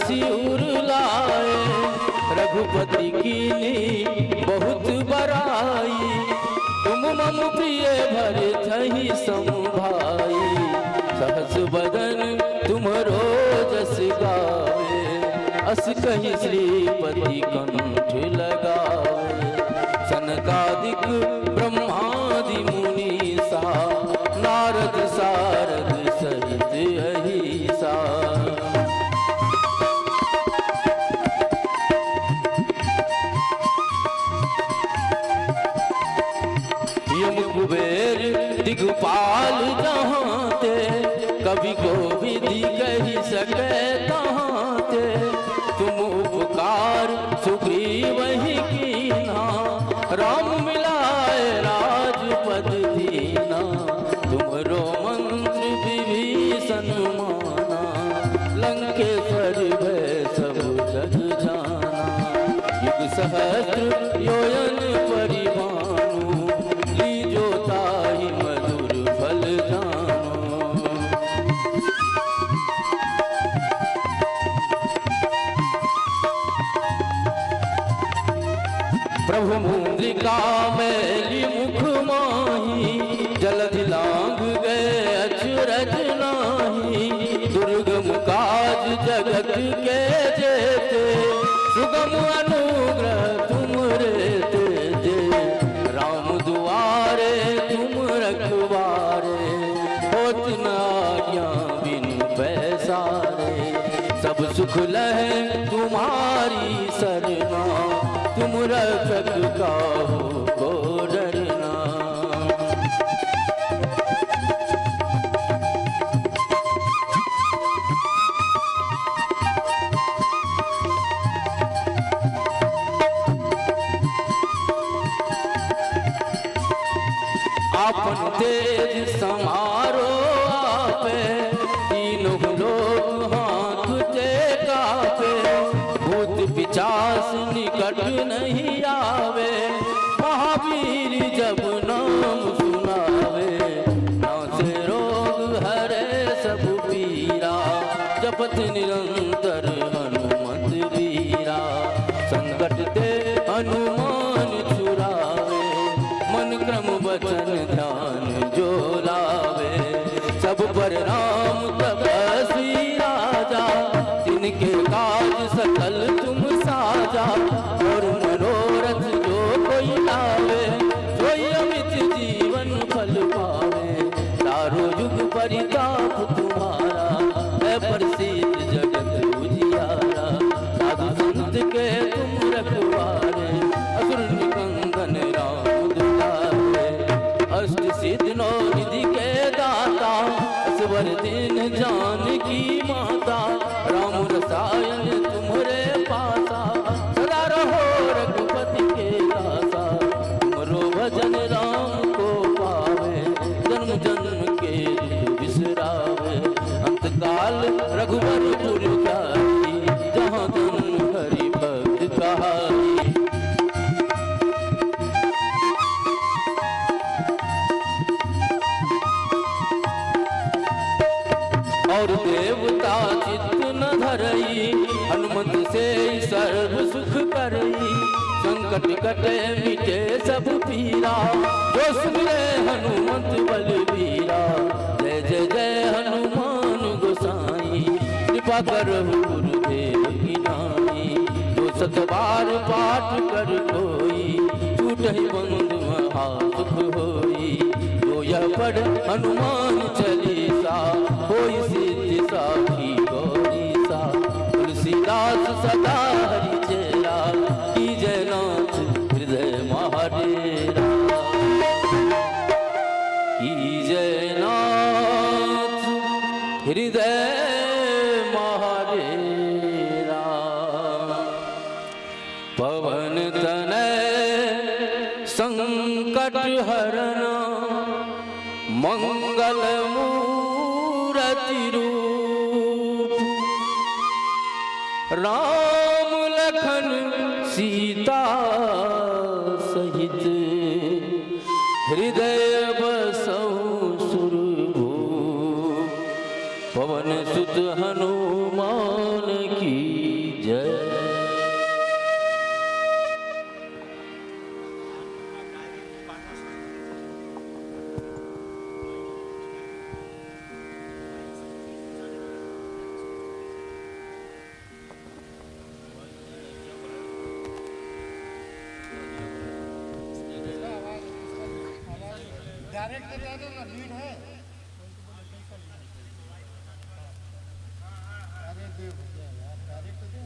सिर लाए रघुपति की बहुत बड़ाई, तुम मम प्रिय भरत ही समभाई, सहस बदन तुम्हरो जस गावे, अस कहि श्रीपति कंठ लगावे, सनकादिक ब्रह्मादि मुनीसा, नारद सारद सहित अहिसा। यम कुबेर दिगपाल जहाँ ते, कवि को विधि कही सके तहाँ ते, तुम उपकार सुग्रीव ही कीना, राम मिलाए राजपद दीना, तुमरो मंत्र विभीषण माना, लंकेश्वर भय सब जग जाना, युग सहस्त्र योजन परिभानु, लीजो ताहि मधुर फल जानो। प्रभु मुद्रिका मैली मुख माही, जलधि लांघ गए अचरज नाही, दुर्गम काज जगत के जेते, सुगम अनुग्रह तुम रे तेजे, राम दुआरे तुम रखवारे, होत न आज्ञा बिनु पैसारे, सब सुख लहे तुम्हारी सरना, तुम रक्षक काहू को डरना। आपन तेज समारो आपे, तीनों लोग हांकते कापे, भूत पिचास निकट नहीं आवे, महावीर जब नाम सुनावे, नासे रोग हरे सब पीरा, जपत निरंतर हनुमत वीरा, संकट ते हनुमान छुड़ावे, मन क्रम वचन ध्यान जो लावे, सब पर राम तपस्वी राजा, तिनके काज सकल तुम साजा, और मनोरथ जो कोई लावे, सोई अमित जीवन फल पावे, तारो युग परिताप तुम्हारा, है प्रसिद्ध जगत उजियारा, साधु संत के तुम रखवारे, असुर निकंदन राम दुलारे, अष्ट सिद्धि नौ निधि के दाता, असवर दिन जानकी माता, राम रसायन तुम्हारे पासा, सदा रहो रघुपति के दासा, तुमरो भजन राम को पावे, जन्म जन्म के दुख बिसरावे, अंतकाल रघुवरपुर जाई, जहाँ जन्म हरि भक्त कहाई। और देवता चित्त न धरई, हनुमत से सर्व सुख करई, संकट कटे मिटे सब पीरा, जो सुमिरे हनुमत बलबीरा, जय जय जय हनुमान गोसाई, कृपा करहु गुरुदेव की नाई, जो सत बार पाठ कर कोई, छूटहि बंधु महा सुख होई, जो यह पढ़ हनुमान चालीसा, होई सिद्धि साखी गौरीसा, तुलसीदास सदा हरि चेरा, कीजय नाथ हृदय महाडेरा, कीजय नाथ हृदय महाडेरा, पवन तनय संकट हरना, मंगल मूरति रूप, राम लखन सीता सहित, हृदय बसहु सुरभूप, पवन सुत हनुमान की डायरेक्ट दे दो ना, लीड है। अरे दे भैया यार, डायरेक्ट दे,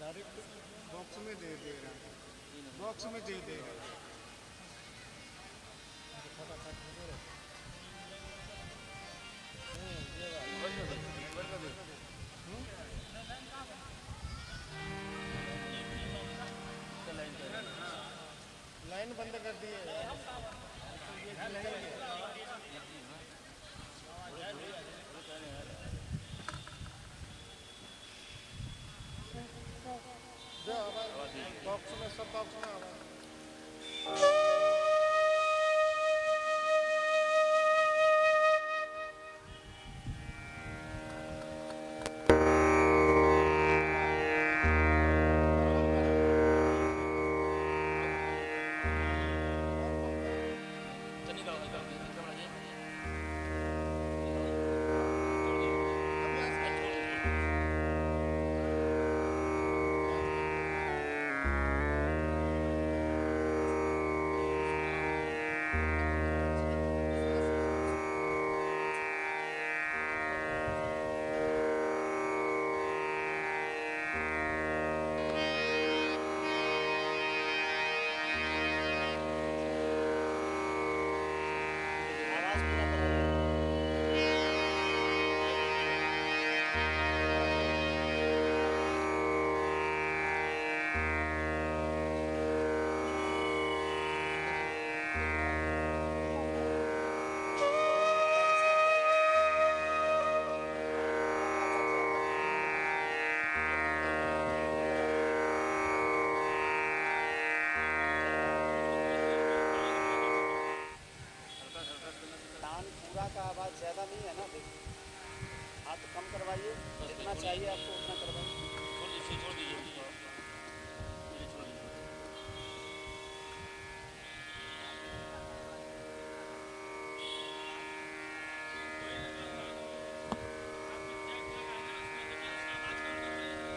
डायरेक्ट बॉक्स में दे देगा, बॉक्स में दे देगा। लाइन बंद कर दी है। बॉक्स में, सब बॉक्स में आवाज। का आवाज़ ज़्यादा नहीं है ना, देखिए हाथ कम करवाइए, जितना चाहिए आपको उतना करवाइए।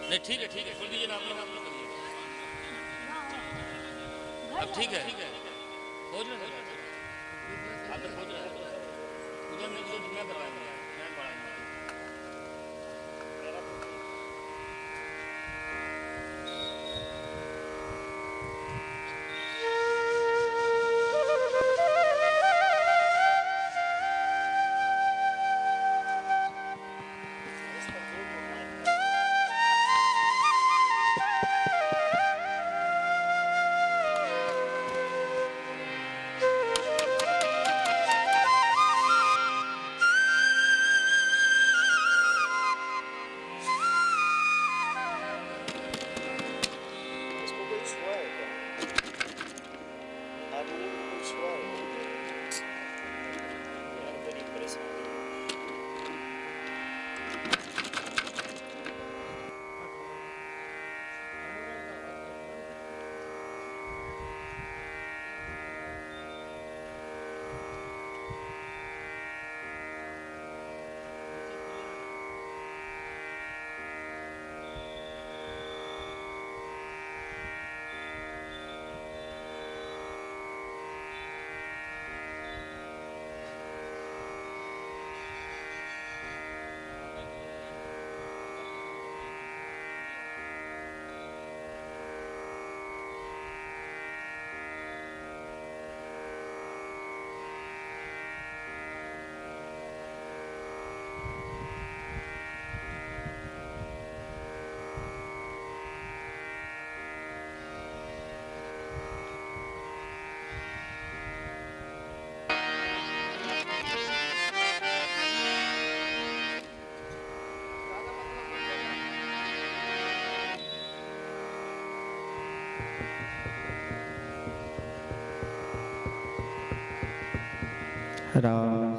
नहीं ठीक है खोल दीजिए ना, अपना नाम करिए। अब ठीक है, खोज रहे हैं आप, तो खोज रहे हैं उधर नहीं, उधर दुनिया करवाएंगे, फैन बढ़ाएंगे। राम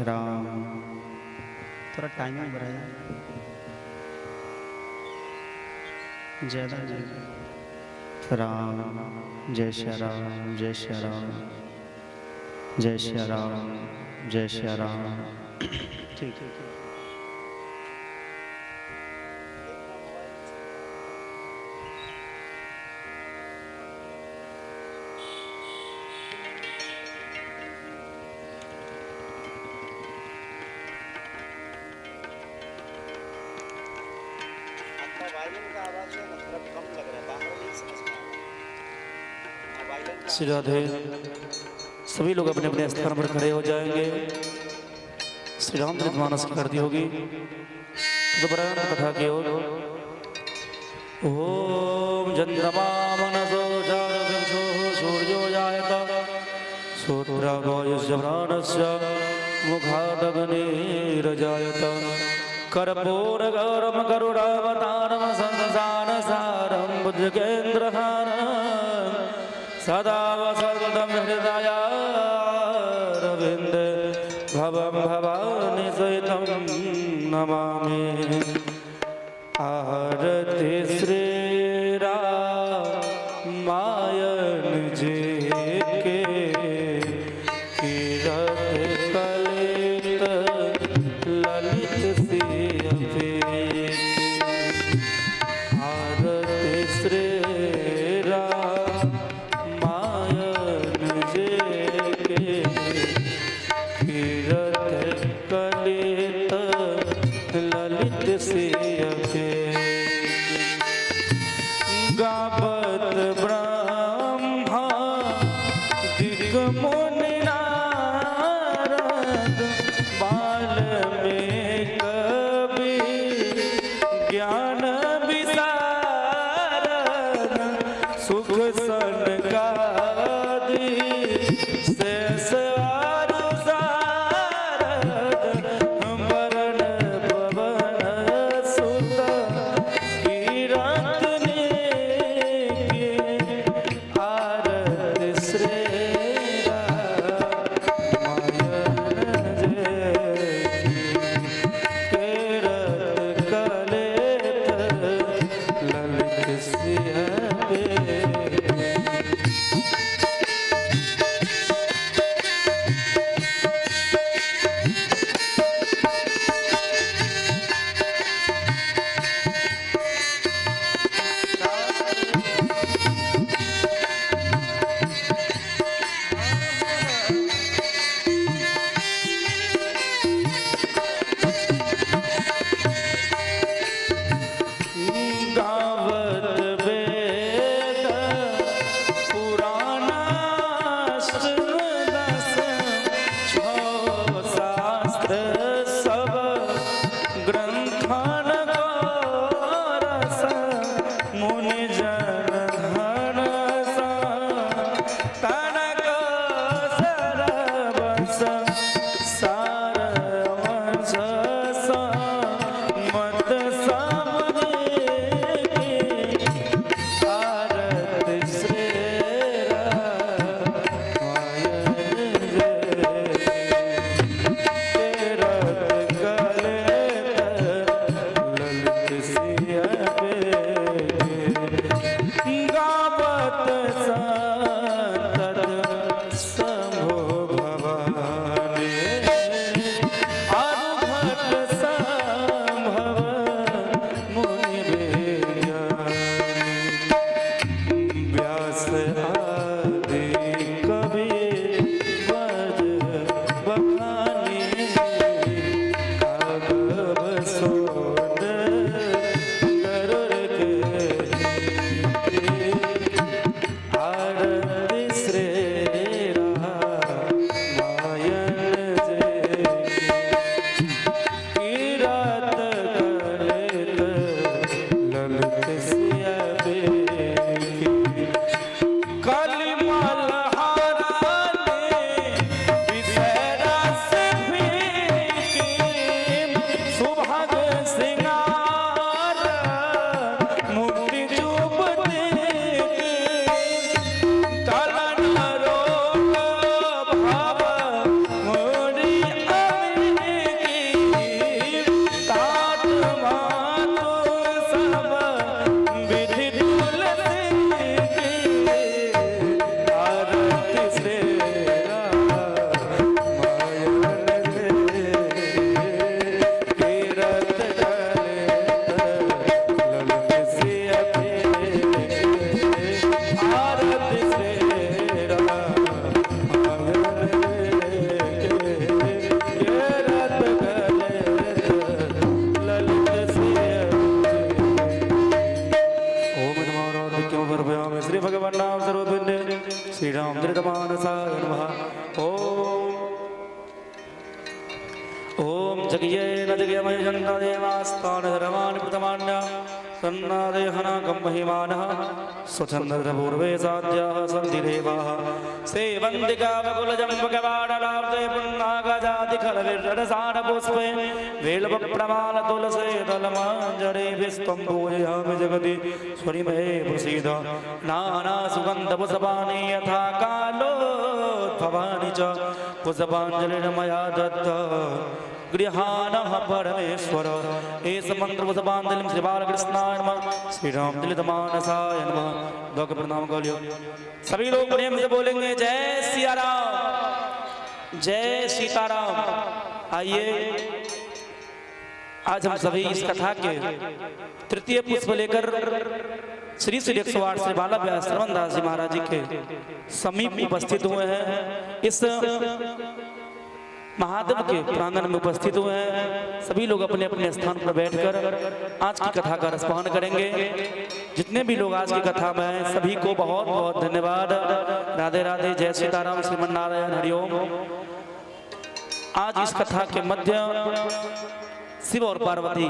राम, थोड़ा टाइमिंग बढ़ाइए, ज़्यादा नहीं। राम जय श्री राम, जय श्री राम, जय श्री राम, जय श्री राम। ठीक है। वायलिन का आवाज जो है ना थोड़ा कम लग रहा है, बाहर नहीं समझ में आ रहा है। वायलिन का श्री राधे। सभी लोग अपने अपने स्थान पर खड़े हो जाएंगे। श्री रामचरित मानस की आरती होगी। दोबारा कथा की ओर। ओम चंद्रमा मनसो जागृतो सूर्यो जायत सूर्याग्रयस्य मुखादग्निर्जायत कर्पूरगौरम करुणावतारम संसारसारं भुजगेन्द्रहारं सदा वसन्तं हृदयारविन्दे भवं भवानी सहितं नमामि। आरति श्री रामायण जी के कीरत कलित ललित सिय पे। आरति श्री रामायण जी के कीरत कलित ललित सिय पे। गावत ब्रह्मा दिगमुनि नारद वाल्मीकि कवि ज्ञान विशारद सुख सनकादि शेष आरु सारद वरण पवन सुत जनता देवास्तान धर्मान् प्रथमान्य सन्नादेहनाकं महिमानः स्वच्छन्दपूर्वे साध्याः सन्ति देवाः सेवन्तिकावकुलजम्बकवाडलाब्धे पुन्नागजातिखलविरसानपुष्पे वेल्वप्रमालतुलसे दलमाञ्जरेभिस्त्वं पूजयामि जगति स्वरिमे प्रसीद नानासुगन्धपुष्पाणि यथा कालोद्भवानि च पुष्पाञ्जलिर्मया दत्ता गृहानः परमेश्वर एष मंत्र पुष्पांजलिं श्री बालकृष्णाय नमः श्री रामचरितमानसाय नमः। दो के प्रणाम कर लियो। सभी लोग प्रेम से बोलेंगे जय सिया राम, जय सीताराम। आइए आज हम सभी इस कथा के तृतीय पुष्प लेकर श्री 108 श्री बाला व्यास श्रवणदास जी महाराज जी के समीप उपस्थित हुए हैं। इस महादेव के प्रांगण में उपस्थित हुए हैं। सभी लोग अपने अपने स्थान पर बैठकर आज की कथा का रसपान करेंगे। जितने भी लोग आज की कथा में हैं सभी को बहुत बहुत धन्यवाद। राधे राधे, जय सीताराम, श्रीमन नारायण, हरिओम। आज इस कथा के मध्य शिव और पार्वती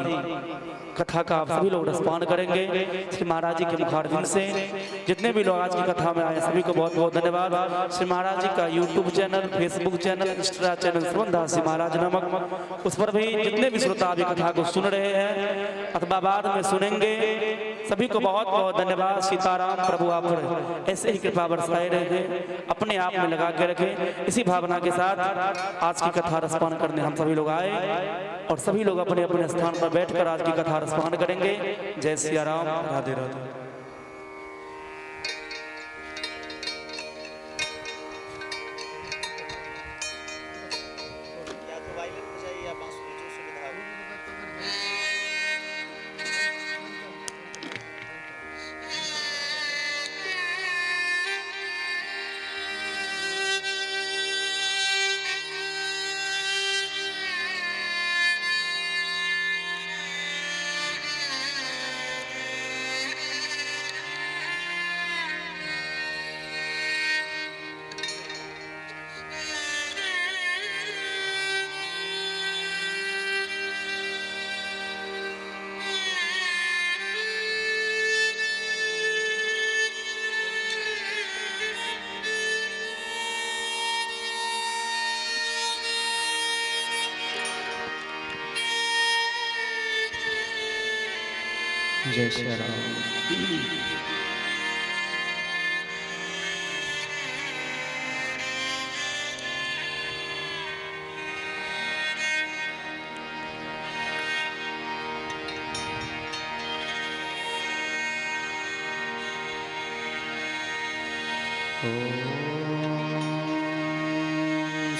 कथा का आप सभी लोग रसपान करेंगे श्री महाराज जी के मुखारविंद से। जितने भी लोग आज की कथा में आए सभी को बहुत बहुत धन्यवाद। श्री महाराज जी का YouTube channel, Facebook channel, Insta channel Shravandas ji Maharaj नामक, उस पर भी जितने भी श्रोता अभी कथा को सुन रहे हैं अथवा बाद में सुनेंगे सभी को बहुत बहुत धन्यवाद। सीताराम प्रभु आप पर ऐसे ही कृपा बरसाए रहे, अपने आप में लगा के रखे। इसी भावना के साथ आज की कथा रसपान करने हम सभी लोग आए और सभी लोग अपने अपने स्थान पर बैठकर आज की कथा रसपान करेंगे। जय सिया राम, राधे राधे। या तो वायलिन बजाइए या बांसुरी, जो सुविधा हो। जय श्री राम।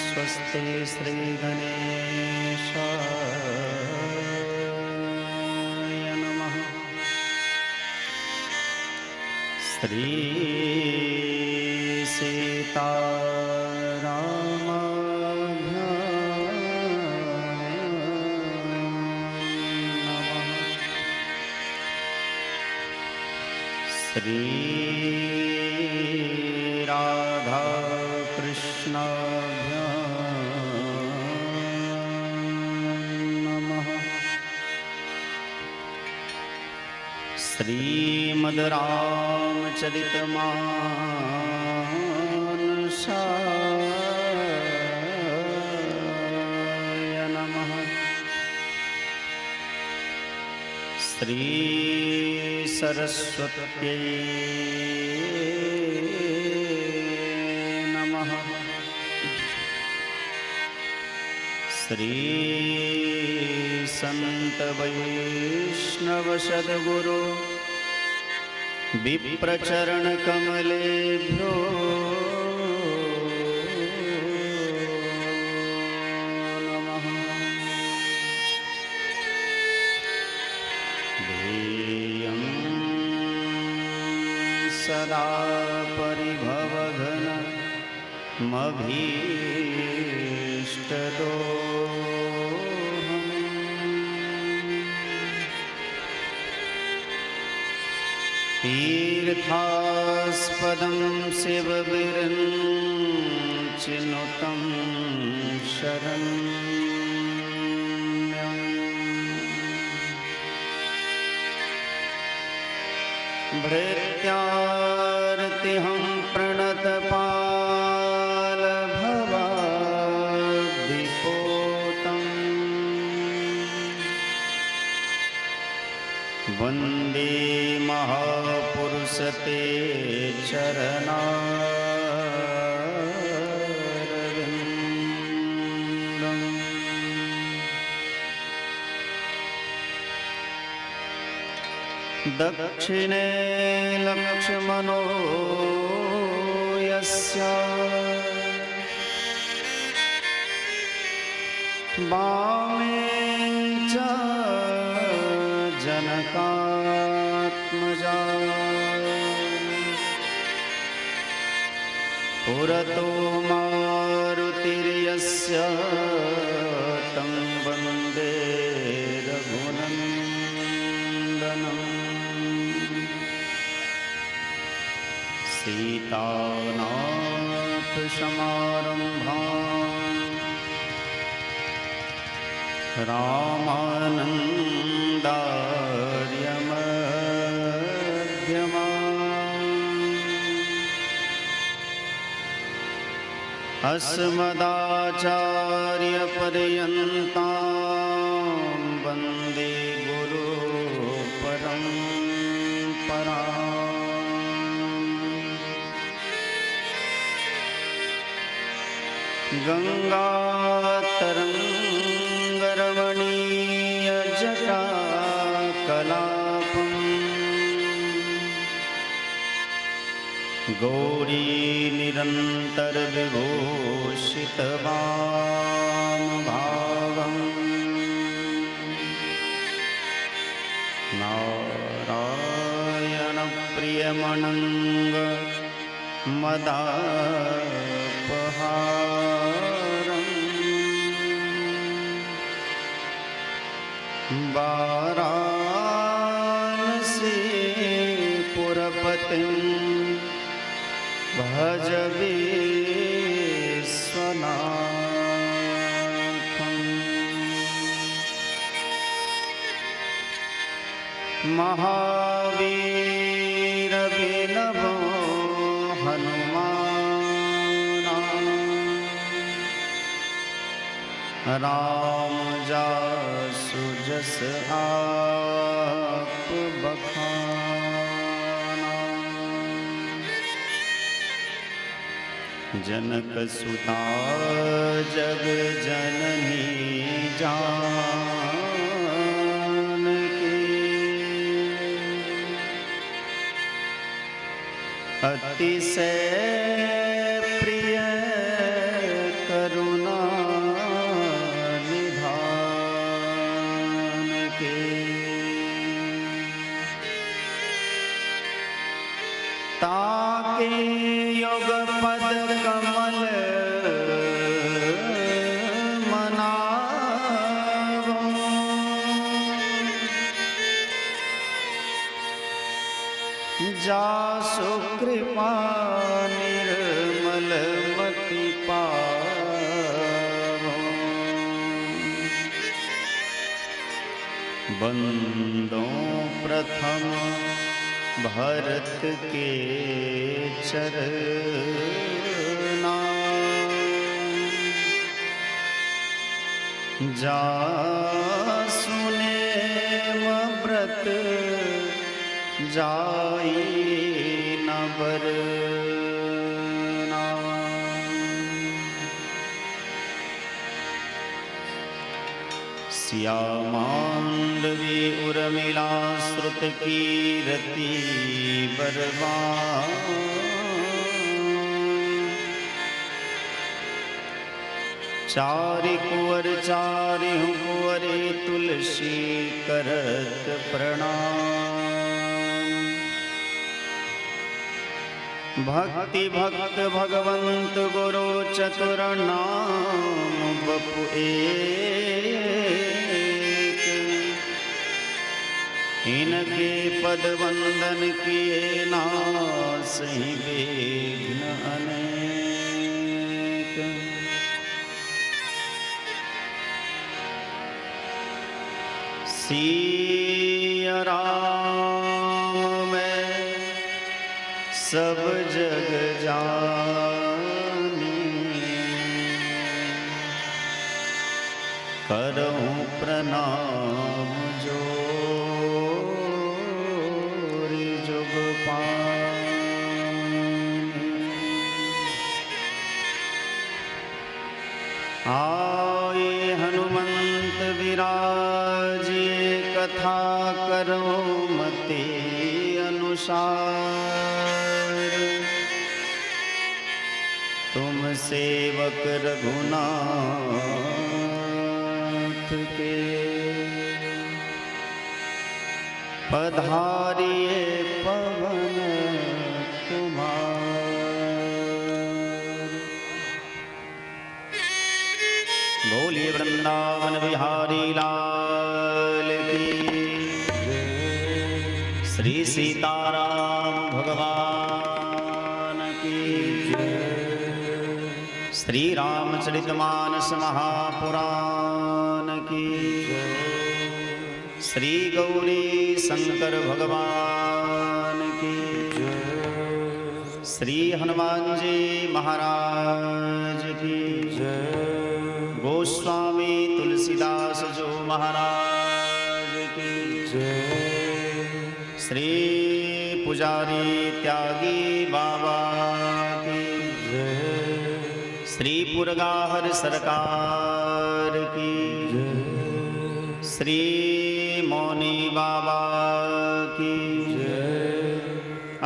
स्वस्ति श्री गणेशाय नमः। श्री सीतारामाभ्यां नमः। श्री राधा कृष्णाभ्यां नमः। श्रीमद् रामचरितमानसाय नमः। श्री सरस्वत्यै नमः। श्री संत वैष्णव सद्गुरु विप्रचरण कमलेभ्यो नमः। ध्येयं सदा परिभवघनमभीष्टदोहम्। तीर्थास्पदं शिवविरञ्चिनुतं शरण्यम्। भृत्यार्तिहं प्रणतपालभवाब्धिपोतम् वन्दे महापुरुषते चरणारविन्दम्। दक्षिणे लक्ष्मणो यस्य वामे च जनकात्मजा पुरतो मारुतिर्यस्य तं वन्दे रघुनन्दनम्। सीतानाथसमारम्भाम् रामानन्दार्यमध्यमाम् अस्मदाचार्यपर्यन्तां वन्दे गुरुपरम्पराम्। गङ्गातरङ्गरमणीयजटाकलापम् गौरीनिरन्तरविभूषितवामभागम् नारायणप्रियमनङ्ग मदापहारम् वाराणसीपुरपतिं भज विश्वनाथम्। महावीरविनमो हनुमाना राम जासु जस आप बखाना। जनक सुता जग जननी जानकी अतिशय प्रिय करुणा निधान के। ताके युग पद कमल मनावो जासु कृपा निर्मल मति पावो। बंदो प्रथम भरत के चरना जा सुने व्रत जाई न बरना। श्यामांडवी उर्मिला श्रुत कीरति बरवान चारि कुंवर चारि कुंवरे तुलसी करत प्रणाम। भक्ति भक्त भगवंत गुरु चतुर नाम बपु एक। इनके पद वंदन किए नासहि विघ्न अनेक। सिया राम मैं सब जग जानी करहूँ प्रणाम जोरी जुग पानी। आए हनुमंत विराजिए कथा करो मते अनुसार। तुम सेवक रघुनाथ के पधारिए पवन कुमार। बोलिए वृंदावन बिहारी लाल की। श्री सीताराम भगवान की। श्री रामचरितमानस महापुराण की। श्री गौरी शंकर भगवान की। श्री हनुमान जी महाराज की। गोस्वामी तुलसीदास जो महाराज की। श्री पुजारी त्यागी बाबा की। श्री पुरगाहर सरकार की। श्री मौनी बाबा की।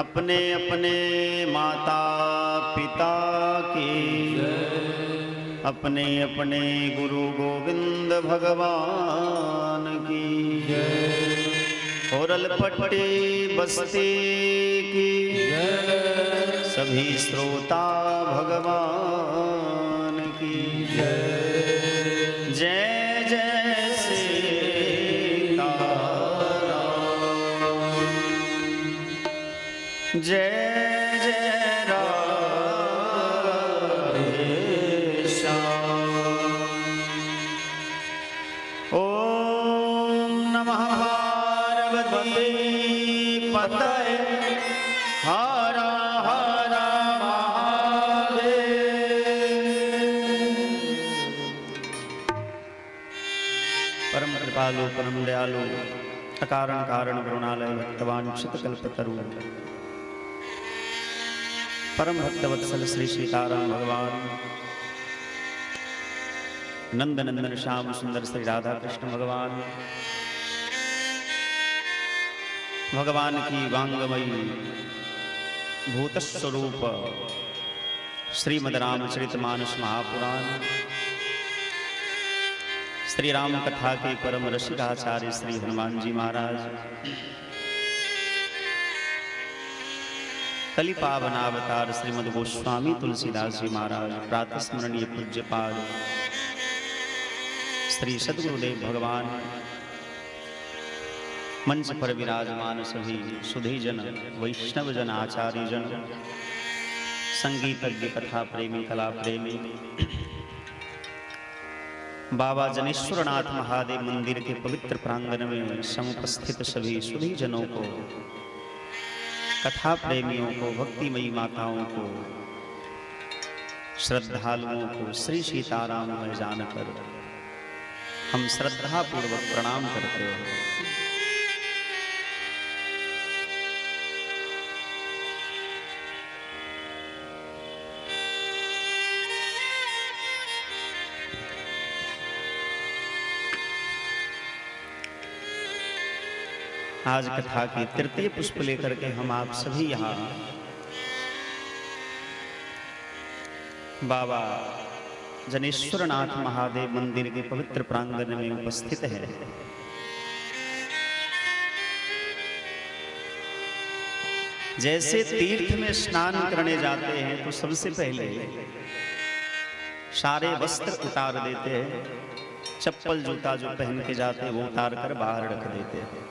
अपने अपने माता पिता की। अपने अपने गुरु गोविंद भगवान की। औरल पट्टी बस्ती की। सभी श्रोता भगवान की। जय जय सीताराम। जय जय राधेश्याम। ओम नमः पार्वती पतये हर हर महादेव। परम कृपालु परम दयालु अकारण कारण करुणालय भक्तवांछित कल्पतरु परम भक्तवत्सल श्री सीताराम भगवान नंद नंदन श्याम सुंदर श्री राधा कृष्ण भगवान भगवान की वांगमयी भूत स्वरूप श्रीमद रामचरितमानस महापुराण श्री राम कथा के परम रसिक आचार्य श्री हनुमान जी महाराज कलि पावन अवतार श्रीमद गोस्वामी तुलसीदास जी महाराज प्रातः स्मरणीय पूज्यपाद श्री सद्गुरुदेव भगवान मंच पर विराजमान सभी सुधी जन वैष्णव जन आचार्य जन संगीतज्ञ कथा प्रेमी कला प्रेमी बाबा जनेश्वरनाथ महादेव मंदिर के पवित्र प्रांगण में समुपस्थित सभी सुधी जनों को कथा प्रेमियों को भक्तिमयी माताओं को श्रद्धालुओं को श्री सीताराम में जानकर हम श्रद्धा पूर्वक प्रणाम करते हैं। आज कथा की तृतीय पुष्प लेकर के हम आप सभी यहाँ बाबा जनेश्वरनाथ महादेव मंदिर के पवित्र प्रांगण में उपस्थित है। जैसे तीर्थ में स्नान करने जाते हैं तो सबसे पहले सारे वस्त्र उतार देते हैं, चप्पल जूता जो पहन के जाते हैं वो उतार कर बाहर रख देते हैं।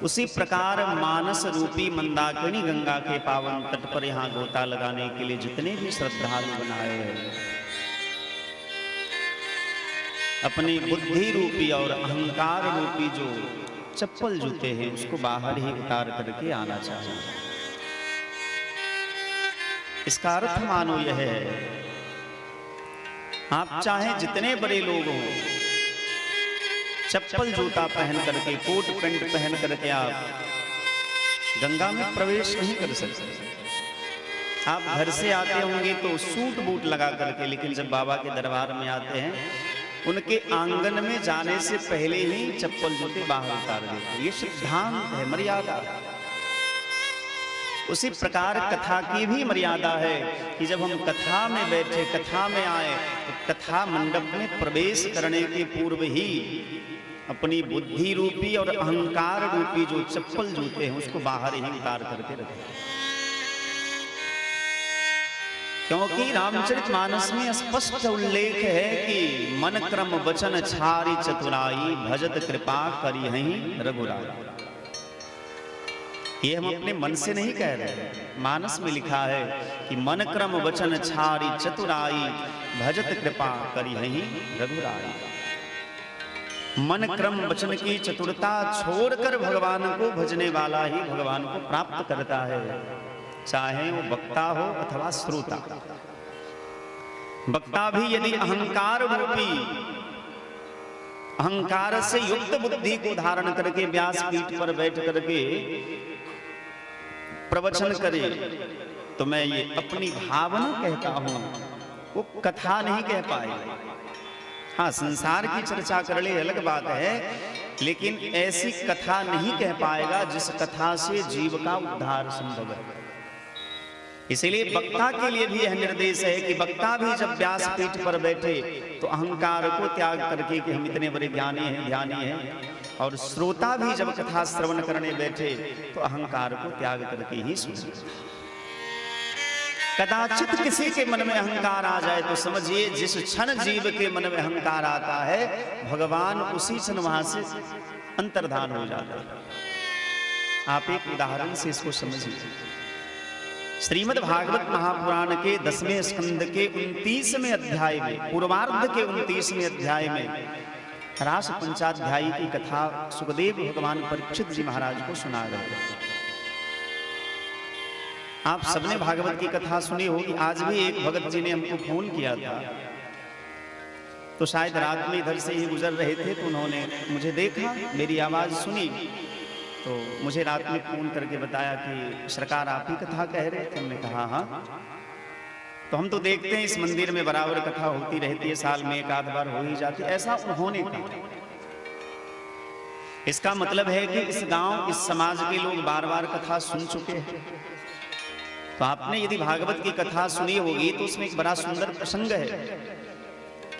उसी प्रकार मानस रूपी मंदाकिनी गंगा के पावन तट पर यहाँ गोता लगाने के लिए जितने भी श्रद्धालु बनाए हैं अपनी बुद्धि रूपी और अहंकार रूपी जो चप्पल जूते हैं उसको बाहर ही उतार करके आना चाहिए। इसका अर्थ मानो यह है, आप चाहे जितने बड़े लोग हों, चप्पल जूता पहन करके, कोट पैंट पहन करके आप गंगा में प्रवेश नहीं कर सकते। आप घर से आते होंगे तो सूट बूट लगा करके, लेकिन जब बाबा के दरबार में आते हैं उनके आंगन में जाने से पहले ही चप्पल जूते बाहर उतार देते हैं। ये सिद्धांत है, मर्यादा। उसी प्रकार कथा की भी मर्यादा है कि जब हम कथा में बैठे, कथा में आए, तो कथा मंडप में प्रवेश करने के पूर्व ही अपनी बुद्धि रूपी और अहंकार रूपी जो चप्पल जूते हैं उसको बाहर ही उतार करके रखें। क्योंकि रामचरितमानस में स्पष्ट उल्लेख है कि मन क्रम वचन छारी चतुराई, भजत कृपा करिहहि रघुराई। ये हम अपने मन से नहीं कह रहे, मानस में लिखा है कि मन क्रम वचन छारी चतुराई, भजत कृपा करिहहि रघुराई। मन क्रम वचन की चतुरता छोड़कर भगवान को भजने वाला ही भगवान को प्राप्त करता है, चाहे वो वक्ता हो अथवा श्रोता। वक्ता भी यदि अहंकार रूपी, अहंकार से युक्त बुद्धि को धारण करके व्यासपीठ पर बैठ करके प्रवचन करे, तो मैं ये अपनी भावना कहता हूं, वो कथा नहीं कह पाएगा। हाँ, संसार की चर्चा कर ले अलग बात है, लेकिन ऐसी कथा नहीं कह पाएगा जिस कथा से जीव का उद्धार संभव है। इसीलिए वक्ता के लिए भी यह निर्देश है कि वक्ता भी जब व्यासपीठ पर बैठे तो अहंकार को त्याग करके कि हम इतने बड़े ज्ञानी हैं, ध्यानी हैं, और श्रोता भी जब कथा श्रवण करने बैठे तो अहंकार को त्याग करके ही सुने। कदाचित किसी के मन में अहंकार आ जाए तो समझिए जिस क्षण जीव के मन में अहंकार आता है, भगवान उसी क्षण वहां से अंतर्धान हो जाता है। आप एक उदाहरण से इसको समझिए। श्रीमद् भागवत महापुराण के 10वें स्कंद के 29वें अध्याय में, पूर्वार्ध के 29वें अध्याय में रास पंचाध्यायी की कथा सुखदेव भगवान परीक्षित जी महाराज को सुना रहे। आप सबने भागवत की कथा सुनी होगी। आज भी एक भगत जी ने हमको फोन किया था, तो शायद रात में इधर से ही गुजर रहे थे, तो उन्होंने मुझे देखा, मेरी आवाज सुनी, तो मुझे रात में फोन करके बताया कि सरकार आप ही कथा कह रहे थे। हमने कहा हाँ। तो हम तो देखते हैं इस मंदिर में बराबर कथा होती रहती है, साल में एक आध बार हो ही जाती है। ऐसा उन्होंने कहा। इसका मतलब है कि इस गांव, इस समाज के लोग बार बार कथा सुन चुके हैं। तो आपने यदि भागवत की कथा सुनी होगी तो उसमें एक बड़ा सुंदर प्रसंग है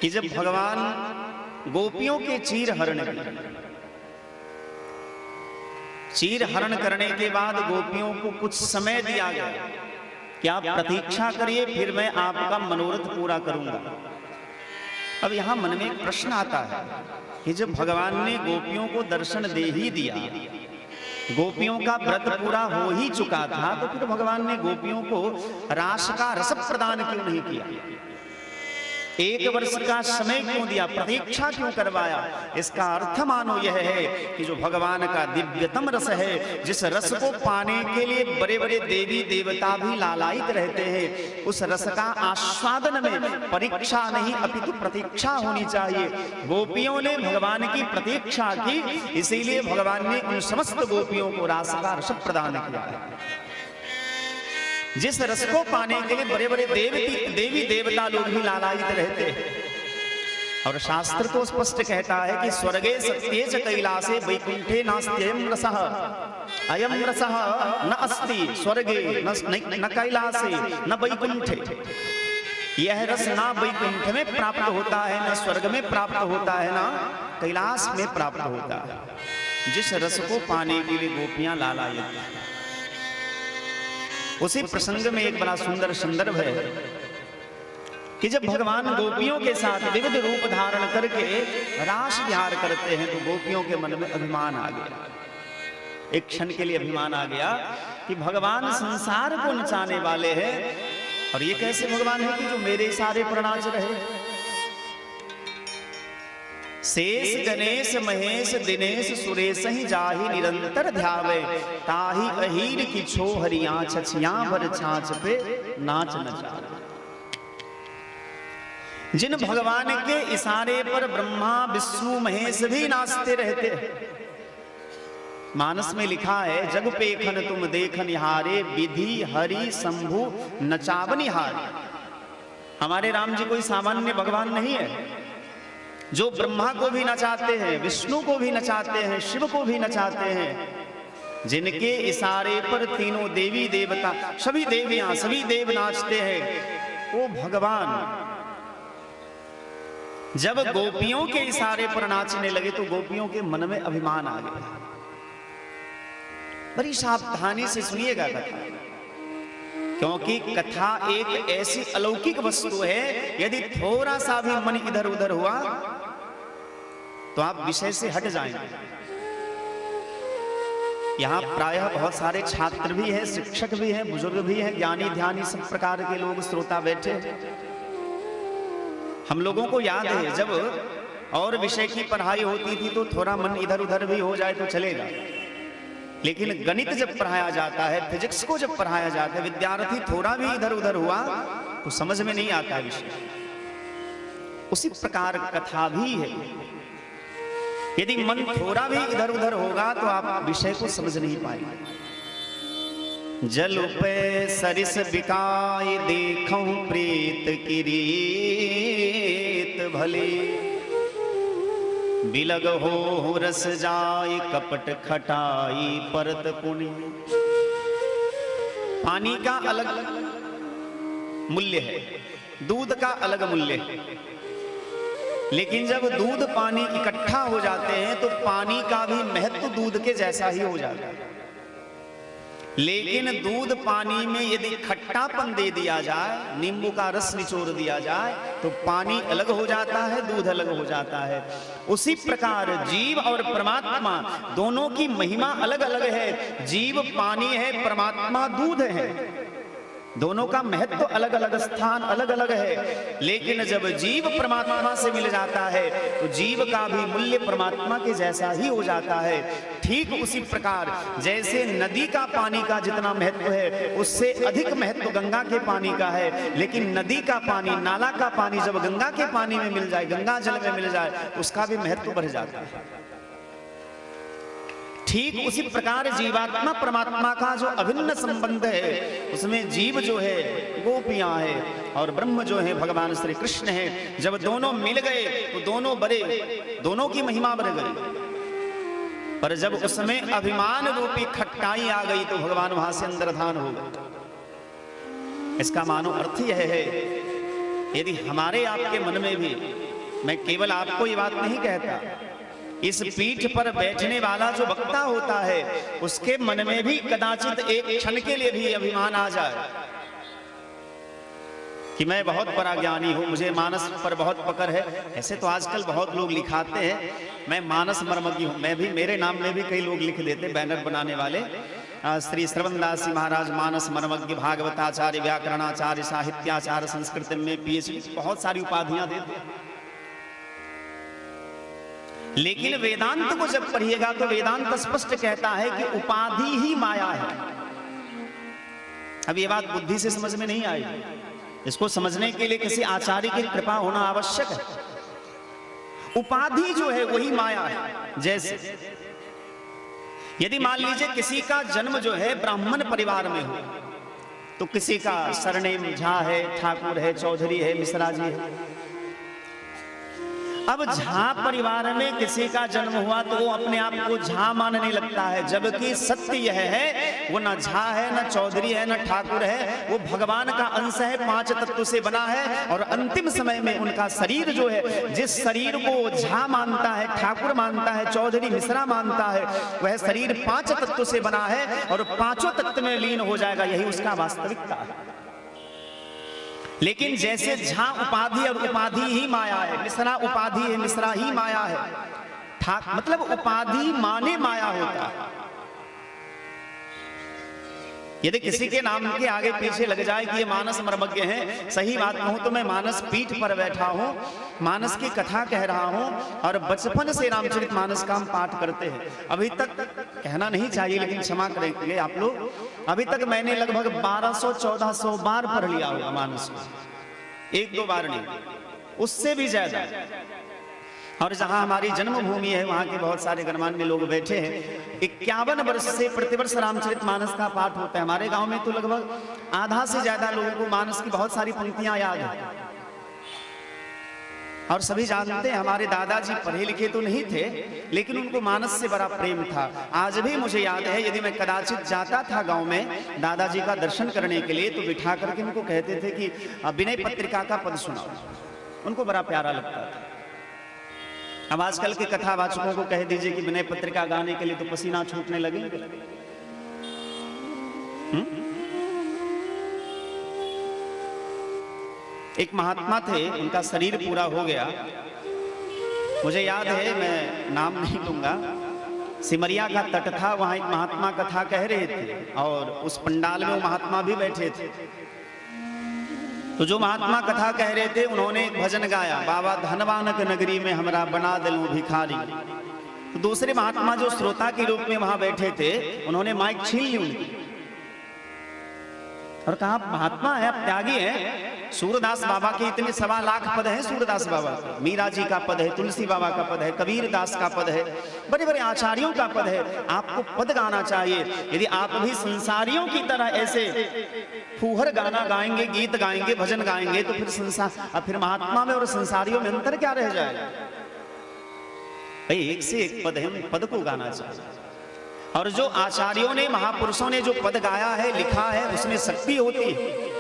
कि जब भगवान गोपियों के चीर हरण किए, चीर हरण करने के बाद गोपियों को कुछ समय दिया गया कि आप प्रतीक्षा करिए, फिर मैं आपका मनोरथ पूरा करूंगा। अब यहां मन में एक प्रश्न आता है कि जब भगवान ने गोपियों को दर्शन दे ही दिया, गोपियों का व्रत पूरा हो ही चुका था, तो फिर भगवान ने गोपियों को रास का रस प्रदान क्यों नहीं किया? 1 वर्ष का समय क्यों दिया? प्रतीक्षा क्यों करवाया? इसका अर्थ मानो यह है कि जो भगवान का दिव्यतम रस है, जिस रस को पाने के लिए बड़े बड़े देवी देवता भी लालायित रहते हैं, उस रस का आस्वादन में परीक्षा नहीं अपितु प्रतीक्षा होनी चाहिए। गोपियों ने भगवान की प्रतीक्षा की, इसीलिए भगवान ने उन समस्त गोपियों को रास का रस प्रदान किया। जिस रस को पाने के लिए बड़े बड़े देवी देवता लोग भी लालायित रहते हैं। और शास्त्र तो स्पष्ट कहता है कि स्वर्गे सत्ये च कैलासे वैकुंठे नास्त्ययं रसः, अयं रसः न अस्ति स्वर्गे न कैलासे न वैकुंठे। यह रस ना वैकुंठ में प्राप्त होता है, न स्वर्ग में प्राप्त होता है, ना कैलाश में प्राप्त होता है। जिस रस को पाने के लिए गोपियां लालायित हैं। उसी प्रसंग में एक बड़ा सुंदर संदर्भ है कि जब भगवान गोपियों के साथ विविध रूप धारण करके रास विहार करते हैं, तो गोपियों के मन में अभिमान आ गया। एक क्षण के लिए अभिमान आ गया कि भगवान संसार को नचाने वाले हैं, और ये कैसे भगवान है कि जो मेरे इशारे पर नाच रहे। शेष गणेश महेश दिनेश सुरेश ही जाहि निरंतर ध्यावे, ताहि अहीर की छो हरिया छछिया भर छाछ पे नाच नचावे। जिन भगवान के इशारे पर ब्रह्मा विष्णु महेश भी नाचते रहते हैं। मानस में लिखा है, जग पेखन तुम देखन हारे, विधि हरि शंभु नचावन हारे। हमारे राम जी कोई सामान्य भगवान नहीं है, जो ब्रह्मा को भी नचाते हैं, विष्णु को भी नचाते हैं, शिव को भी नचाते हैं। जिनके इशारे पर तीनों देवी देवता, सभी देवियां, सभी देव नाचते हैं, वो भगवान जब गोपियों के इशारे पर नाचने लगे तो गोपियों के मन में अभिमान आ गया। बड़ी सावधानी से सुनिएगा कथा, क्योंकि कथा एक ऐसी अलौकिक वस्तु है, यदि थोड़ा सा भी मन इधर उधर हुआ तो आप विषय से हट जाएंगे। यहां प्रायः बहुत सारे छात्र भी हैं, शिक्षक भी हैं, बुजुर्ग भी हैं, ज्ञानी ध्यानी सब प्रकार के लोग श्रोता बैठे। हम लोगों को याद है, जब और विषय की पढ़ाई होती थी तो थोड़ा मन इधर उधर भी हो जाए तो चलेगा, लेकिन गणित जब पढ़ाया जाता है, फिजिक्स को जब पढ़ाया जाता है, विद्यार्थी थोड़ा भी इधर उधर हुआ तो समझ में नहीं आता विषय। उसी प्रकार कथा भी है, यदि मन थोड़ा भी इधर उधर होगा तो आप विषय को समझ नहीं पाएंगे। जल पे सरिस बिकाय देखूं प्रीत की रीत भले, बिलग हो रस जाय कपट खटाई परत पुण्य। पानी का अलग मूल्य है, दूध का अलग मूल्य है, लेकिन जब दूध पानी इकट्ठा हो जाते हैं तो पानी का भी महत्व दूध के जैसा ही हो जाता है। लेकिन दूध पानी में यदि खट्टापन दे दिया जाए, नींबू का रस निचोड़ दिया जाए तो पानी अलग हो जाता है, दूध अलग हो जाता है। उसी प्रकार जीव और परमात्मा दोनों की महिमा अलग अलग है। जीव पानी है, परमात्मा दूध है, दोनों का महत्व अलग अलग, स्थान अलग अलग है। लेकिन जब जीव परमात्मा से मिल जाता है तो जीव का भी मूल्य परमात्मा के जैसा ही हो जाता है। ठीक उसी प्रकार जैसे नदी का पानी का जितना महत्व है, उससे अधिक महत्व गंगा के पानी का है। लेकिन नदी का पानी, नाला का पानी जब गंगा के पानी में मिल जाए, गंगा जल में मिल जाए, उसका भी महत्व बढ़ जाता है। ठीक उसी प्रकार जीवात्मा परमात्मा का जो अभिन्न संबंध है, उसमें जीव जो है गोपियां है और ब्रह्म जो है भगवान श्री कृष्ण है। जब दोनों मिल गए तो दोनों बड़े, दोनों की महिमा बढ़ गई। पर जब उसमें अभिमान रूपी खट्टाई आ गई तो भगवान वहां से अंतर्धान हो गए। इसका मानो अर्थ यह है, यदि हमारे आपके मन में भी, मैं केवल आपको ये बात नहीं कहता, इस पीठ पर बैठने वाला जो वक्ता होता है उसके मन में भी कदाचित एक क्षण के लिए भी अभिमान आ जाए कि मैं बहुत बड़ा ज्ञानी हूं, मुझे मानस पर बहुत पकड़ है। ऐसे तो आजकल बहुत लोग लिखाते हैं, मैं मानस मर्मज्ञ हूं। मैं भी, मेरे नाम में भी कई लोग लिख देते, बैनर बनाने वाले। श्री श्रवणदास जी महाराज मानस मर्मज्ञ, भागवताचार्य, व्याकरणाचार्य, साहित्याचार्य, संस्कृत में PhD, बहुत सारी उपाधियां देते हैं। लेकिन वेदांत को जब पढ़िएगा तो वेदांत स्पष्ट कहता है कि उपाधि ही माया है। अब ये बात बुद्धि से समझ में नहीं आई, इसको समझने के लिए किसी आचार्य की कृपा होना आवश्यक है। उपाधि जो है वही माया है। जैसे यदि मान लीजिए किसी का जन्म जो है ब्राह्मण परिवार में हो, तो किसी का सरनेम झा है, ठाकुर है, चौधरी है, मिश्रा जी है। अब झा परिवार में किसी का जन्म हुआ तो वो अपने आप को झा मानने लगता है, जबकि सत्य यह है वो न झा है, न चौधरी है, न ठाकुर है, वो भगवान का अंश है, 5 तत्व से बना है। और अंतिम समय में उनका शरीर जो है, जिस शरीर को झा मानता है, ठाकुर मानता है, चौधरी, मिश्रा मानता है, वह शरीर 5 तत्व से बना है और 5 तत्व में लीन हो जाएगा। यही उसका वास्तविकता है। लेकिन जैसे झा उपाधि और उपाधि ही माया है, मिश्रा उपाधि है, मिश्रा ही माया है। मतलब उपाधि माने माया होता है। यदि किसी के नाम के आगे पीछे लग जाए कि ये मानस मर्मज्ञ हैं, सही बात कहूं तो मैं मानस पीठ पर बैठा हूं, मानस की कथा कह रहा हूं और बचपन से रामचरित मानस का हम पाठ करते हैं। अभी तक कहना नहीं चाहिए लेकिन क्षमा करेंगे आप लोग, अभी तक मैंने लगभग 1200-1400 बार पढ़ लिया होगा मानस को, 1-2 बार नहीं, उससे भी ज्यादा। और जहां हमारी जन्मभूमि है वहां के बहुत सारे गणमान्य लोग बैठे हैं, 51 वर्ष से प्रतिवर्ष रामचरित मानस का पाठ होता है। हमारे गांव में तो लगभग आधा से ज्यादा लोगों को मानस की बहुत सारी पंक्तियां याद है। और सभी जानते हैं हमारे दादाजी पढ़े लिखे तो नहीं थे, लेकिन उनको मानस से बड़ा प्रेम था। आज भी मुझे याद है, यदि मैं कदाचित जाता था गांव में दादाजी का दर्शन करने के लिए, तो बिठा करके उनको कहते थे कि विनय पत्रिका का पद सुनाओ, उनको बड़ा प्यारा लगता था। अब आजकल के कथावाचकों को कह दीजिए कि विनय पत्रिका गाने के लिए तो पसीना छूटने लगे। एक महात्मा थे, उनका शरीर पूरा हो गया, मुझे याद है, मैं नाम नहीं लूंगा, सिमरिया का तट था, वहां एक महात्मा कथा कह रहे थे और उस पंडाल में वो महात्मा भी बैठे थे। तो जो महात्मा कथा कह रहे थे उन्होंने एक भजन गाया, बाबा धनवानक नगरी में हमरा बना दिलूं भिखारी। तो दूसरे महात्मा जो श्रोता के रूप में वहां बैठे थे, उन्होंने माइक छीन ली उनकी और कहा, महात्मा है, आप त्यागी हैं। सूरदास बाबा के इतने 1.25 लाख पद हैं, सूरदास बाबा के, मीरा जी का पद है, तुलसी बाबा का पद है, कबीर दास का पद है, बड़े बड़े आचार्यों का पद है, आपको पद गाना चाहिए। यदि आप भी संसारियों की तरह ऐसे फूहर गाना गाएंगे, गीत गाएंगे, भजन गाएंगे, तो फिर महात्मा में और संसारियों में अंतर क्या रह जाएगा? भाई एक से एक पद है, उन पद को गाना चाहिए। और जो आचार्यों ने, महापुरुषों ने जो पद गाया है, लिखा है, उसमें शक्ति होती है।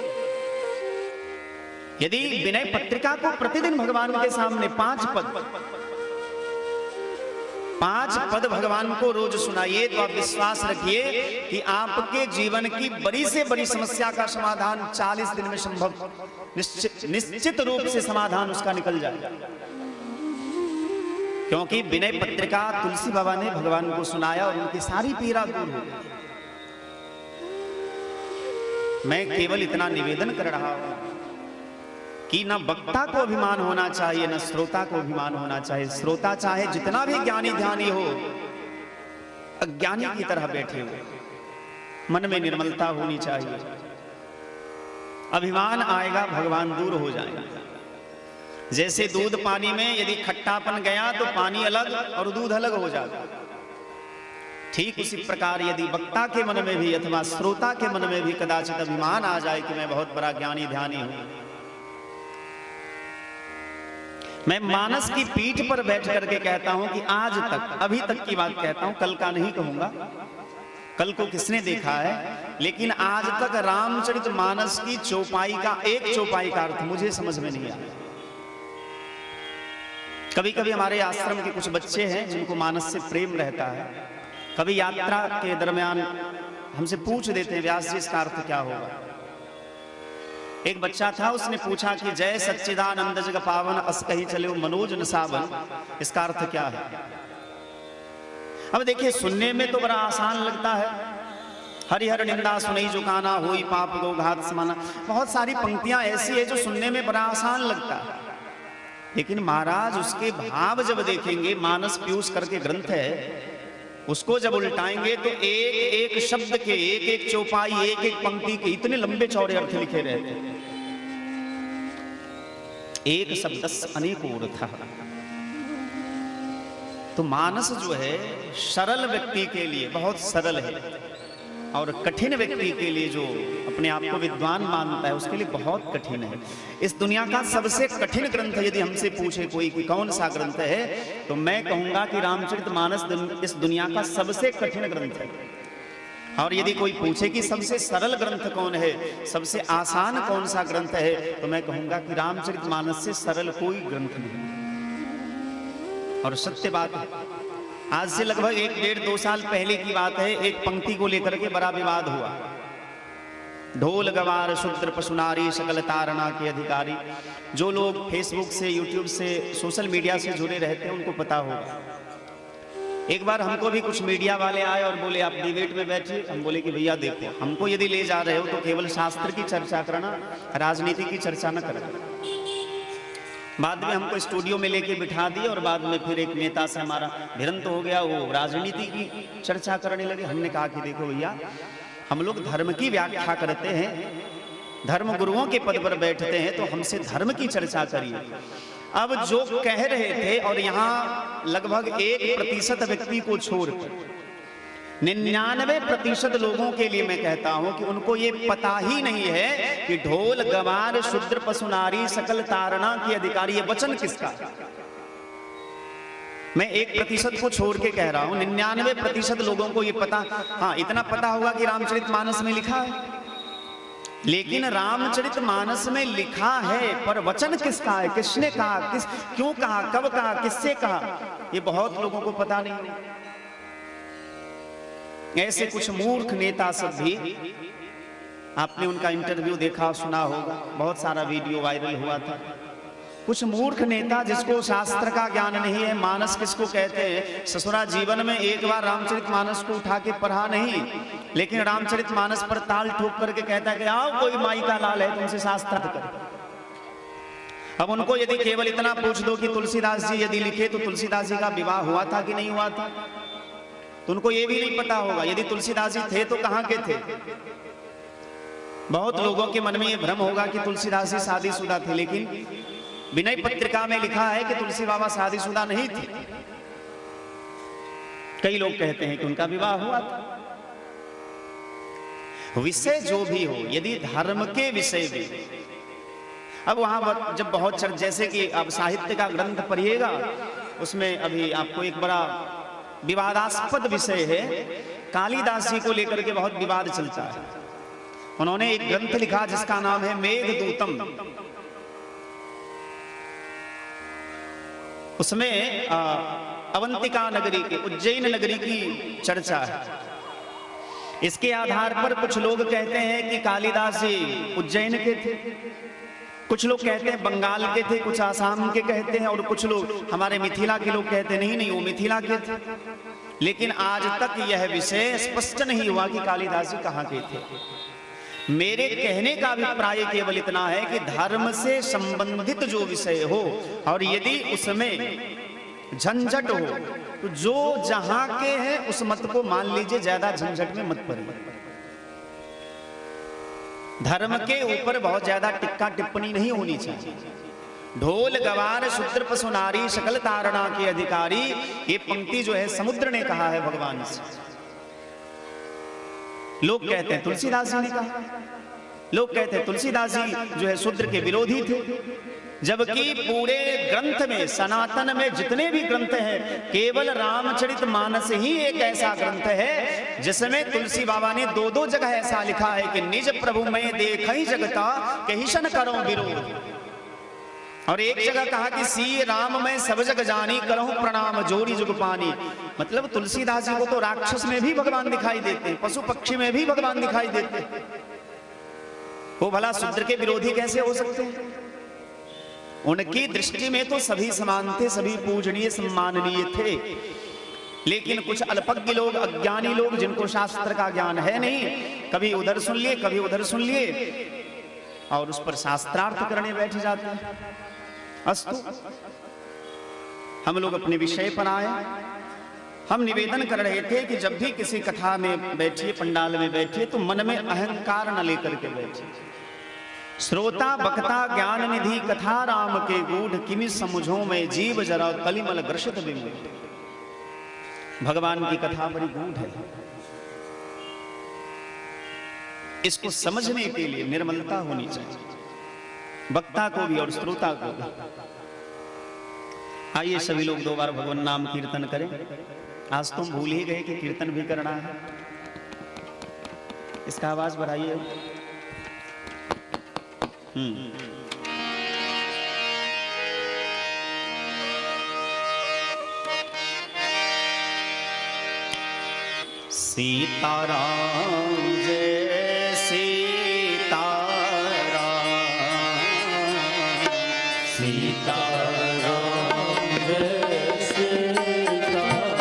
यदि विनय पत्रिका को प्रतिदिन भगवान के सामने 5 पद भगवान को रोज सुनाइए, तो आप विश्वास रखिए कि आपके जीवन की बड़ी से बड़ी समस्या का समाधान 40 दिन में संभव, निश्चित रूप से समाधान उसका निकल जाएगा। क्योंकि विनय पत्रिका तुलसी बाबा ने भगवान को सुनाया और उनकी सारी पीड़ा दूर हो गई। मैं केवल इतना निवेदन कर रहा हूं कि न वक्ता को अभिमान होना चाहिए, न श्रोता को अभिमान होना चाहिए। श्रोता चाहे जितना भी ज्ञानी ध्यानी हो, अज्ञानी की तरह बैठे हो, मन में निर्मलता होनी चाहिए। अभिमान आएगा, भगवान दूर हो जाएगा। जैसे दूध पानी में यदि खट्टापन गया तो पानी अलग और दूध अलग हो जाता, ठीक उसी प्रकार यदि वक्ता के मन में भी अथवा श्रोता के मन में भी कदाचित अभिमान आ जाए कि मैं बहुत बड़ा ज्ञानी ध्यानी हूं। मैं मानस की पीठ पर बैठ करके कहता हूं कि आज तक, अभी तक की बात कहता हूं, कल का नहीं कहूंगा, कल को किसने देखा है, लेकिन आज तक रामचरित मानस की चौपाई का, एक चौपाई का अर्थ मुझे समझ में नहीं आया। कभी कभी हमारे आश्रम के कुछ बच्चे हैं जिनको मानस से प्रेम रहता है, कभी यात्रा के दरमियान हमसे पूछ देते हैं, व्यास जी इसका अर्थ क्या होगा। एक बच्चा था, उसने पूछा कि जय सच्चिदानंद जग पावन अस कही चले मनोज न सावन, इसका अर्थ क्या है। अब देखिए, सुनने में तो बड़ा आसान लगता है, हरिहर निंदा सुनई जो काना होई पाप गो घात समाना, बहुत सारी पंक्तियां ऐसी है जो सुनने में बड़ा आसान लगता है। लेकिन महाराज उसके भाव जब देखेंगे, मानस पीयूष करके ग्रंथ है, उसको जब उल्टाएंगे तो एक एक शब्द के, एक एक चौपाई, एक एक पंक्ति के इतने लंबे चौड़े अर्थ लिखे रहते हैं। एक शब्द अनेक अर्थ। तो मानस जो है सरल व्यक्ति के लिए बहुत सरल है, और कठिन व्यक्ति के लिए, जो अपने आप को विद्वान मानता है, उसके लिए बहुत कठिन है। इस दुनिया का सबसे कठिन ग्रंथ यदि हमसे पूछे कोई कि कौन सा ग्रंथ है, तो मैं कहूंगा कि रामचरितमानस इस दुनिया का सबसे कठिन ग्रंथ है। और यदि कोई पूछे कि सबसे सरल ग्रंथ कौन है, सबसे आसान कौन सा ग्रंथ है, तो मैं कहूंगा कि रामचरितमानस से सरल कोई ग्रंथ नहीं। और सत्य बात है, आज से लगभग 1-1.5-2 साल पहले की बात है, एक पंक्ति को लेकर के बड़ा विवाद हुआ। ढोल गवार शूद्र पशुनारी सकल तारणा के अधिकारी। जो लोग फेसबुक से, यूट्यूब से, सोशल मीडिया से जुड़े रहते हैं उनको पता होगा। एक बार हमको भी कुछ मीडिया वाले आए और बोले आप डिबेट में बैठिए। हम बोले कि भैया देखो, हमको यदि ले जा रहे हो तो केवल शास्त्र की चर्चा करना, राजनीति की चर्चा न करना। बाद में हमको स्टूडियो में लेके बिठा दिए और बाद में फिर एक नेता से हमारा भिड़ंत हो गया, वो राजनीति की चर्चा करने लगे। हमने कहा कि देखो भैया, हम लोग धर्म की व्याख्या करते हैं, धर्म गुरुओं के पद पर बैठते हैं, तो हमसे धर्म की चर्चा करिए। अब जो कह रहे थे, और यहाँ लगभग 1% व्यक्ति को छोड़कर 99% लोगों के लिए मैं कहता हूं कि उनको ये पता ही नहीं है कि ढोल गवार शूद्र पशु नारी सकल तारणा के अधिकारी, ये वचन किसका है। मैं 1% को छोड़ के कह रहा हूं, 99% लोगों को ये पता, हाँ इतना पता होगा कि रामचरितमानस में लिखा है। लेकिन रामचरितमानस में लिखा है, पर वचन किसका है, किसने कहा, क्यों कहा, कब कहा, किससे कहा, ये बहुत लोगों को पता नहीं। ऐसे कुछ मूर्ख नेता सब भी, आपने उनका इंटरव्यू देखा सुना होगा, बहुत सारा वीडियो वायरल हुआ था। कुछ मूर्ख नेता जिसको शास्त्र का ज्ञान नहीं है, मानस किसको कहते हैं, ससुरा जीवन में एक बार रामचरितमानस को उठा के पढ़ा नहीं, लेकिन रामचरितमानस पर ताल ठोक करके कहता है कि आओ कोई माई का लाल है, तुमसे शास्त्रार्थ कर। अब उनको यदि केवल इतना पूछ दो कि तुलसीदास जी यदि लिखे तो तुलसीदास जी का विवाह हुआ था कि नहीं हुआ था, तो उनको ये भी नहीं पता होगा। यदि तुलसीदास जी थे तो कहां के थे। बहुत लोगों के मन में ये भ्रम होगा कि तुलसीदास जी शादीशुदा थे, लेकिन विनय पत्रिका में लिखा है कि तुलसी बाबा शादीशुदा नहीं थे। कई लोग कहते हैं कि उनका विवाह हुआ था। विषय जो भी हो, यदि धर्म के विषय में, अब वहां जब बहुत जैसे कि अब साहित्य का ग्रंथ पढ़िएगा, उसमें अभी आपको एक बड़ा विवादास्पद विषय है, कालिदास जी को लेकर के बहुत विवाद चलता है। उन्होंने एक ग्रंथ लिखा जिसका नाम है मेघदूतम। उसमें अवंतिका नगरी के, उज्जैन नगरी की चर्चा है। इसके आधार पर कुछ लोग कहते हैं कि कालिदास जी उज्जैन के थे, कुछ लोग कहते हैं बंगाल के थे, कुछ आसाम के कहते हैं, और कुछ लोग हमारे मिथिला के लोग कहते हैं नहीं वो मिथिला के थे। लेकिन आज तक यह विषय स्पष्ट नहीं हुआ कि कालिदास जी कहाँ के थे। मेरे कहने का अभिप्राय केवल इतना है कि धर्म से संबंधित जो विषय हो, और यदि उसमें झंझट हो, तो जो जहां के हैं उस मत को मान लीजिए, ज्यादा झंझट में मत पड़िए। धर्म के ऊपर बहुत ज्यादा टिक्का टिप्पणी नहीं होनी चाहिए। ढोल गवार शूद्र पशु नारी सकल तारणा के अधिकारी, ये पंक्ति जो है समुद्र ने कहा है भगवान से। लोग कहते हैं तुलसीदास जी ने कहा, लोग कहते हैं तुलसीदास जी जो है शूद्र के विरोधी थे, जबकि पूरे ग्रंथ में, सनातन में जितने भी ग्रंथ हैं, केवल रामचरितमानस ही एक ऐसा ग्रंथ है जिसमें तुलसी बाबा ने 2-2 जगह ऐसा लिखा है कि निज प्रभु में देखई जगता कहिशन करो विरोध, और एक जगह कहा कि सी राम में सब जग जानी करहूं प्रणाम जोरी जुग पानी। मतलब तुलसीदास जी को तो राक्षस में भी भगवान दिखाई देते, पशु पक्षी में भी भगवान दिखाई देते, वो भला शूद्र के विरोधी कैसे हो सकते हैं। उनकी दृष्टि में तो सभी समान थे, सभी पूजनीय सम्माननीय थे, लेकिन कुछ अल्पज्ञ लोग, अज्ञानी लोग, जिनको शास्त्र का ज्ञान है नहीं, कभी उधर सुन लिए कभी उधर सुन लिए, और उस पर शास्त्रार्थ करने बैठ जाते हैं। अस्तु, हम लोग अपने विषय पर आए। हम निवेदन कर रहे थे कि जब भी किसी कथा में बैठिए, पंडाल में बैठिए, तो मन में अहंकार न लेकर के बैठिए। श्रोता बक्ता ज्ञान निधि कथा राम के गूढ़, किमि समझो में जीव जरा कलिमल ग्रसित बिंब। भगवान की कथा बड़ी गूढ़ है, इसको समझने के लिए निर्मलता होनी चाहिए, वक्ता को भी और श्रोता को भी। आइए सभी लोग 2 बार भगवान नाम कीर्तन करें। आज तुम भूल ही गए कि कीर्तन भी करना है। इसका आवाज बढ़ाइए। सीताराम जय सीताराम, सीताराम जय सीताराम,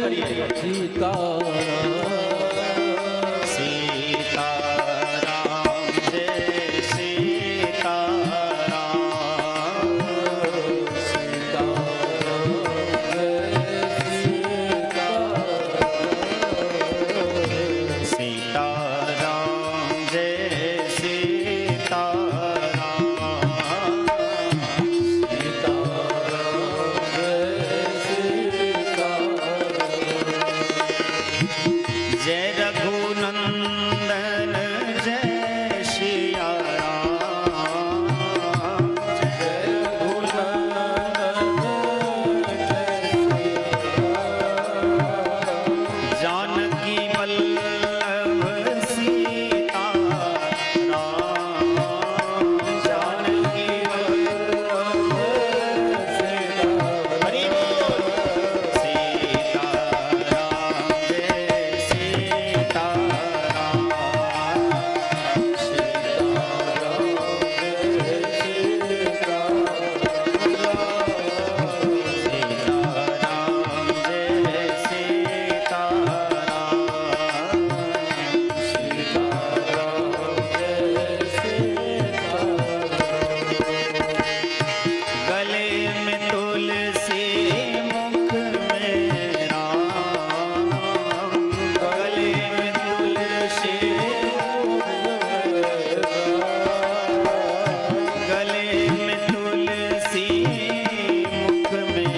करिए। सीताराम सीताराम जय सीताराम। सीताराम जय सीताराम। जय रघुनंदन जय सिया राम। जानकी वल्लभ सीता राम। जानकी वल्लभ हरि बोल। सीताराम जय सीताराम। सीताराम जय सीताराम। गले में तुलसी मुख में राम। गले में तुलसी गले में तुलसी मुख में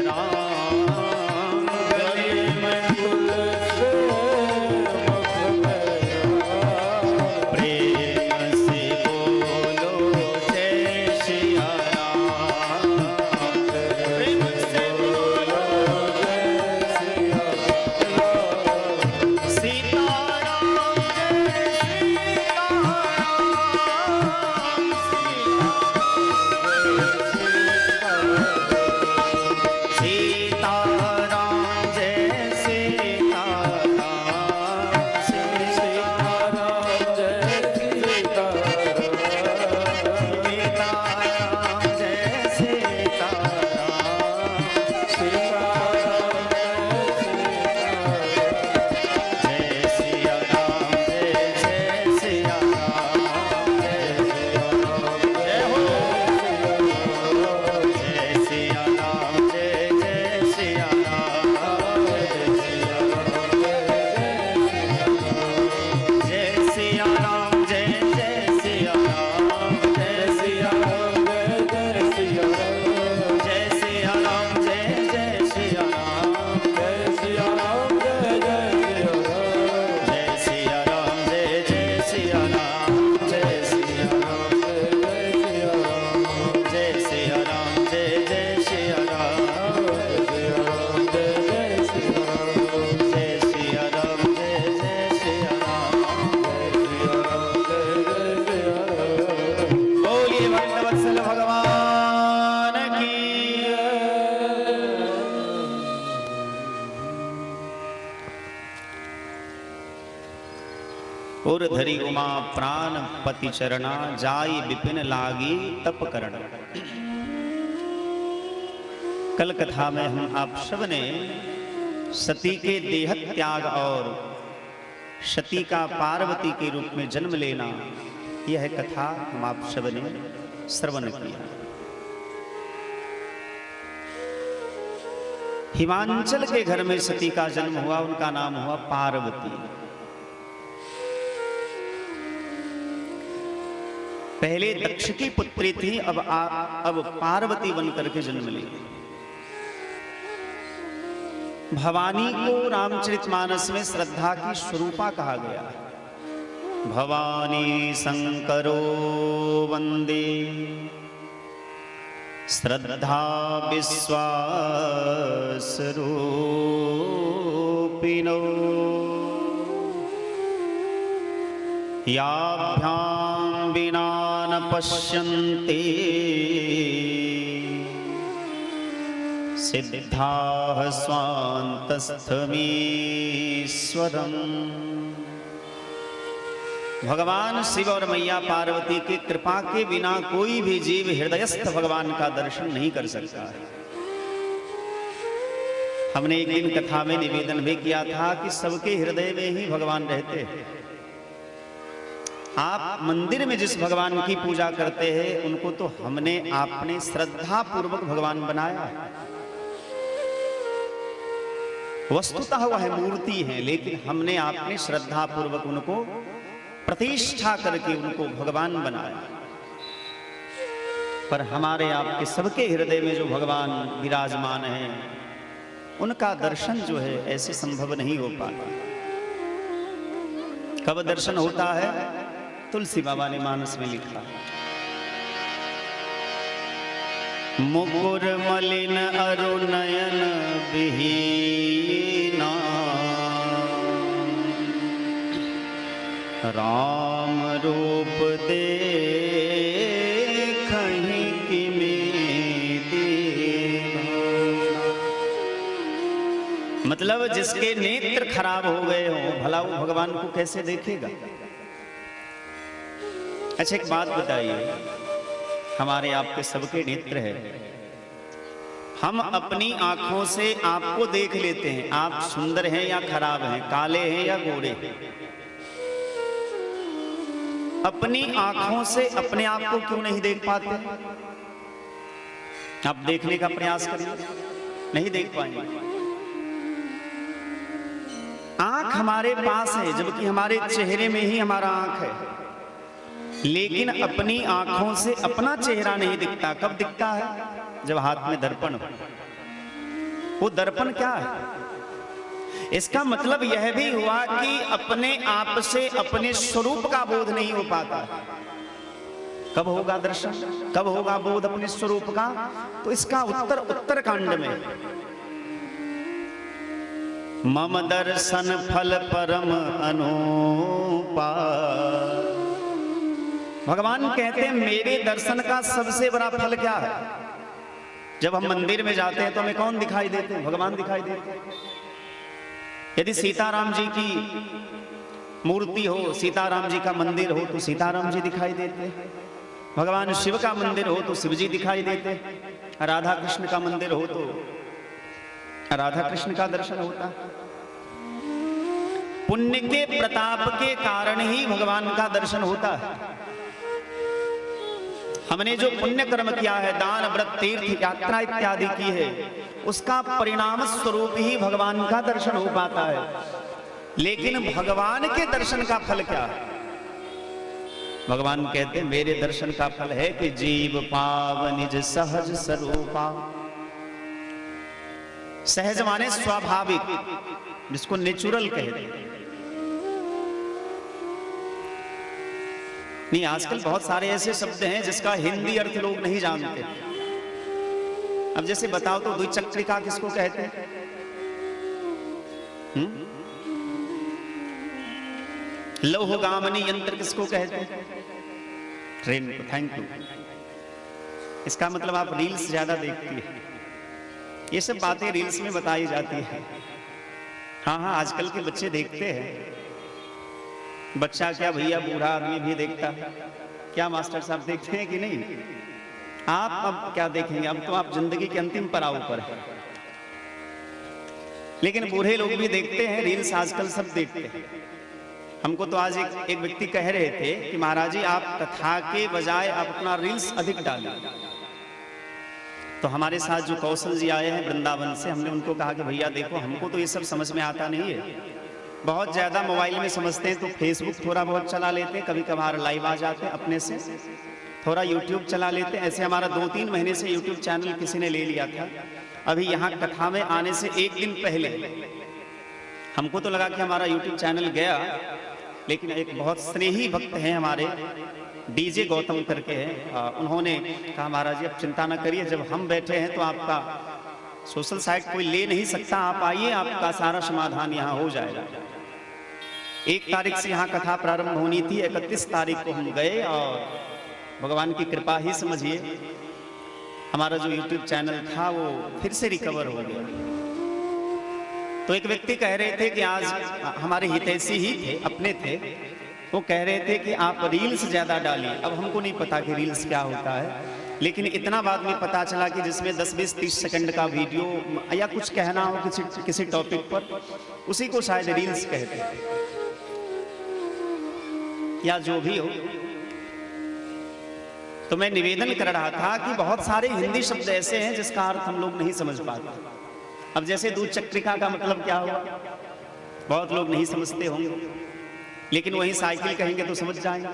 राम। गले में तुलसी मुख में राम। प्रेम से बोलो जय सिया राम। प्रेम से बोलो जय सिया राम। सीताराम जय सीताराम। सीताराम जय सीताराम। सीताराम जय सीताराम जय सीताराम। जय सिया राम जय सिया राम। जय हो। जय सिया राम जय सिया राम। जय सिया राम जय सिया राम। जय सिया राम जय सिया राम। जय सिया राम जय सिया राम। जय सिया राम जय सिया राम। जय सिया राम जय सिया राम। जय सिया राम जय सिया राम। जय सिया राम जय सिया राम। बोलिए भक्तवत्सल भगवान की। और धरी उमा प्राण पति चरणा। जाई विपिन लागी तप करण। कल कथा में हम आप सब ने सती के देह त्याग और सती का पार्वती के रूप में जन्म लेना, यह कथा हम आप सब ने श्रवण किया। हिमांचल के घर में सती का जन्म हुआ। उनका नाम हुआ पार्वती। पहले दक्ष की पुत्री थी, अब पार्वती बनकर के जन्म ली। भवानी को रामचरितमानस में श्रद्धा की स्वरूपा कहा गया। भवानी शंकरो वंदे श्रद्धा विश्वास रूपिणो। याभ्यां विना न पश्यन्ते सिद्धाः स्वान्तस्थमीश्वरम्। भगवान शिव और मैया पार्वती की कृपा के बिना कोई भी जीव हृदयस्थ भगवान का दर्शन नहीं कर सकता है। हमने एक दिन कथा में निवेदन भी किया था कि सबके हृदय में ही भगवान रहते हैं। आप मंदिर में जिस भगवान की पूजा करते हैं उनको तो हमने आपने श्रद्धा पूर्वक भगवान बनाया है। वस्तुतः वह मूर्ति है, लेकिन हमने आपने श्रद्धा पूर्वक उनको प्रतिष्ठा करके उनको भगवान बनाया। पर हमारे आपके सबके हृदय में जो भगवान विराजमान हैं, उनका दर्शन जो है ऐसे संभव नहीं हो पाता। कब दर्शन होता है? तुलसी बाबा ने मानस में लिखा, मुकुर मलिन अरु नयन विहीना, राम रूप देखहि किमे दीना। मतलब जिसके नेत्र खराब हो गए हो, भला वो भगवान को कैसे देखेगा? अच्छा एक बात बताइए, हमारे आपके सबके नेत्र है, हम अपनी आंखों से आपको देख लेते हैं, आप सुंदर हैं या खराब हैं, काले हैं या गोरे हैं। अपनी आंखों से अपने आप को क्यों नहीं देख पाते? आप देखने का प्रयास करिए, नहीं देख पाएंगे। आंख हमारे पास है, जबकि हमारे चेहरे में ही हमारा आंख है, लेकिन अपनी आंखों से अपना चेहरा नहीं दिखता। कब दिखता है? जब हाथ में दर्पण हो। वो दर्पण क्या है? इसका मतलब यह भी हुआ कि अपने आप से अपने स्वरूप का बोध नहीं हो पाता। कब होगा दर्शन, कब होगा बोध अपने स्वरूप का? तो इसका उत्तर उत्तरकांड में, मम दर्शन फल परम अनूपा। भगवान कहते हैं मेरे दर्शन का सबसे बड़ा फल क्या है? जब हम मंदिर में जाते हैं तो हमें कौन दिखाई देते हैं? भगवान दिखाई देते हैं। यदि सीताराम जी की मूर्ति हो, सीताराम जी का मंदिर हो, तो सीताराम जी दिखाई देते हैं। भगवान शिव का मंदिर हो तो शिव जी दिखाई देते हैं। राधा कृष्ण का मंदिर हो तो राधा कृष्ण का दर्शन होता है। पुण्य के प्रताप के कारण ही भगवान का दर्शन होता है। हमने जो पुण्य कर्म किया है, दान व्रत तीर्थ यात्रा इत्यादि की है, उसका परिणाम स्वरूप ही भगवान का दर्शन हो पाता है। लेकिन भगवान के दर्शन का फल क्या है? भगवान कहते हैं मेरे दर्शन का फल है कि जीव पाव निज सहज स्वरूपा। सहज माने स्वाभाविक, जिसको नेचुरल कहते हैं। नहीं, आजकल बहुत सारे ऐसे शब्द हैं जिसका हिंदी अर्थ लोग नहीं जानते। अब जैसे बताओ तो द्विचक्रिका किसको कहते हैं? लौहगामिनी यंत्र किसको कहते हैं? ट्रेन को। Thank you. इसका मतलब आप रील्स ज्यादा देखती है। ये सब बातें रील्स में बताई जाती है। हाँ हाँ, आजकल के बच्चे देखते हैं। बच्चा क्या भैया, बूढ़ा आदमी भी देखता है। क्या मास्टर साहब देखते हैं कि नहीं? आप अब क्या देखेंगे? अब तो आप जिंदगी के अंतिम पड़ाव पर हैं। लेकिन बूढ़े लोग भी देखते हैं रील्स, आजकल सब देखते हैं। हमको तो आज एक व्यक्ति कह रहे थे कि महाराज जी आप कथा के बजाय आप अपना रील्स अधिक डालें। तो हमारे साथ जो कौशल जी आए हैं वृंदावन से, हमने उनको कहा कि भैया देखो, हमको तो ये सब समझ में आता नहीं है। बहुत ज्यादा मोबाइल में समझते हैं तो फेसबुक थोड़ा बहुत चला लेते हैं, कभी कभार लाइव आ जाते हैं अपने से, थोड़ा यूट्यूब चला लेते हैं। ऐसे हमारा 2-3 महीने से यूट्यूब चैनल किसी ने ले लिया था। अभी यहाँ कथा में आने से एक दिन पहले हमको तो लगा कि हमारा यूट्यूब चैनल गया, लेकिन एक बहुत स्नेही भक्त हैं हमारे, डीजे गौतम करके हैं, उन्होंने कहा महाराज जी अब चिंता न करिए, जब हम बैठे हैं तो आपका सोशल साइट कोई ले नहीं सकता, आप आइए, आपका सारा समाधान यहाँ हो जाएगा। 1 तारीख से यहाँ कथा प्रारंभ होनी थी, 31 तारीख को हम गए और भगवान की कृपा ही समझिए हमारा जो यूट्यूब चैनल था वो फिर से रिकवर हो गया। तो एक व्यक्ति कह रहे थे कि आज हमारे हितैषी ही थे, अपने थे, वो कह रहे थे कि आप रील्स ज्यादा डालिए। अब हमको नहीं पता कि रील्स क्या होता है, लेकिन इतना बाद में पता चला कि जिसमें 10, 20, 30 सेकंड का वीडियो या कुछ कहना हो किसी टॉपिक पर, उसी को शायद रील्स कहते हैं या जो भी हो। तो मैं निवेदन कर रहा था कि बहुत सारे हिंदी शब्द ऐसे हैं जिसका अर्थ हम लोग नहीं समझ पाते। अब जैसे दूध चक्रिका का मतलब क्या हुआ, बहुत लोग नहीं समझते होंगे, लेकिन वही साइकिल कहेंगे तो समझ जाएंगे।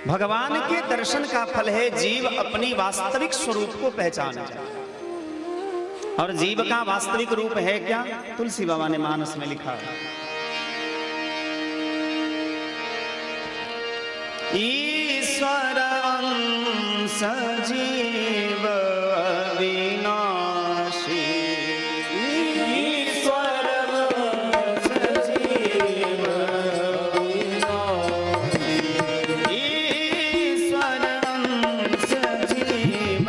भगवान के दर्शन का फल है जीव अपनी वास्तविक स्वरूप को पहचाने। और जीव का वास्तविक रूप है क्या? तुलसी बाबा ने मानस में लिखा है, ईश्वर अंश जीव अविनाशी, ईश्वर अंश जीव अविनाशी, ईश्वर अंश जीव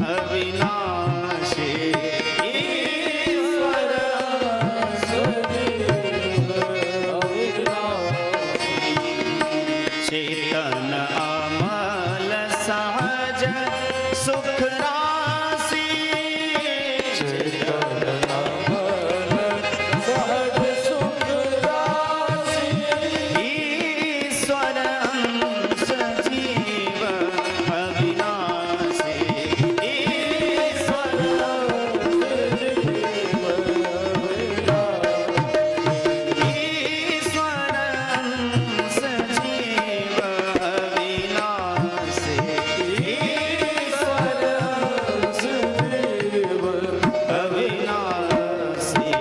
अविनाशी, ईश्वर अंश जीव अविनाशी, चेतन अमल सहज सुख राशि, चेतन अमल सहज सुख राशि, ईश्वर अंश जीव अविनाशी, ईश्वर अंश जीव अविनाशी, ईश्वर अंश जीव अविनाशी, ईश्वर अंश जीव अविनाशी।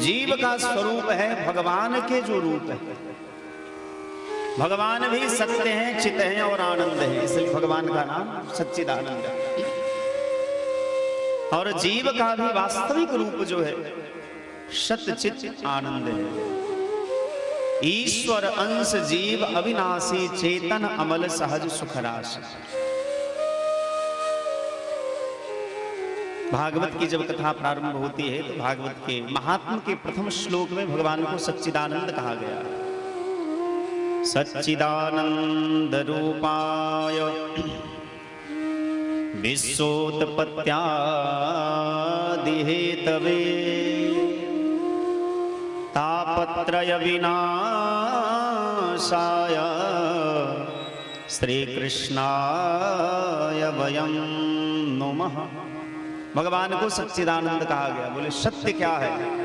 जीव का स्वरूप है भगवान के जो रूप है। भगवान भी सत्य हैं, चित हैं और आनंद है, इसलिए भगवान का नाम सच्चिदानंद है। और जीव का भी वास्तविक रूप जो है सत्य चित आनंद है। ईश्वर अंश जीव अविनाशी, चेतन अमल सहज सुख राशि। भागवत की जब कथा प्रारंभ होती है तो भागवत के महात्म के प्रथम श्लोक में भगवान को सच्चिदानंद कहा गया। सच्चिदानंद रूपाय विश्वोत्पत्त्यादि हेतवे तापत्रय विनाशाय श्री कृष्णाय वयं नुमः। भगवान को सच्चिदानंद कहा गया। बोले सत्य क्या है?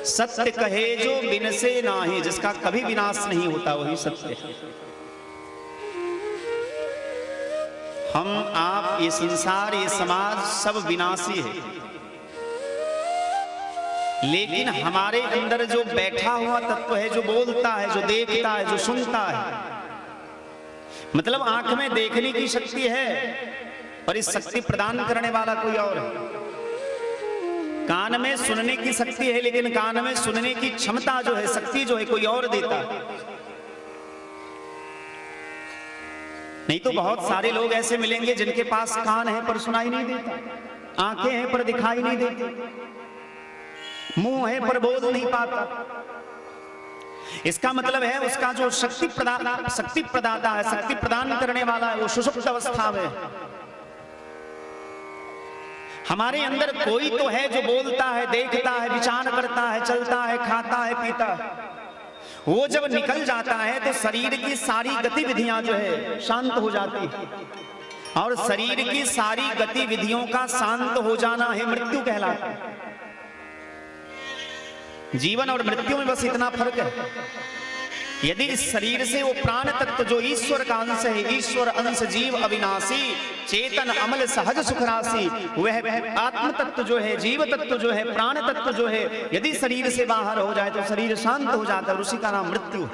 सत्य कहे जो विनसे नाही, जिसका कभी विनाश नहीं होता, वही सत्य है। हम आप, ये संसार, ये समाज सब विनाशी है, लेकिन हमारे अंदर जो बैठा हुआ तत्व है, जो बोलता है, जो देखता है, जो सुनता है, मतलब आंख में देखने की शक्ति है पर इस शक्ति प्रदान करने वाला कोई और है। कान में सुनने की शक्ति है, लेकिन कान में सुनने की क्षमता जो है, शक्ति जो है, कोई और देता है। नहीं तो बहुत सारे लोग ऐसे मिलेंगे जिनके पास कान है पर सुनाई नहीं देता, आंखें हैं पर दिखाई नहीं देती, मुंह है पर बोल नहीं पाता। इसका मतलब है उसका जो शक्ति प्रदाता है, शक्ति प्रदान करने वाला है, वो सुषुप्त अवस्था में। हमारे अंदर कोई तो है जो बोलता है, देखता है, विचार करता है, चलता है, खाता है, पीता है। वो जब निकल जाता है तो शरीर की सारी गतिविधियां जो है शांत हो जाती है, और शरीर की सारी गतिविधियों का शांत हो जाना है मृत्यु कहलाता है। जीवन और मृत्यु में बस इतना फर्क है। यदि इस शरीर से वो प्राण तत्व जो ईश्वर का अंश है, ईश्वर अंश जीव अविनाशी, चेतन अमल सहज सुख राशि, वह आत्म तत्व जो है, जीव तत्व जो है, प्राण तत्व जो है, यदि शरीर से बाहर हो जाए तो शरीर शांत हो जाता है, उसी का नाम मृत्यु है।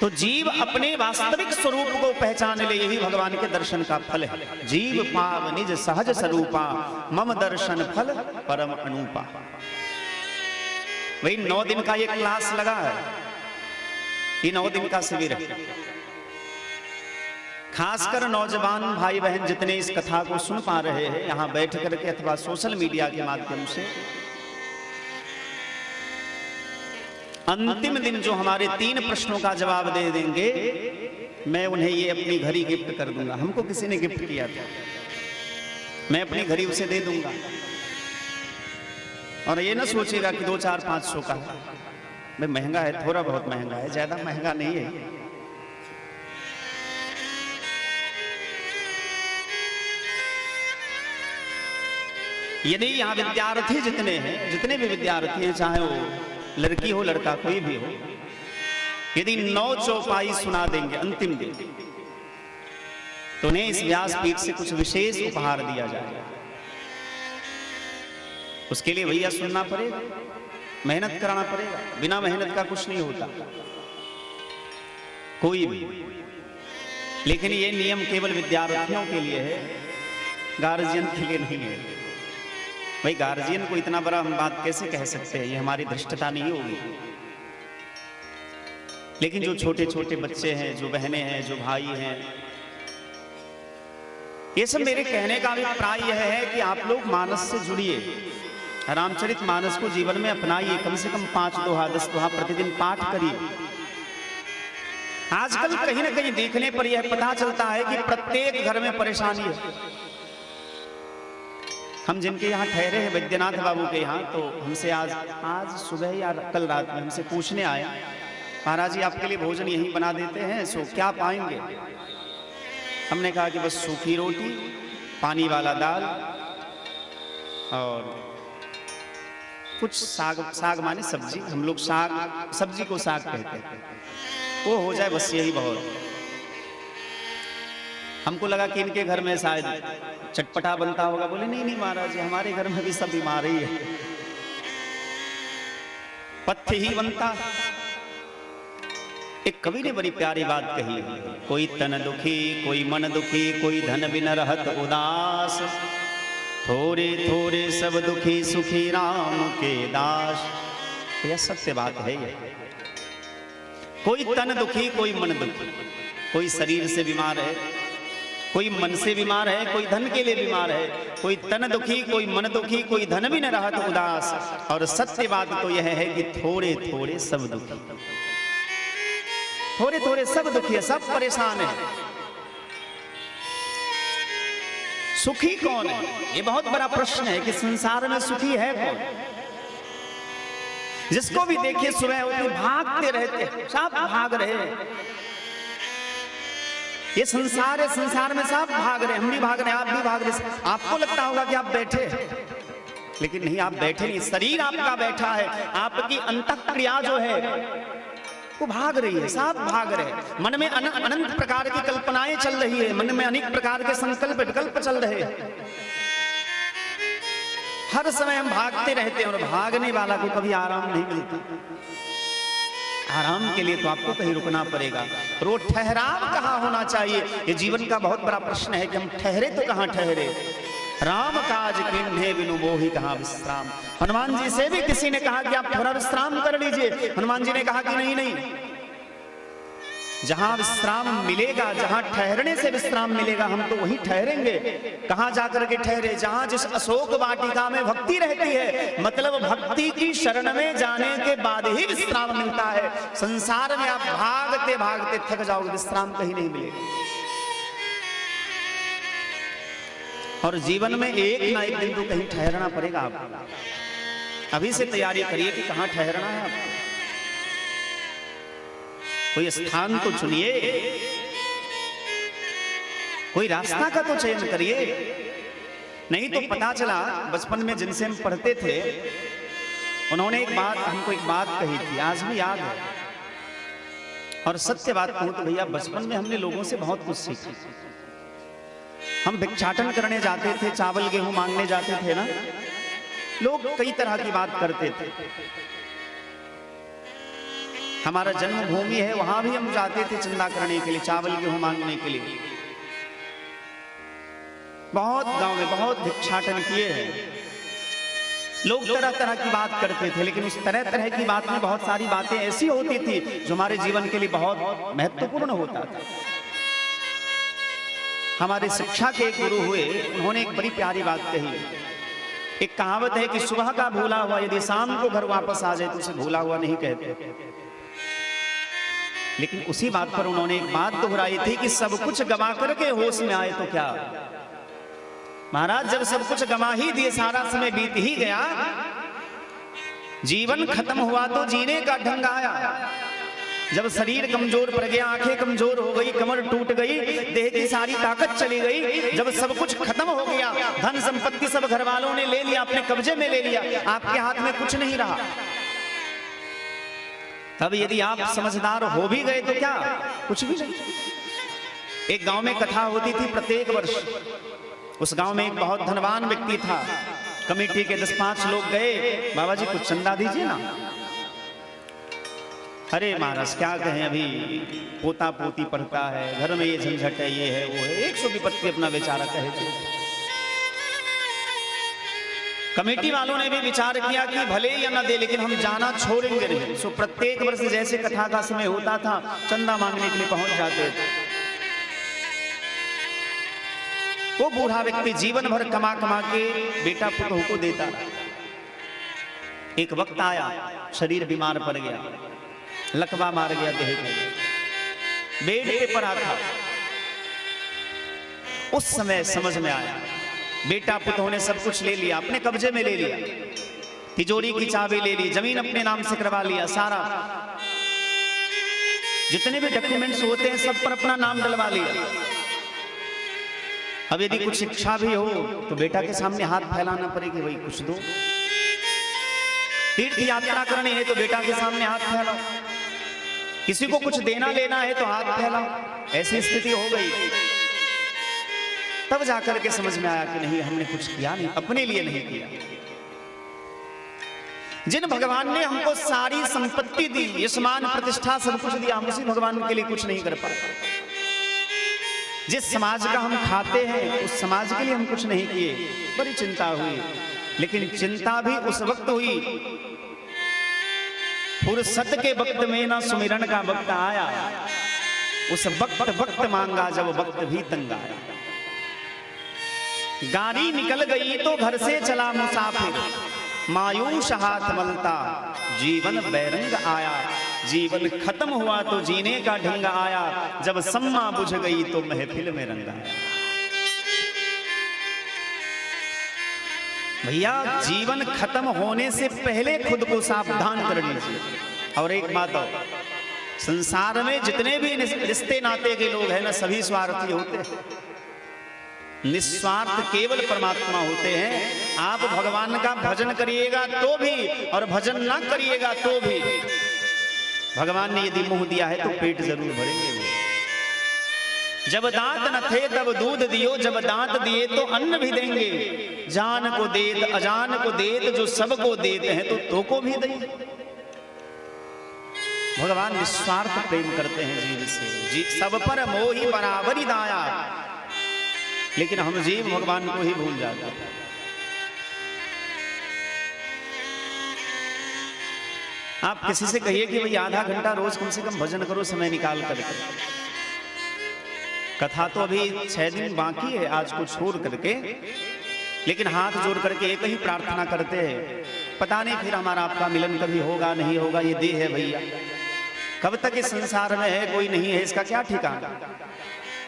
तो जीव अपने वास्तविक स्वरूप को पहचान ले, यही भगवान के दर्शन का फल है। जीव पाव निज सहज स्वरूपा, मम दर्शन फल परम अनूपा। वही 9 दिन का ये क्लास लगा है, ये 9 दिन का शिविर है। खासकर नौजवान भाई बहन जितने इस कथा को सुन पा रहे हैं यहाँ बैठ करके अथवा सोशल मीडिया के माध्यम से, अंतिम दिन जो हमारे 3 प्रश्नों का जवाब दे देंगे, मैं उन्हें ये अपनी घड़ी गिफ्ट कर दूंगा। हमको किसी ने गिफ्ट किया था, मैं अपनी घड़ी उसे दे दूंगा। और ये ना सोचेगा कि 2, 4, 500 का है। भाई महंगा है, थोड़ा बहुत महंगा है, ज्यादा महंगा नहीं है। यदि यहाँ विद्यार्थी जितने हैं, जितने भी विद्यार्थी हैं, चाहे वो लड़की हो लड़का कोई भी हो, यदि 9 चौपाई सुना देंगे अंतिम दिन, तो उन्हें इस व्यासपीठ से कुछ विशेष उपहार दिया जाएगा। उसके लिए भैया सुनना पड़ेगा, मेहनत कराना पड़ेगा। बिना मेहनत का कुछ नहीं होता कोई भी। लेकिन ये नियम केवल विद्यार्थियों के लिए है, गार्जियन के लिए नहीं है। भाई गार्जियन को इतना बड़ा हम बात कैसे कह सकते हैं, ये हमारी धृष्टता नहीं होगी। लेकिन जो छोटे छोटे बच्चे हैं, जो बहनें हैं, जो भाई हैं, ये सब मेरे कहने का अभिप्राय यह है कि आप लोग मानस से जुड़िए, रामचरित मानस को जीवन में अपनाइए। कम से कम 5 दोहा 10 दोहा प्रतिदिन पाठ करिए। आजकल कहीं ना कहीं देखने पर यह पता चलता है कि प्रत्येक घर में परेशानी है। हम जिनके यहाँ ठहरे हैं वैद्यनाथ बाबू के यहाँ, तो हमसे आज सुबह या कल रात में हमसे पूछने आया, महाराज जी आपके लिए भोजन यहीं बना देते हैं, सो क्या पाएंगे? हमने कहा कि बस सूखी रोटी, पानी वाला दाल और कुछ साग माने सब्जी, हम लोग सब्जी को साग कहते हैं, वो हो जाए बस, यही बहुत। हमको लगा कि इनके घर में शायद चटपटा बनता होगा। बोले नहीं नहीं महाराज जी, हमारे घर में भी सब बीमार ही है, पथ्य ही बनता। एक कवि ने बड़ी प्यारी बात कही है, कोई तन दुखी, कोई मन दुखी, कोई धन बिन रहत उदास, थोड़े थोड़े सब दुखी, सुखी राम के दास। यह सत्य बात है। ये कोई तन दुखी, कोई मन दुखी, कोई शरीर से बीमार है, कोई मन से बीमार है, कोई धन के लिए बीमार है, कोई तन दुखी, कोई मन दुखी, कोई धन भी न रहत उदास। और सत्य बात तो यह है कि थोड़े थोड़े सब दुखी, थोड़े थोड़े सब दुखी है, सब परेशान है। सुखी कौन है? ये बहुत बड़ा प्रश्न है कि संसार में सुखी है कौन? जिसको भी देखिए सुबह होते भागते रहते, सब भाग रहे हैं। ये संसार है, संसार में सब भाग रहे, हम भी भाग रहे, आप भी भाग रहे। आपको लगता होगा कि आप बैठे, लेकिन नहीं, आप बैठे नहीं, शरीर आपका बैठा है। आपकी अंतःक्रिया जो है वो भाग रही है, सब भाग रहे हैं। मन में अनंत प्रकार की कल्पनाएं चल रही है, मन में अनेक प्रकार के संकल्प विकल्प चल रहे हैं। हर समय हम भागते रहते हैं और भागने वाला को कभी आराम नहीं मिलता। आराम के लिए तो आपको कहीं रुकना पड़ेगा। और वो ठहराव कहाँ होना चाहिए, ये जीवन का बहुत बड़ा प्रश्न है कि हम ठहरे तो कहाँ ठहरे। राम काज किन्हे बिनु मोहि कहाँ विश्राम। हनुमान जी से भी किसी ने कहा कि आप थोड़ा विश्राम कर लीजिए। हनुमान जी ने कहा कि नहीं नहीं, जहां विश्राम मिलेगा, जहां ठहरने से विश्राम मिलेगा, हम तो वहीं ठहरेंगे। कहां जाकर के ठहरे? जहां जिस अशोक वाटिका में भक्ति रहती है, मतलब भक्ति की शरण में जाने के बाद ही विश्राम मिलता है। संसार में आप भागते भागते थक जाओगे, विश्राम कहीं नहीं मिलेगा। और जीवन में एक ना एक दिन तो कहीं ठहरना पड़ेगा आपको। अभी से तैयारी करिए कि कहां ठहरना है आपको। कोई स्थान तो चुनिए, कोई रास्ता का तो चयन करिए। नहीं तो पता चला, बचपन में जिनसे हम पढ़ते थे उन्होंने हमको एक बात कही थी, आज भी याद है। और सत्य बात कहूं तो भैया, बचपन में हमने लोगों से बहुत कुछ सीखा। हम भिक्षाटन करने जाते थे, चावल गेहूं मांगने जाते थे ना, लोग कई तरह की बात करते थे। हमारा जन्मभूमि है, वहां भी हम जाते थे चंदा करने के लिए, चावल गेहूं मांगने के लिए। बहुत गांव में बहुत भिक्षाटन किए हैं। लोग तरह तरह की बात करते थे, लेकिन उस तरह तरह की बात में बहुत सारी बातें ऐसी होती थी जो हमारे जीवन के लिए बहुत महत्वपूर्ण होता था। हमारे शिक्षा के एक गुरु हुए, उन्होंने एक बड़ी प्यारी बात कही। एक कहावत है कि सुबह का भूला हुआ यदि शाम को घर वापस आ जाए तो उसे भूला हुआ नहीं कहते। लेकिन उसी बात पर उन्होंने एक बात दोहराई थी कि सब कुछ गवा करके होश में आए तो क्या। महाराज जब सब कुछ गवा ही दिए, सारा समय बीत ही गया, जीवन खत्म हुआ तो जीने का ढंग आया। जब शरीर कमजोर पड़ गया, आंखें कमजोर हो गई, कमर टूट गई, देह की सारी ताकत चली गई, जब सब कुछ खत्म हो गया, धन संपत्ति सब घर वालों ने ले लिया, अपने कब्जे में ले लिया, आपके हाथ में कुछ नहीं रहा, तब यदि आप समझदार हो भी गए तो क्या, कुछ भी नहीं। एक गांव में कथा होती थी प्रत्येक वर्ष। उस गांव में एक बहुत धनवान व्यक्ति था। कमेटी के 10-5 लोग गए, बाबा जी कुछ चंदा दीजिए ना। अरे महाराज क्या कहें, अभी पोता पोती पढ़ता है, घर में ये झंझट है, ये है वो है, 100 विपत्ति अपना बेचारा कहे थे। कमेटी वालों ने भी विचार किया कि भले या ना दे लेकिन हम जाना छोड़ेंगे नहीं। सो प्रत्येक वर्ष जैसे कथा का समय होता था, चंदा मांगने के लिए पहुंच जाते थे। वो बूढ़ा व्यक्ति जीवन भर कमा कमा के बेटा पुतों को देता। एक वक्त आया, शरीर बीमार पड़ गया, लकवा मार गया देह को, बेड पे पड़ा था। उस समय समझ में आया, बेटा पुतों ने सब कुछ ले लिया, अपने कब्जे में ले लिया, तिजोरी की चाबी ले ली, जमीन अपने नाम से करवा लिया, सारा जितने भी डॉक्यूमेंट्स होते हैं सब पर अपना नाम डलवा लिया। अब यदि कुछ शिक्षा भी हो तो बेटा के सामने हाथ फैलाना पड़ेगी, भाई कुछ दो। तीर्थ यात्रा करनी है तो बेटा के सामने हाथ फैलाओ, किसी को कुछ देना लेना है तो हाथ फैलाओ। ऐसी स्थिति हो गई। तब जाकर के समझ में आया कि नहीं, हमने कुछ किया नहीं, अपने लिए नहीं किया। जिन भगवान ने हमको सारी संपत्ति दी, यशमान प्रतिष्ठा सब कुछ दिया, हम उसी भगवान के लिए कुछ नहीं कर पाए। जिस समाज का हम खाते हैं उस समाज के लिए हम कुछ नहीं किए। बड़ी चिंता हुई, लेकिन चिंता भी उस वक्त हुई, फुर्सत के वक्त में ना सुमिरन का वक्त आया। उस वक्त मांगा जब वक्त भी तंग आया। गाड़ी निकल गई तो घर से चला मुसाफिर, मायूस हाथ मलता जीवन बैरंग आया। जीवन खत्म हुआ तो जीने का ढंग आया, जब सम्मा बुझ गई तो महफिल में रंग आया। भैया जीवन खत्म होने से पहले खुद को सावधान कर लीजिए। और एक बात और, संसार में जितने भी रिश्ते नाते के लोग हैं ना, सभी स्वार्थी होते हैं। निस्वार्थ केवल परमात्मा होते हैं। आप भगवान का भजन करिएगा तो भी और भजन ना करिएगा तो भी, भगवान ने यदि मुंह दिया है तो पेट जरूर भरेंगे वो। जब दांत न थे तब दूध दियो, जब दांत दिए तो अन्न भी देंगे। जान को देत अजान को देत, जो सबको देते हैं तो को भी देंगे। भगवान निस्वार्थ प्रेम करते हैं जीव से, सब पर मोही बराबरी दाया। लेकिन हम जीव भगवान को ही भूल जाते हैं। आप किसी से कहिए कि भाई आधा घंटा रोज कम से कम भजन करो, समय निकाल करके। कथा तो अभी 6 दिन बाकी है आज को छोड़ करके, लेकिन हाथ जोड़ करके एक ही प्रार्थना करते हैं, पता नहीं फिर हमारा आपका मिलन कभी होगा नहीं होगा। ये देह है भैया, कब तक इस संसार में है, कोई नहीं है, इसका क्या ठिकाना।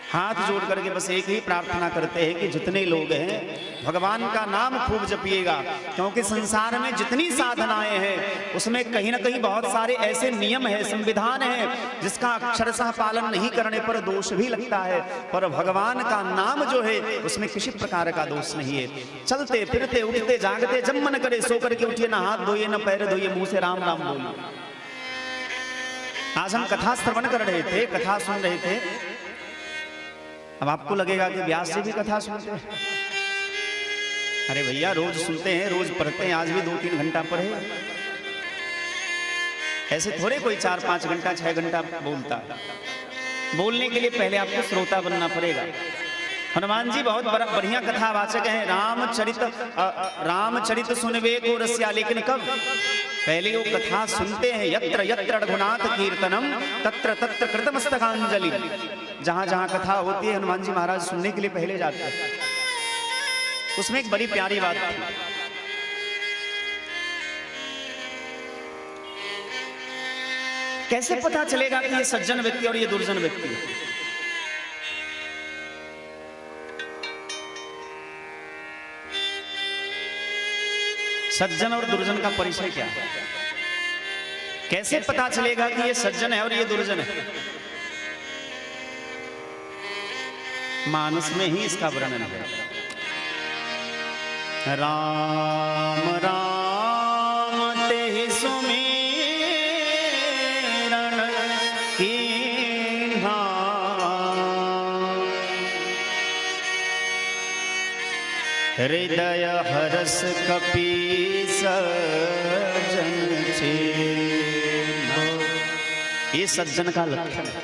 हाथ जोड़ करके बस एक ही प्रार्थना करते हैं कि जितने लोग हैं भगवान का नाम खूब जपिएगा, क्योंकि संसार में जितनी साधनाएं हैं उसमें कहीं ना कहीं बहुत सारे ऐसे नियम है, संविधान है, जिसका अक्षरशः पालन नहीं करने पर दोष भी लगता है। पर भगवान का नाम जो है उसमें किसी प्रकार का दोष नहीं है। चलते फिरते उठते जागते जब मन करे सो करके उठिए, ना हाथ धोइए ना पैर धोइए, मुंह से राम राम बोलिए। आज हम कथा श्रवण कर रहे थे, कथा सुन रहे थे। अब आपको लगेगा कि व्यास जी भी कथा सुनते हैं। अरे भैया रोज सुनते हैं, रोज पढ़ते हैं, आज भी 2-3 घंटा पढ़े। ऐसे थोड़े कोई 4-5 घंटा 6 घंटा बोलता। बोलने के लिए पहले आपको श्रोता बनना पड़ेगा। हनुमान जी बहुत बढ़िया कथावाचक हैं। रामचरित सुनवे को रसिया, लेकिन कब पहले वो कथा सुनते हैं, यत्र यत्र रघुनाथ कीर्तनम तत्र तत्र कृतमस्तकांजलि। जहां जहां कथा होती है हनुमान जी महाराज सुनने के लिए पहले जाते हैं। उसमें एक बड़ी प्यारी बात थी। कैसे पता चलेगा कि ये सज्जन व्यक्ति और ये दुर्जन व्यक्ति है? सज्जन और दुर्जन का परिचय क्या है? कैसे पता चलेगा कि ये सज्जन है और ये दुर्जन है? मानस में ही इसका वर्णन है। राम राम तेहि सुमिरन कीन्हा, हृदय हरस कपि सज्जन चेन्हा। ये सज्जन का लक्षण है।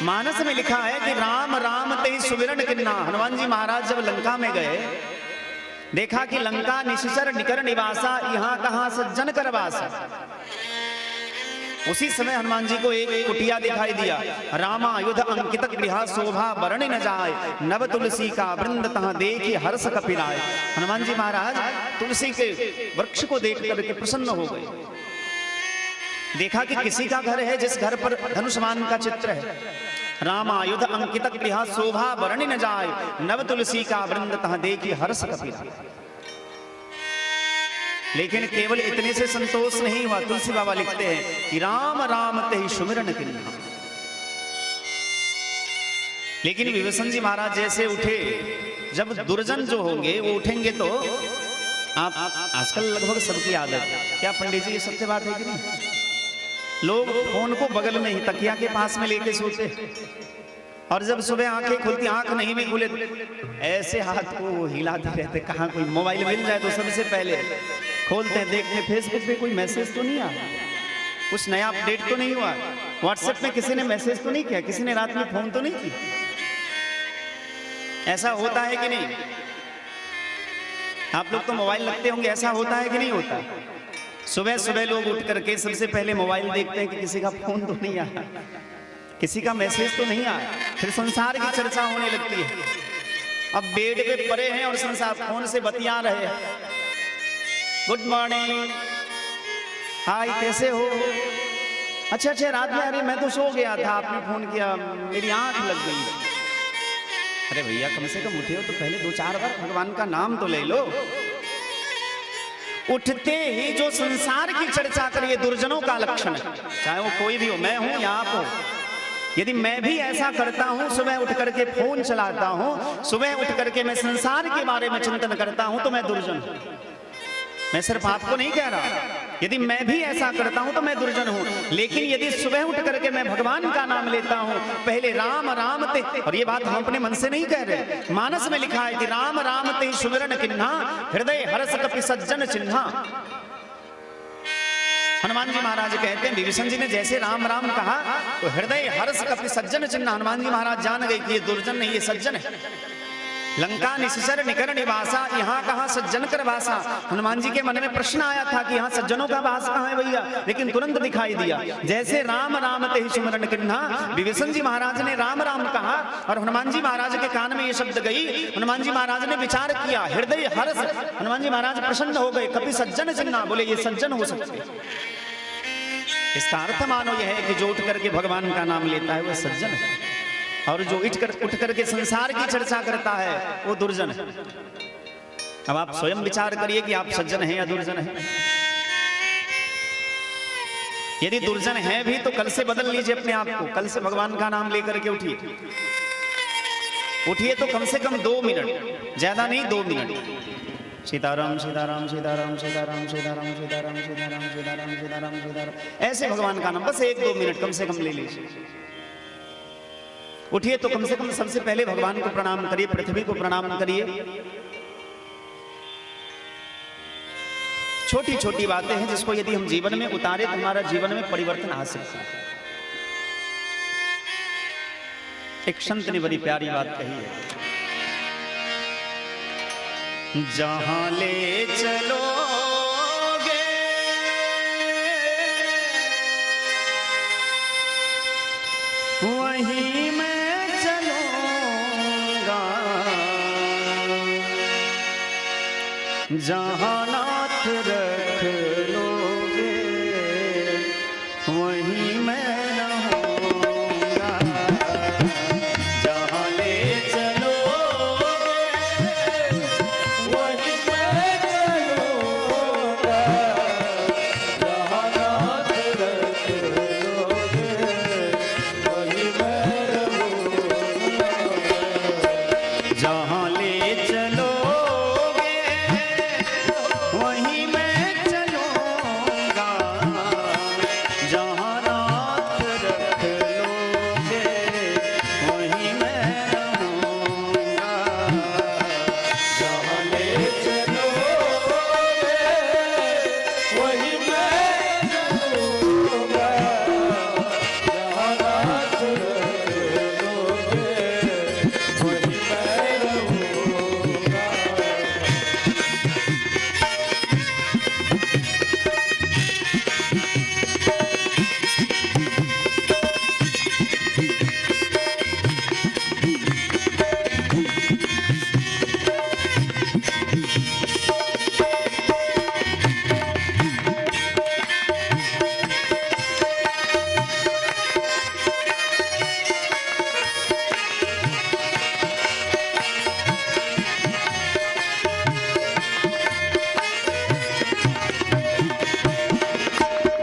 मानस में लिखा है कि राम राम तेहि सुमिरन कीन्हा। हनुमान जी महाराज जब लंका में गए, देखा कि लंका निशिचर निकर निवासा, यहाँ कहाँ सज्जन कर वासा। उसी समय हनुमान जी को एक कुटिया दिखाई दिया। रामा युध अंकित गृहा शोभा बरणी न जाय, नव तुलसी का वृंद तहाँ देखी हर्ष कपि राय। हनुमान जी महाराज तुलसी के वृक्ष को देख करके प्रसन्न हो गए। देखा कि किसी का घर है जिस घर पर धनुष्मान का चित्र है। रामायुध अंकित गृहा शोभा बरणी न जाय, नव तुलसी का वृंद तहाँ देखी हर्ष कपि राय। लेकिन केवल इतने से संतोष नहीं हुआ। तुलसी बाबा लिखते हैं कि राम राम तेहि सुमिरन कीन्हा। लेकिन विभीषण जी महाराज जैसे उठे, जब दुर्जन जो होंगे वो उठेंगे तो आप आजकल लगभग सबकी आदत है, क्या पंडित जी ये सत्य बात है कि नहीं? लोग फोन को बगल में ही तकिया के पास में लेके सोते, और जब सुबह आंखें खुलती, आंख नहीं भी खुले, ऐसे हाथ को हिलाते रहते, कहाँ कोई मोबाइल मिल जाए तो सबसे पहले खोलते हैं, देखते हैं फेसबुक पे कोई मैसेज तो नहीं आया, कुछ नया अपडेट तो नहीं हुआ, व्हाट्सएप में किसी ने मैसेज तो नहीं किया, किसी ने रात में फोन तो नहीं किया। ऐसा होता है कि नहीं? आप लोग तो मोबाइल रखते होंगे, ऐसा होता है कि नहीं होता? सुबह सुबह लोग उठ करके सबसे पहले मोबाइल देखते हैं कि किसी का फोन तो नहीं आया, किसी का मैसेज तो नहीं आया। फिर संसार की चर्चा होने लगती है। अब बेड पे पड़े हैं और संसार फोन से बतिया रहे हैं। गुड मॉर्निंग, हाय, कैसे हो? अच्छा अच्छा, रात में अरे मैं तो सो गया था, आपने फोन किया, मेरी आंख लग गई। अरे भैया कम से कम उठे हो तो पहले 2-4 बार भगवान का नाम तो ले लो। उठते ही जो संसार की चर्चा करिए, दुर्जनों का लक्षण है। चाहे वो कोई भी हो, मैं हूं या आप हो। यदि मैं भी ऐसा करता हूं, सुबह उठ करके फोन चलाता हूं, सुबह उठ करके मैं संसार के बारे में चिंतन करता हूं, तो मैं दुर्जन हूं। मैं सिर्फ आपको नहीं कह रहा, यदि मैं भी ऐसा करता हूं तो मैं दुर्जन हूं। लेकिन यदि सुबह उठ करके मैं भगवान का नाम लेता हूं, पहले राम राम ते, और ये बात हम अपने मन से नहीं कह रहे, मानस में लिखा है कि राम राम ते सुमिरन कीन्हा, हृदय हर्ष कपि सज्जन चिन्हा। हनुमान जी महाराज कहते हैं, विभीषण जी ने जैसे राम राम कहा तो हृदय हर्ष कपि सज्जन चिन्हा। हनुमान जी महाराज जान गए कि ये दुर्जन नहीं, ये सज्जन है। लंका निशिचर निकर निवासा, यहाँ कहाँ सज्जन कर वासा। हनुमान जी के मन में प्रश्न आया था कि यहाँ सज्जनों का वास कहाँ है भैया, लेकिन तुरंत दिखाई दिया। जैसे राम राम तेहि सुमिरन कीन्हा, विभीषण जी महाराज ने राम राम कहा और हनुमान जी महाराज के कान में ये शब्द गई। हनुमान जी महाराज ने विचार किया, हृदय हर्ष, हनुमान जी महाराज प्रसन्न हो गए। कपि सज्जन चिन्हा, बोले ये सज्जन हो सकते। इसका अर्थ मानो यह है कि जो उठ करके भगवान का नाम लेता है वह सज्जन है, और जो उठ करके संसार की चर्चा करता है वो दुर्जन है। अब आप स्वयं विचार करिए कि आप सज्जन हैं या दुर्जन हैं। यदि दुर्जन हैं भी तो कल से बदल लीजिए अपने आप को, कल से भगवान का नाम लेकर के उठिए। उठिए तो कम से कम 2 मिनट, ज्यादा नहीं 2 मिनट। सीताराम सीताराम सीताराम सीताराम सीताराम सीताराम सीताराम सीताराम सीताराम सीताराम, ऐसे भगवान का नाम बस 1-2 मिनट कम से कम ले लीजिए। उठिए तो कम से कम सबसे पहले भगवान को प्रणाम करिए, पृथ्वी को प्रणाम करिए। छोटी छोटी बातें हैं जिसको यदि हम जीवन में उतारे तो हमारा जीवन में परिवर्तन आ सकता है। एक संत ने बड़ी प्यारी बात कही है, जहां ले चलोगे वहीं मैं चलूंगा जहाँ नाथ रख लोगे वहीं मैं रहूंगा जहाँ ले चलोगे वहीं मैं चलूंगा जहाँ नाथ रख लोगे वहीं मैं रहूंगा जहाँ ले चलोगे वहीं मैं चलूंगा जहाँ नाथ रख लोगे वहीं मैं रहूंगा जहाँ ले चलोगे वहीं मैं रहूंगा जहाँ नाथ रख लोगे वहीं मैं रहूंगा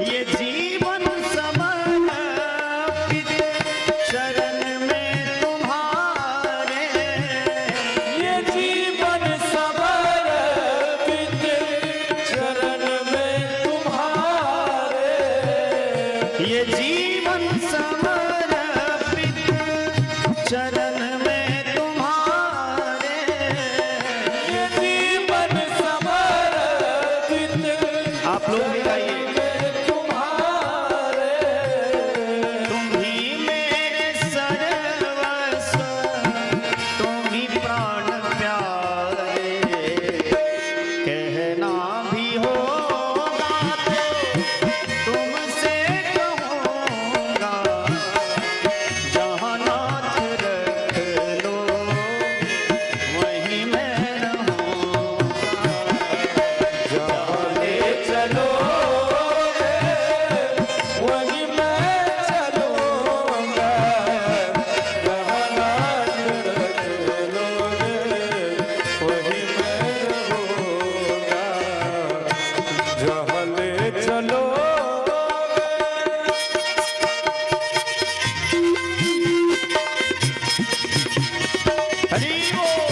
ये जीवन समर्पित शरण में तुम्हारे ये जीवन समर्पित चरण में तुम्हारे ये जीवन समर्पित चरण में तुम्हारे ये जीवन समर्पित आप लोग भी गाइए तुम्हारे तुम ही मेरे सर्वस्व तुम ही प्राण प्यारे कहना भी होगा तो तुमसे कहूँगा जहाँ नाथ रख लो वहीं मैं रहूँगा जहाँ ले चलोगे वहीं मैं चलूंगा जहाँ नाथ रख लोगे वहीं मैं रहूंगा जहाँ ले चलोगे हरि बोल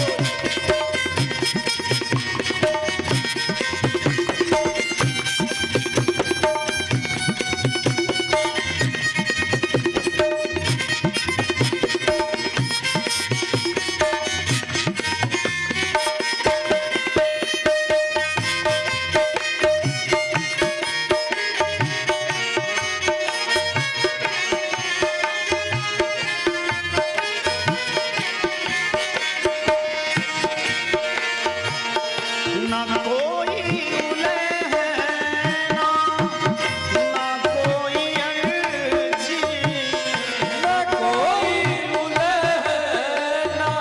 ना कोई उले है ना कोई अर्जी ना कोई उलहना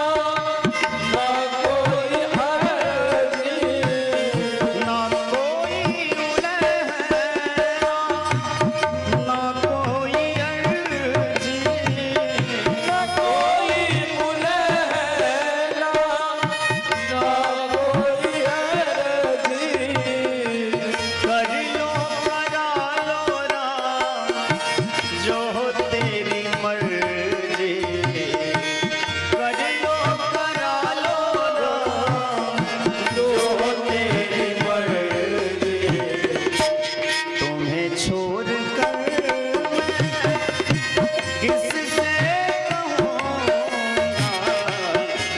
ना कोई हर्जी ना कोई उले है ना कोई अर्जी ना कोई उलहना ना कोई हर्जी कर लो करा लो राम जो हो तेरी मर्जी कर लो करा लो राम जो हो तेरी मर्जी तुम्हें छोड़ कर किससे कहूँगा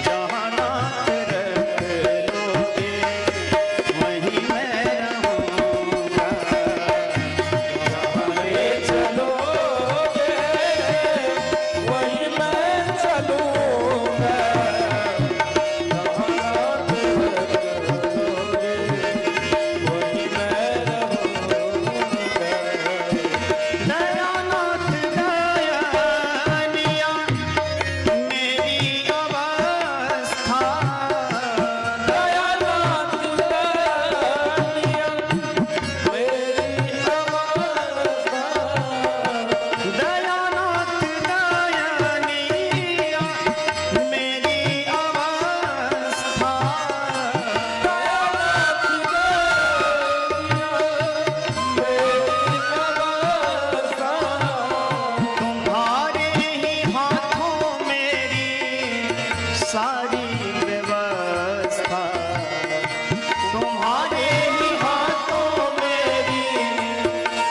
जहाँ नाथ रख लोगे वहीं मैं रहूँगा जहाँ ले चलोगे वहीं मैं चलूंगा जहाँ नाथ रख लोगे वहीं मैं रहूंगा दयानाथ दयानिया सारी व्यवस्था तुम्हारे ही हाथों मेरी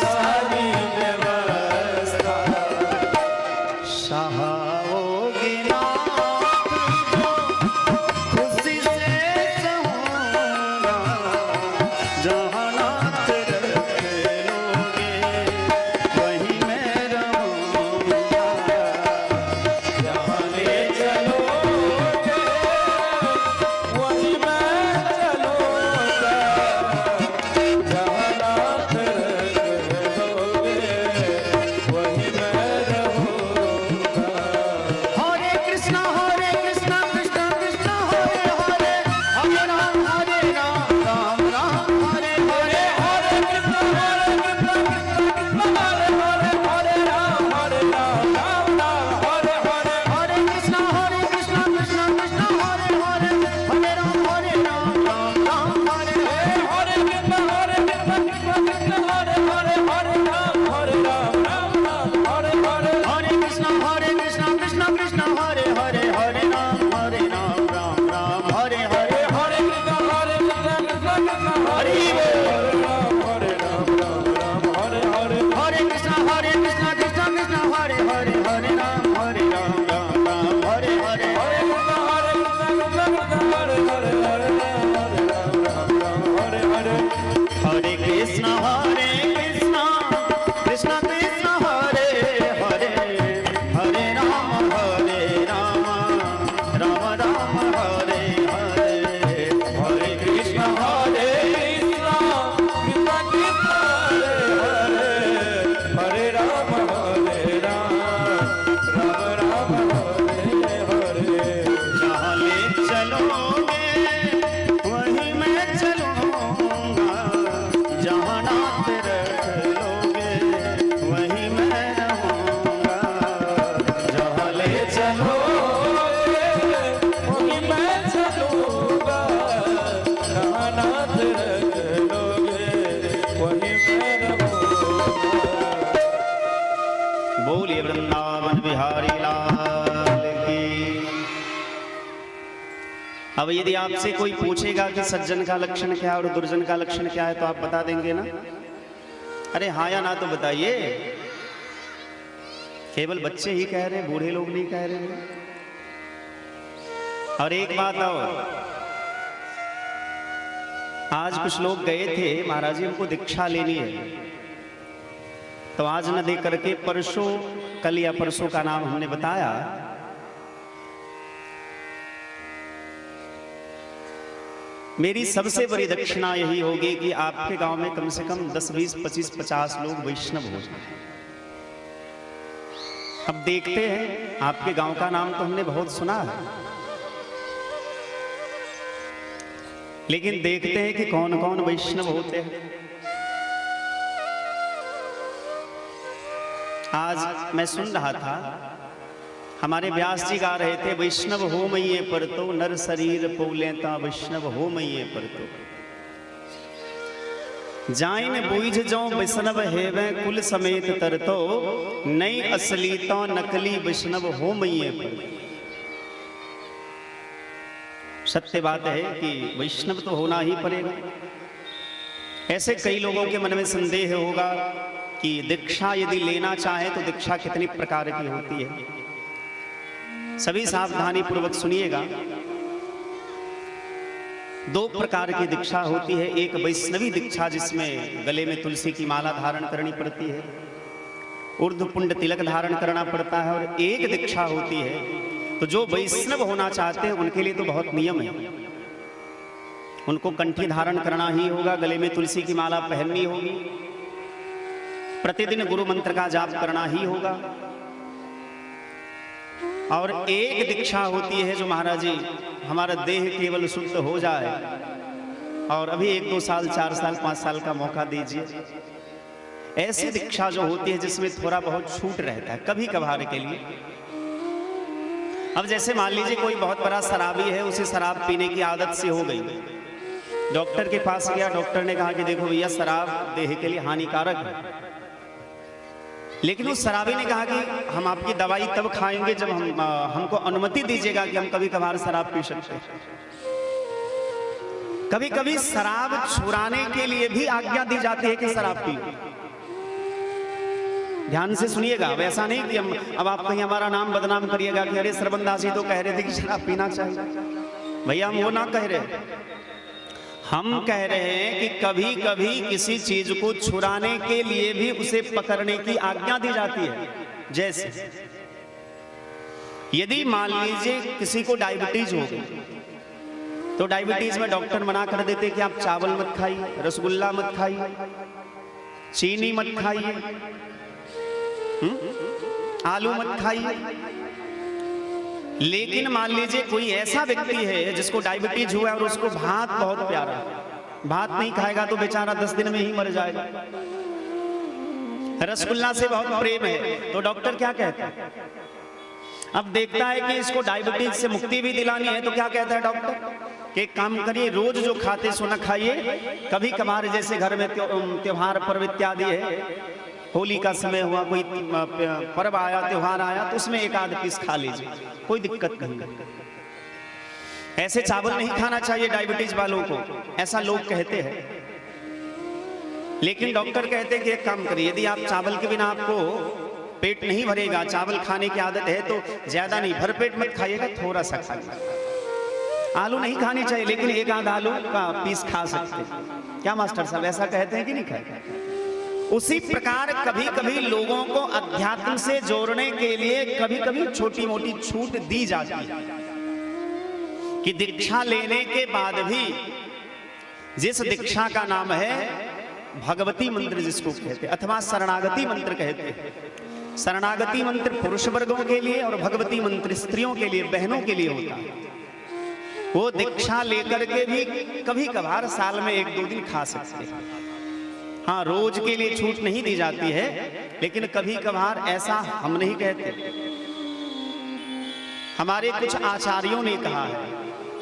सारी व्यवस्था सहाओगे नाथ जो खुशी से सहूंगा जहाँ नाथ रख लोगे वहीं मैं रहूंगा जहाँ ले चलोगे वहीं मैं चलूंगा, जहाँ नाथ रख लोगे वहीं मैं रहूंगा। हरे कृष्णा कृष्णा कृष्णा हरे हरे, हरे राम राम राम हरे हरे। हरे कृष्ण कृष्ण हरे हरे, हरे राम राम राम हरे हरे। हरे कृष्णा कृष्णा कृष्णा हरे हरे, हरे राम राम राम हरे हरे। हरे कृष्ण कृष्ण कृष्ण हरे हरे, हरे राम राम राम हरे हरे। हरे कृष्णा कृष्णा कृष्ण हरे हरे, हरे राम राम राम हरे हरे। हरे कृष्ण कृष्ण हरे राम राम हरे हरे। हरे कृष्णा कृष्णा कृष्ण हरे हरे, हरे राम राम राम हरे हरे। हरे कृष्ण हरे हरे हरे राम राम हरे हरे। हरे कृष्णा कृष्णा कृष्ण हरे हरे, हरे राम राम राम हरे हरे। हरे कृष्ण हरे कृष्ण कृष्ण कृष्ण हरे हरे, हरे राम राम राम हरे हरे। जहाँ ले चलोगे वहीं मैं चलूंगा, जहाँ नाथ रख लोगे वहीं मैं रहूंगा। जहाँ ले चलोगे वहीं मैं चलूंगा, जहाँ नाथ रख लोगे वहीं मैं रहूंगा। बोलिए वृंदावन बिहारी लाल की। अब यदि आपसे कोई पूछेगा कि सज्जन का लक्षण क्या है और दुर्जन का लक्षण क्या है तो आप बता देंगे ना? अरे हाँ या ना तो बताइए। केवल बच्चे ही कह रहे हैं, बूढ़े लोग नहीं कह रहे हैं। और एक बात और, आज कुछ लोग गए थे महाराज जी हमको दीक्षा लेनी है, तो आज न दे करके परसों, कल या परसों का नाम हमने बताया। मेरी सबसे बड़ी दक्षिणा यही होगी कि आपके गांव में कम से कम 10, 20, 25, 50 लोग वैष्णव हो जाए। अब देखते हैं, आपके गांव का नाम तो हमने बहुत सुना है, लेकिन देखते हैं कि कौन कौन वैष्णव होते हैं। आज मैं सुन रहा था, हमारे व्यास जी गा रहे थे, वैष्णव हो मैये पर तो नर शरीर पौलेता, वैष्णव हो मैये पर तो जाइन बूझ जो वैष्णव हेवे कुल समेत तरतो, नई असली तो नकली वैष्णव हो मैये पर। सत्य बात है कि वैष्णव तो होना ही पड़ेगा। ऐसे कई लोगों के मन में संदेह होगा कि दीक्षा यदि लेना चाहे तो दीक्षा कितनी प्रकार की होती है। सभी सावधानी पूर्वक सुनिएगा। 2 प्रकार की दीक्षा होती है। एक वैष्णवी दीक्षा जिसमें गले में तुलसी की माला धारण करनी पड़ती है, ऊर्ध्वपुंड तिलक धारण करना पड़ता है। और एक दीक्षा होती है तो जो वैष्णव होना चाहते हैं उनके लिए तो बहुत नियम है। उनको कंठी धारण करना ही होगा, गले में तुलसी की माला पहननी होगी, प्रतिदिन गुरु मंत्र का जाप करना ही होगा। और एक दीक्षा होती है जो महाराज जी हमारा देह केवल शुद्ध हो जाए, और अभी 1, 2 साल, 4 साल, 5 साल का मौका दीजिए। ऐसी दीक्षा जो होती है जिसमें थोड़ा बहुत छूट रहता है कभी कभार के लिए। अब जैसे मान लीजिए कोई बहुत बड़ा शराबी है, उसे शराब पीने की आदत से हो गई, डॉक्टर के पास गया, डॉक्टर ने कहा कि देखो भैया शराब देह के लिए हानिकारक है। लेकिन उस शराबी ने कहा कि हम आपकी दवाई तब खाएंगे जब हमको अनुमति दीजिएगा कि हम कभी कभार शराब पी सकते हैं। कभी कभी शराब छुड़ाने के लिए भी आज्ञा दी जाती है कि शराब पियो। ध्यान से सुनिएगा, वैसा नहीं कि अब आप कहीं हमारा नाम बदनाम करिएगा कि अरे सरबंदास जी तो कह रहे थे कि शराब पीना चाहिए। भैया हम वो ना कह रहे, हम कह रहे हैं कि कभी कभी किसी चीज को छुड़ाने के लिए भी उसे पकड़ने की आज्ञा दी जाती है। जैसे यदि मान लीजिए किसी को डायबिटीज हो गई, तो डायबिटीज में डॉक्टर मना कर देते कि आप चावल मत खाइए, रसगुल्ला मत खाइए, चीनी मत खाइए, आलू मत खाइए। लेकिन मान लीजिए कोई ऐसा व्यक्ति है जिसको डायबिटीज हुआ और उसको भात बहुत प्यारा, भात नहीं खाएगा तो बेचारा 10 दिन में ही मर जाएगा। रसगुल्ला से बहुत प्रेम है, तो डॉक्टर क्या कहता है? अब देखता है कि इसको डायबिटीज से मुक्ति भी दिलानी है, तो क्या कहता है डॉक्टर कि एक काम करिए, रोज जो खाते सो न खाइए, कभी कभार जैसे घर में त्योहार पर्व इत्यादि है, होली का समय हुआ, कोई पर्व आया, त्योहार आया, तो उसमें एक आध पीस खा लीजिए, कोई दिक्कत नहीं। ऐसे चावल नहीं खाना चाहिए डायबिटीज वालों को, ऐसा लोग कहते हैं। लेकिन डॉक्टर कहते हैं कि एक काम करिए, यदि आप चावल के बिना आपको पेट नहीं भरेगा, चावल खाने की आदत है, तो ज्यादा नहीं, भरपेट मत खाइएगा, थोड़ा सा खाइए। आलू नहीं खानी चाहिए, लेकिन एक आध आलू का पीस खा सकते। क्या मास्टर साहब ऐसा कहते हैं कि नहीं कहते? उसी प्रकार कभी कभी लोगों को अध्यात्म से जोड़ने के लिए कभी कभी छोटी मोटी छूट दी जाती है कि दीक्षा लेने के बाद भी, जिस दीक्षा का नाम है भगवती मंत्र जिसको कहते हैं, अथवा शरणागति मंत्र कहते हैं। शरणागति मंत्र पुरुष वर्गों के लिए और भगवती मंत्र स्त्रियों के लिए, बहनों के लिए होता है। वो दीक्षा लेकर के भी कभी कभार साल में 1-2 दिन खा सकते हैं। हाँ, रोज के लिए छूट नहीं दी जाती है, लेकिन कभी कभार, ऐसा हम नहीं कहते, हमारे कुछ आचार्यों ने कहा है,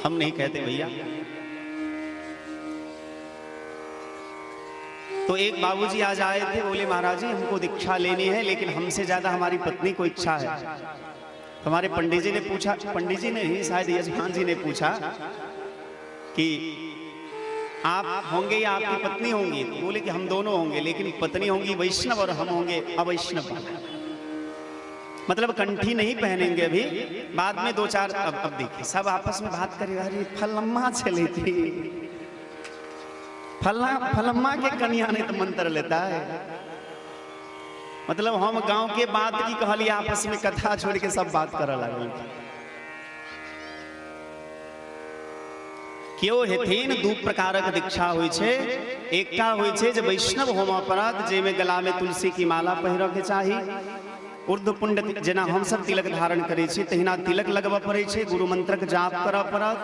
हम नहीं कहते भैया। तो एक बाबूजी आज आए थे, बोले महाराज जी हमको दीक्षा लेनी है, लेकिन हमसे ज्यादा हमारी पत्नी को इच्छा है। हमारे पंडित जी ने पूछा, पंडित जी ने ही शायद यजमान जी ने पूछा कि आप होंगे या आपकी पत्नी होंगी? तो बोले कि हम दोनों होंगे, लेकिन पत्नी होंगी वैष्णव और हम होंगे अवैष्णव। मतलब कंठी नहीं पहनेंगे अभी, बाद में 2-4। अब देखिए सब आपस में बात करेगा, अरे फलम्मा चली थी, फलम्मा के कन्या ने तो मंत्र लेता है। मतलब हम गांव के बात की कहली आपस में कथा छोड़ के सब बात कर लगे। क्यों हेथिन 2 प्रकारक दीक्षा होई छे। एकटा होई छे जे वैष्णव होमा परात, जेमे गला में तुलसी की माला पहिरऽ के चाही, ऊर्ध्वपुंड जेना हम सब तिलक धारण करै छी तहिना तिलक लगबऽ पड़ै छै, गुरु मंत्रक जाप करऽ पड़त।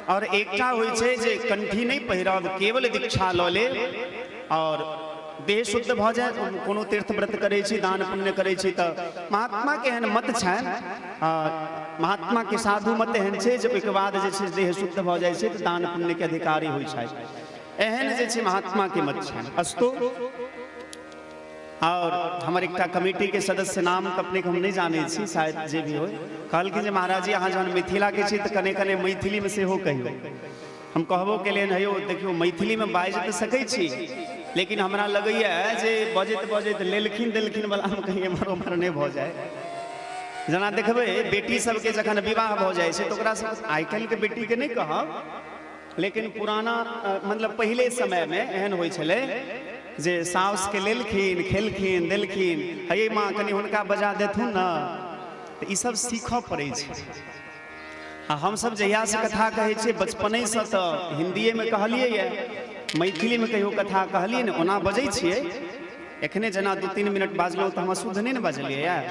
और एकटा होई छे जे कंठी नहीं पहिरब, केवल दीक्षा लऽ ले और देह शुद्ध भ जाए। कोनो तीर्थ व्रत करै छी, दान पुण्य करै छी, तऽ महात्मा के एहन मत छनि, महात्मा के साधु मत एहन छै जे ओहिके बाद जे छै देह शुद्ध भ जाइ छै तऽ दान पुण्य के अधिकारी होइ छै। एहन जे छै महात्मा के मत छनि। अस्तु। और हमर एकटा कमेटी के सदस्य, नाम अपने को हम नहीं जाने छी, शायद जे भी हो, कहल कि जे महाराज जी अहाँ जहन मिथिला के छी तऽ कने कने मैथिली में सेहो कहियो। हम कहबो के लिए हो, देखियो मैथिली में बाजि तऽ सकै छी, लेकिन हमरा लगैया जे बजैत बजैत लेलखिन देलखिन वाला में कहीं एम्हर उम्हर नहीं भ जाए। जना देखबे बेटी सबके जखन विवाह भ जाए छै तऽ ओकरा सब, आइ काल्हि के बेटी के नहीं कहब, लेकिन पुराना मतलब पहले समय में एहन होइ छलै जे साउस के लेलखिन, खेलखिन, देलखिन, हे माँ कनी हुनका बजा देथुन न, तऽ ई सब सीखऽ पड़ै छै। हम सब जहिया से कथा कहै छियै बचपने से तऽ हिंदीए में कहलियै ये, मैथिली में कहियो कथा कहलियै ने, ओना बजै छियै। एखने जना 2-3 मिनट बाजलहुँ तऽ हम शुद्ध नहीं ने बजलियै यार।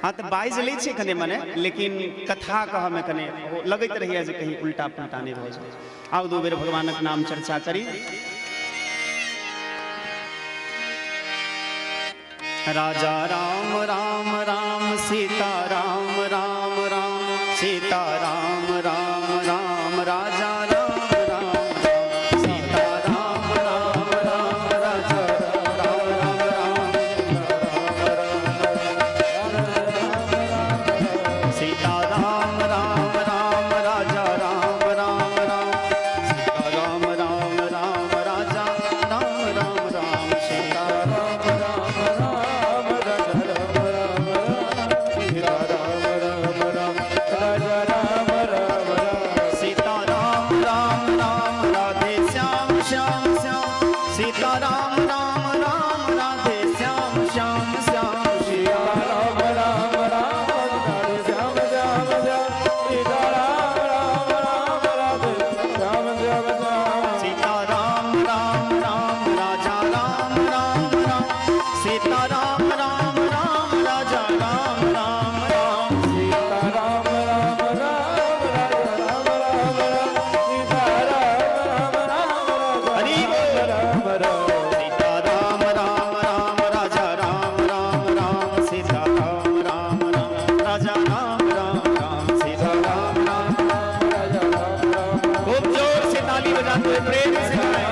हाँ तो बाजि लै छियै कने मने, लेकिन कथा कह में कने लगैत रहैया जे कहीं उल्टा पुल्टा नहीं भऽ जाय। आउ 2 बेर भगवानक नाम चर्चा करी। राजा राम राम राम सीता राम राम राम सीता राम राम राम राजा राम राम राम सीता राम राम राम राजा राम राम राम सीता राम राम राम राजा राम राम राम सीता राम राम राम राजा राम राम राम सीता राम राम राम राजा राम राम राम सीता राम राम राम राजा राम राम राम सीता राम राम राम राधे श्याम श्याम श्याम सीता राम राम राम राधे श्याम श्याम श्याम सीता राम राम राम राधे श्याम श्याम श्याम सीता राम राम राम राधे श्याम श्याम श्याम सीता राम राम राम राजा राम राम राम सीता राम राम राम राजा राम राम राम सीता राम राम राम राजा राम राम राम सीता राम राम राम हरि बोल राम राम सीता राम राम राम राजा राम राम राम सीता राम राम राम राजा राम राम राम सीता राम राम राम राजा राम राम खूब जोर से ताली बजाते हुए प्रेम से गाएं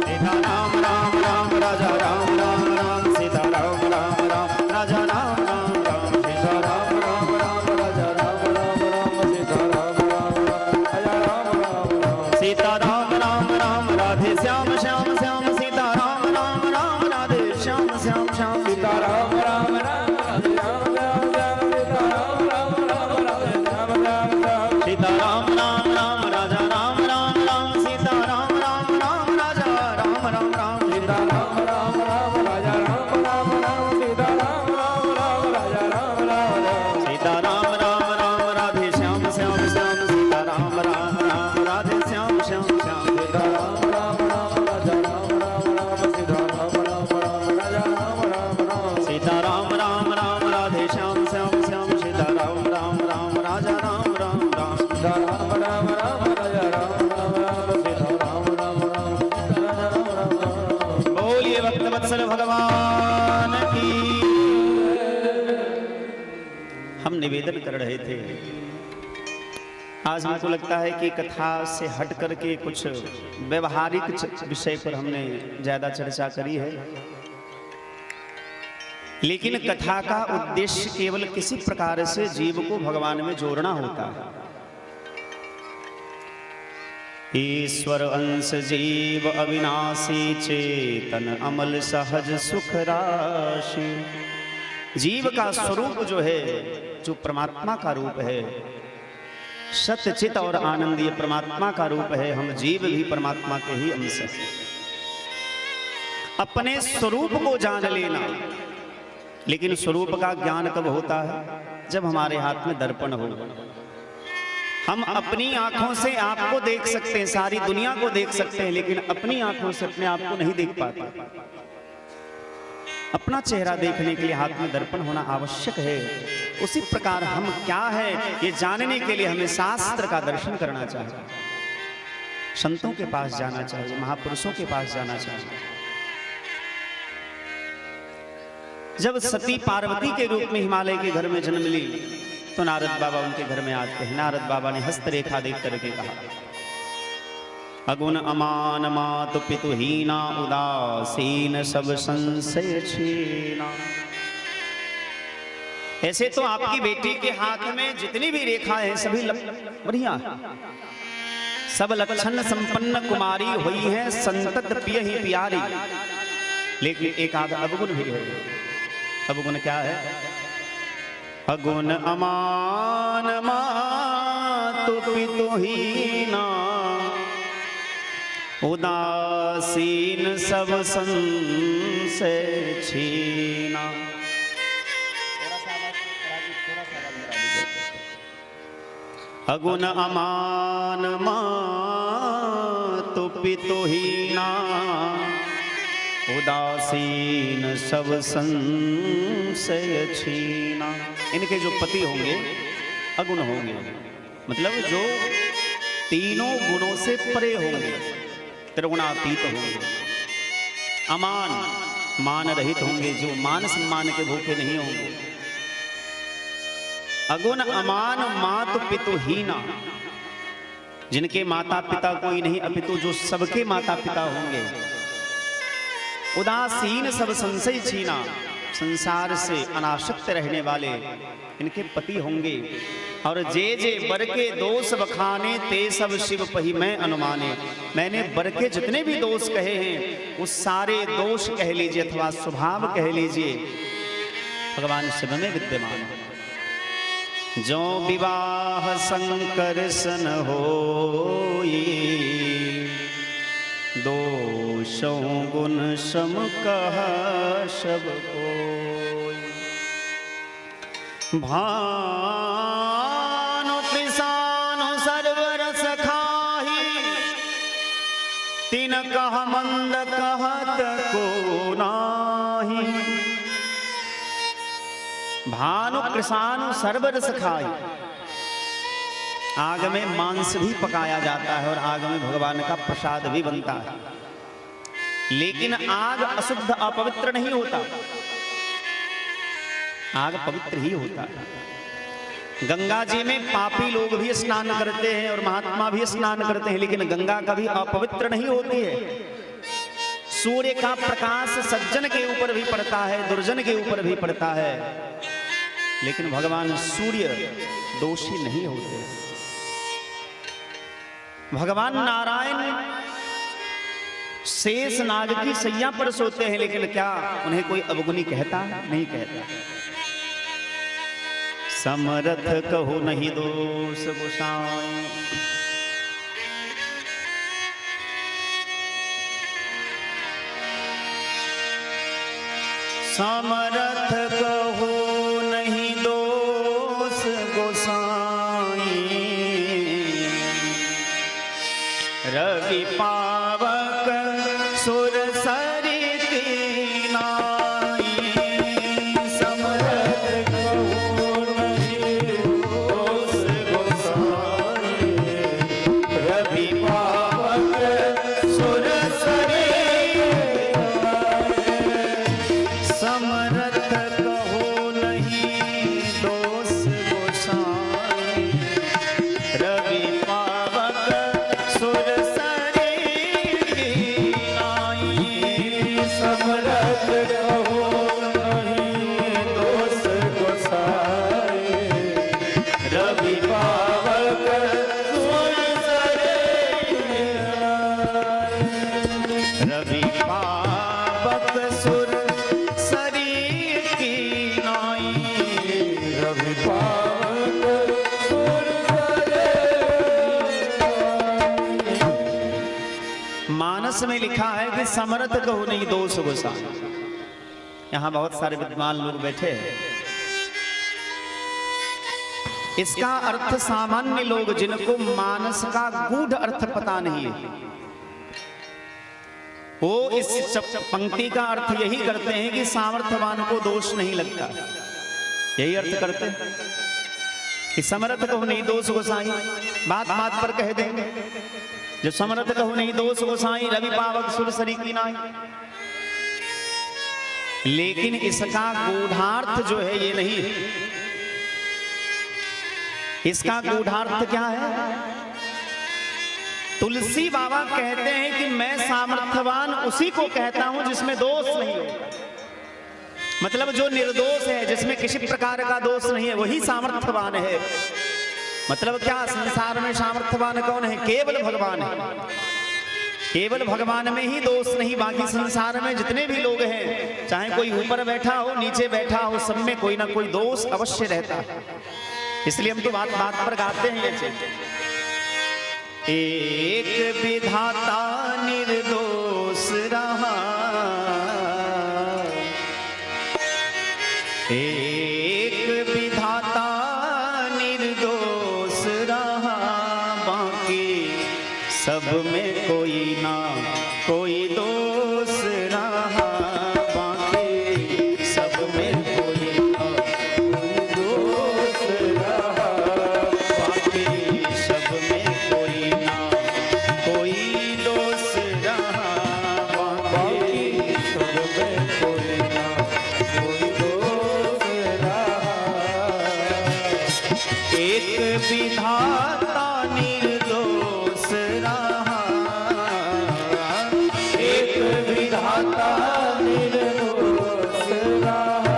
सीता राम राम राम राजा राम राम राम सीता राम राम राम राजा राम राम राम सीता राम राम राम राजा राम राम राम सीता राम राम राम राजा राम राम राम सीता राम राम राम राधे श्याम श्याम श्याम सीता राम राम राम राधे श्याम श्याम श्याम सीता राम राम राम राधे श्याम श्याम श्याम सीता राम राम राम राधे श्याम श्याम श्याम सीता राम राम राम राजा राम राम राम सीता राम राम राम राजा राम राम राम सीता राम राम राम राजा राम राम राम सीता राम राम राम राजा राम राम राम सीता राम राम राम राधे श्याम श्याम श्याम सीता राम राम राम राधे श्याम श्याम श्याम सीता राम राम राम राजा राम राम राम सीता राम राम राम राजा राम राम राम सीता राम राम राम राधे श्याम श्याम श्याम सीता राम राम राम राजा राम राम राम सीता राम राम राम राजा राम राम राम सीता राम राम राम सीता राम राम राम बोलिए भक्तवत्सल भगवान की। हम निवेदन कर रहे थे, आज हमको लगता है कि कथा से हट करके कुछ व्यवहारिक विषय पर हमने ज्यादा चर्चा करी है, लेकिन कथा का उद्देश्य केवल किसी प्रकार से जीव को भगवान में जोड़ना होता है। ईश्वर अंश जीव अविनाशी चेतन अमल सहज सुख राशि। जीव का स्वरूप जो है, जो परमात्मा का रूप है, सत्य चित और आनंदीय परमात्मा का रूप है। हम जीव भी परमात्मा के ही अंश हैं। अपने स्वरूप को जान लेना, लेकिन स्वरूप का ज्ञान कब होता है? जब हमारे हाथ में दर्पण हो। हम अपनी आंखों से आपको देख सकते हैं, सारी दुनिया को देख सकते हैं, लेकिन अपनी आंखों से अपने आप को नहीं देख पाते। अपना चेहरा देखने के लिए हाथ में दर्पण होना आवश्यक है। उसी प्रकार हम क्या है ये जानने के लिए हमें शास्त्र का दर्शन करना चाहिए, संतों के पास जाना चाहिए, महापुरुषों के पास जाना चाहिए। जब सती पार्वती के रूप में हिमालय के घर में जन्म ली तो नारद बाबा उनके घर में आते हैं। नारद बाबा ने हस्तरेखा देख करके कहा, अगुण अमान मातु पितुहीना उदासीन सब संशय छीना। ऐसे तो आपकी बेटी के हाथ में जितनी भी रेखा है सभी बढ़िया है, सब लक्षण संपन्न कुमारी हुई है, संतत पिय ही प्यारी। लेकिन एक आधा अवगुण भी है। अवगुण क्या है? अगुण अमान मातु पितुहीना उदासीन सब संशय छीना। अगुण अमान मातु पितुहीना उदासीन सब संशय छीना। इनके जो पति होंगे अगुण होंगे, मतलब जो तीनों गुणों से परे होंगे, त्रिगुणातीत होंगे। अमान, मान रहित होंगे, जो मान सम्मान के भूखे नहीं होंगे। अगुण अमान मातु पितुहीना, जिनके माता पिता कोई नहीं अपितु जो सबके माता पिता होंगे। उदासीन सब संशय छीना, संसार से अनासक्त रहने वाले इनके पति होंगे। और जे जे बर के दोष बखाने ते सब शिव पही मैं अनुमाने। मैंने बर के जितने भी दोष कहे हैं उस सारे दोष कह लीजिए अथवा स्वभाव कह लीजिए भगवान शिव में विद्यमान है। जो विवाह शंकर सन होई, दोषों गुण सम कहा सब कोई। भानु त्रिसानु सर्वरस खाही, तिन कह मंद कहत को नाही। भानु कृषानु सर्वरस खाई। आग में मांस भी पकाया जाता है और आग में भगवान का प्रसाद भी बनता है, लेकिन आग अशुद्ध अपवित्र नहीं होता, आग पवित्र ही होता है। गंगा जी में पापी लोग भी स्नान करते हैं और महात्मा भी स्नान करते हैं, लेकिन गंगा कभी अपवित्र नहीं होती है। सूर्य का प्रकाश सज्जन के ऊपर भी पड़ता है, दुर्जन के ऊपर भी पड़ता है, लेकिन भगवान सूर्य दोषी नहीं होते। भगवान नारायण शेष नाग की सैया पर सोते हैं, लेकिन क्या उन्हें कोई अवगुणी कहता? नहीं कहता। समरथ कहो नहीं दोष गोसाई। समरथ कहो नहीं दोष गोसाई। रवि पावक सुर सरी की नाई। समरथ कहो नहीं दोष गोसाई। रवि पावक सुर सरी समरथ कहो नहीं दोष गोसाई। रवि पावक सुर सरी नाई। समरथ कहो नहीं दोष गोसाई। रवि पावक सुर सरी नाई। रवि पावक सुर मानस में लिखा है कि समर्थ कहो नहीं दोष गोसाई। यहां बहुत सारे विद्वान लोग बैठे हैं। इसका अर्थ सामान्य लोग जिनको मानस का गूढ़ अर्थ पता नहीं है, वो इस पंक्ति का अर्थ यही करते हैं कि सामर्थ्यवान को दोष नहीं लगता। यही अर्थ करते हैं कि समर्थ कहो नहीं दोष गोसाई। बात बात पर कह देंगे जो समर्थ कहो नहीं दोष गोसाई। रवि पावक सुर सरी की नाई। लेकिन इसका गूढ़ार्थ जो है ये नहीं है। इसका गूढ़ार्थ क्या है? तुलसी बाबा कहते हैं कि मैं सामर्थ्यवान उसी को कहता हूं जिसमें दोष नहीं हो। मतलब जो निर्दोष है, जिसमें किसी प्रकार का दोष नहीं है, वही सामर्थ्यवान है। मतलब क्या? संसार में सामर्थ्यवान कौन है? केवल भगवान है। केवल भगवान में ही दोष नहीं। बाकी संसार में जितने भी लोग हैं, चाहे कोई ऊपर बैठा हो नीचे बैठा हो, सब में कोई ना कोई दोष अवश्य रहता है। इसलिए हम तो बात बात पर गाते हैं ऐसे। एक विधाता निर्दोष रहा, एक विधाता निर्दोष रहा, बाकी सब में कोई ना कोई दोष रहा। बाकी सब में कोई ना कोई दोष रहा। बाकी सब में कोई ना कोई दोष रहा। बाकी सब में कोई ना कोई दोष रहा। एक विधाता निर्दोष रहा, एक विधाता निर्दोष रहा।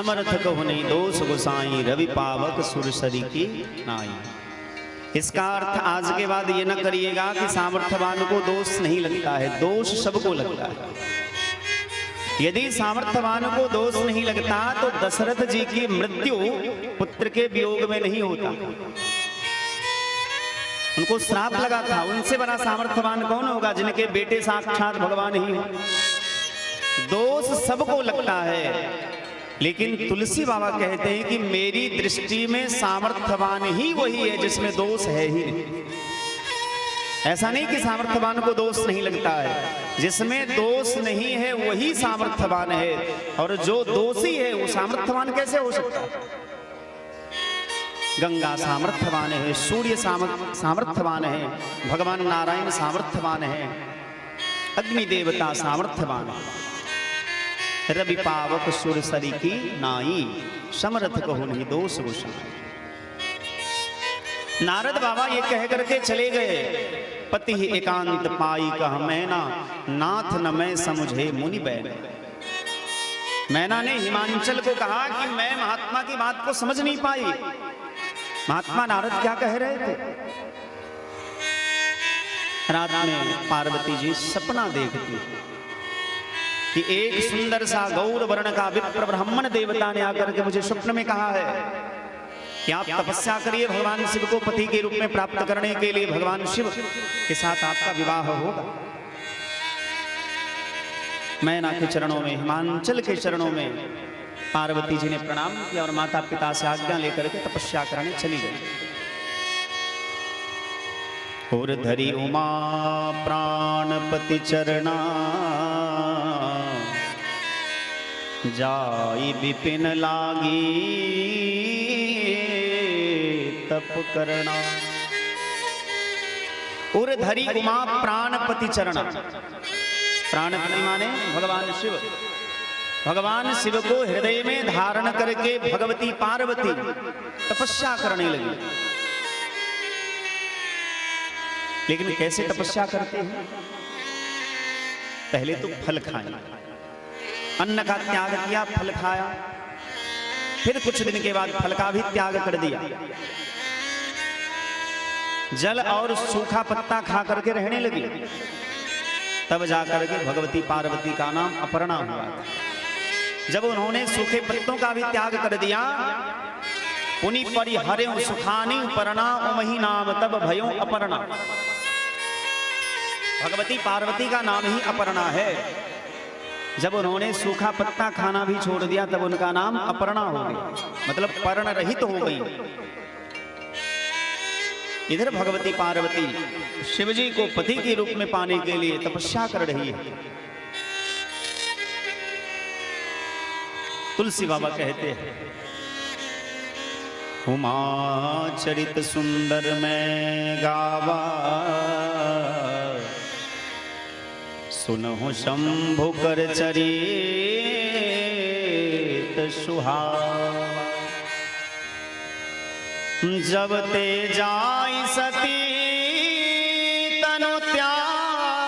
समर्थ कहो नहीं दोष गोसाई, रवि पावक सुरसरी की नाई। इसका अर्थ आज के बाद ये न करिएगा कि सामर्थ्यवान को दोष नहीं लगता है, दोष सबको लगता है। यदि सामर्थ्यवान को दोष नहीं लगता तो दशरथ जी की मृत्यु पुत्र के वियोग में नहीं होता। उनको श्राप लगा था, उनसे बड़ा सामर्थ्यवान कौन होगा जिनके बेटे साक्षात भगवान ही हो। दोष सबको लगता है, लेकिन तुलसी बाबा कहते हैं कि मेरी दृष्टि में सामर्थ्यवान ही वही है जिसमें दोष है ही नहीं। ऐसा नहीं कि सामर्थ्यवान को दोष नहीं लगता है, जिसमें दोष नहीं है वही सामर्थ्यवान है, और जो दोषी है वो सामर्थ्यवान कैसे हो सकता है। गंगा सामर्थ्यवान है, सूर्य सामर्थ्यवान है, भगवान नारायण सामर्थ्यवान है, अग्नि देवता सामर्थ्यवान है। रवि पावक सुरसरी की नाई, समर्थ कहो नहीं दोष गोसाई। नारद बाबा ये कह करके चले गए, पति एकांत पाई कह मैना, नाथ न मैं समझे मुनि बैन। मैना ने हिमांचल को कहा कि मैं महात्मा की बात को समझ नहीं पाई। महात्मा नारद क्या कह रहे थे? रात में पार्वती जी सपना देखती कि एक सुंदर सा गौर वर्ण का विप्र ब्राह्मण देवता ने आकर के मुझे स्वप्न में कहा है कि आप तपस्या करिए, भगवान शिव को पति के रूप में प्राप्त करने के लिए भगवान शिव के साथ आपका विवाह होगा। मैना के चरणों में, हिमांचल के चरणों में पार्वती जी ने प्रणाम किया और माता पिता से आज्ञा लेकर के तपस्या करने चली गई। और धरी उमा प्राणपति चरणा, जाई विपिन लागी तप करना। और धरी उमा प्राणपति चरणा, प्राणपति माने भगवान शिव। भगवान शिव को हृदय में धारण करके भगवती पार्वती तपस्या करने लगी। लेकिन कैसे तपस्या करते हैं? पहले तो फल खाए, अन्न का त्याग किया, फल खाया, फिर कुछ दिन के बाद फल का भी त्याग कर दिया, जल और सूखा पत्ता खा करके रहने लगी। तब जाकर के भगवती पार्वती का नाम अपर्णा हुआ। जब उन्होंने सूखे पत्तों का भी त्याग कर दिया, पुनि परिहर्यों सुखानी पर्णा उमही नाम तब भयो अपर्णा। भगवती पार्वती का नाम ही अपर्णा है। जब उन्होंने सूखा पत्ता खाना भी छोड़ दिया तब उनका नाम अपर्णा हो गया, मतलब पर्ण रहित हो गई। इधर भगवती पार्वती शिवजी को पति के रूप में पाने के लिए तपस्या कर रही है। तुलसी बाबा कहते हैं, उमा चरित सुंदर में गावा, सुनहु शंभु कर चरित सुहावा। जब ते जाई सती तनु त्यागा,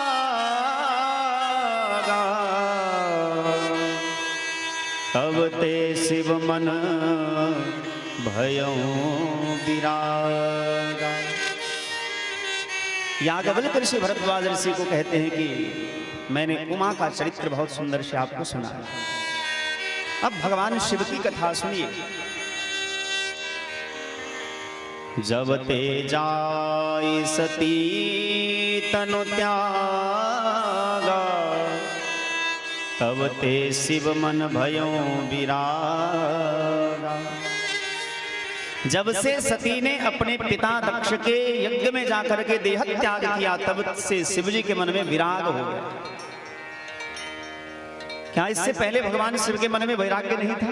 तब ते शिव मन भयं विरागा। याज्ञवल्क्य ऋषि भरद्वाज ऋषि को कहते हैं कि मैंने उमा का चरित्र बहुत सुंदर से आपको सुनाया। अब भगवान शिव की कथा सुनिए। जब ते जाई सती तनु त्यागा, तब ते शिव मन भयों विरागा। जब से सती ने अपने पिता दक्ष के यज्ञ में जाकर के देह त्याग किया, तब से शिवजी के मन में विराग हो गया। क्या इससे पहले भगवान शिव के मन में वैराग्य नहीं था?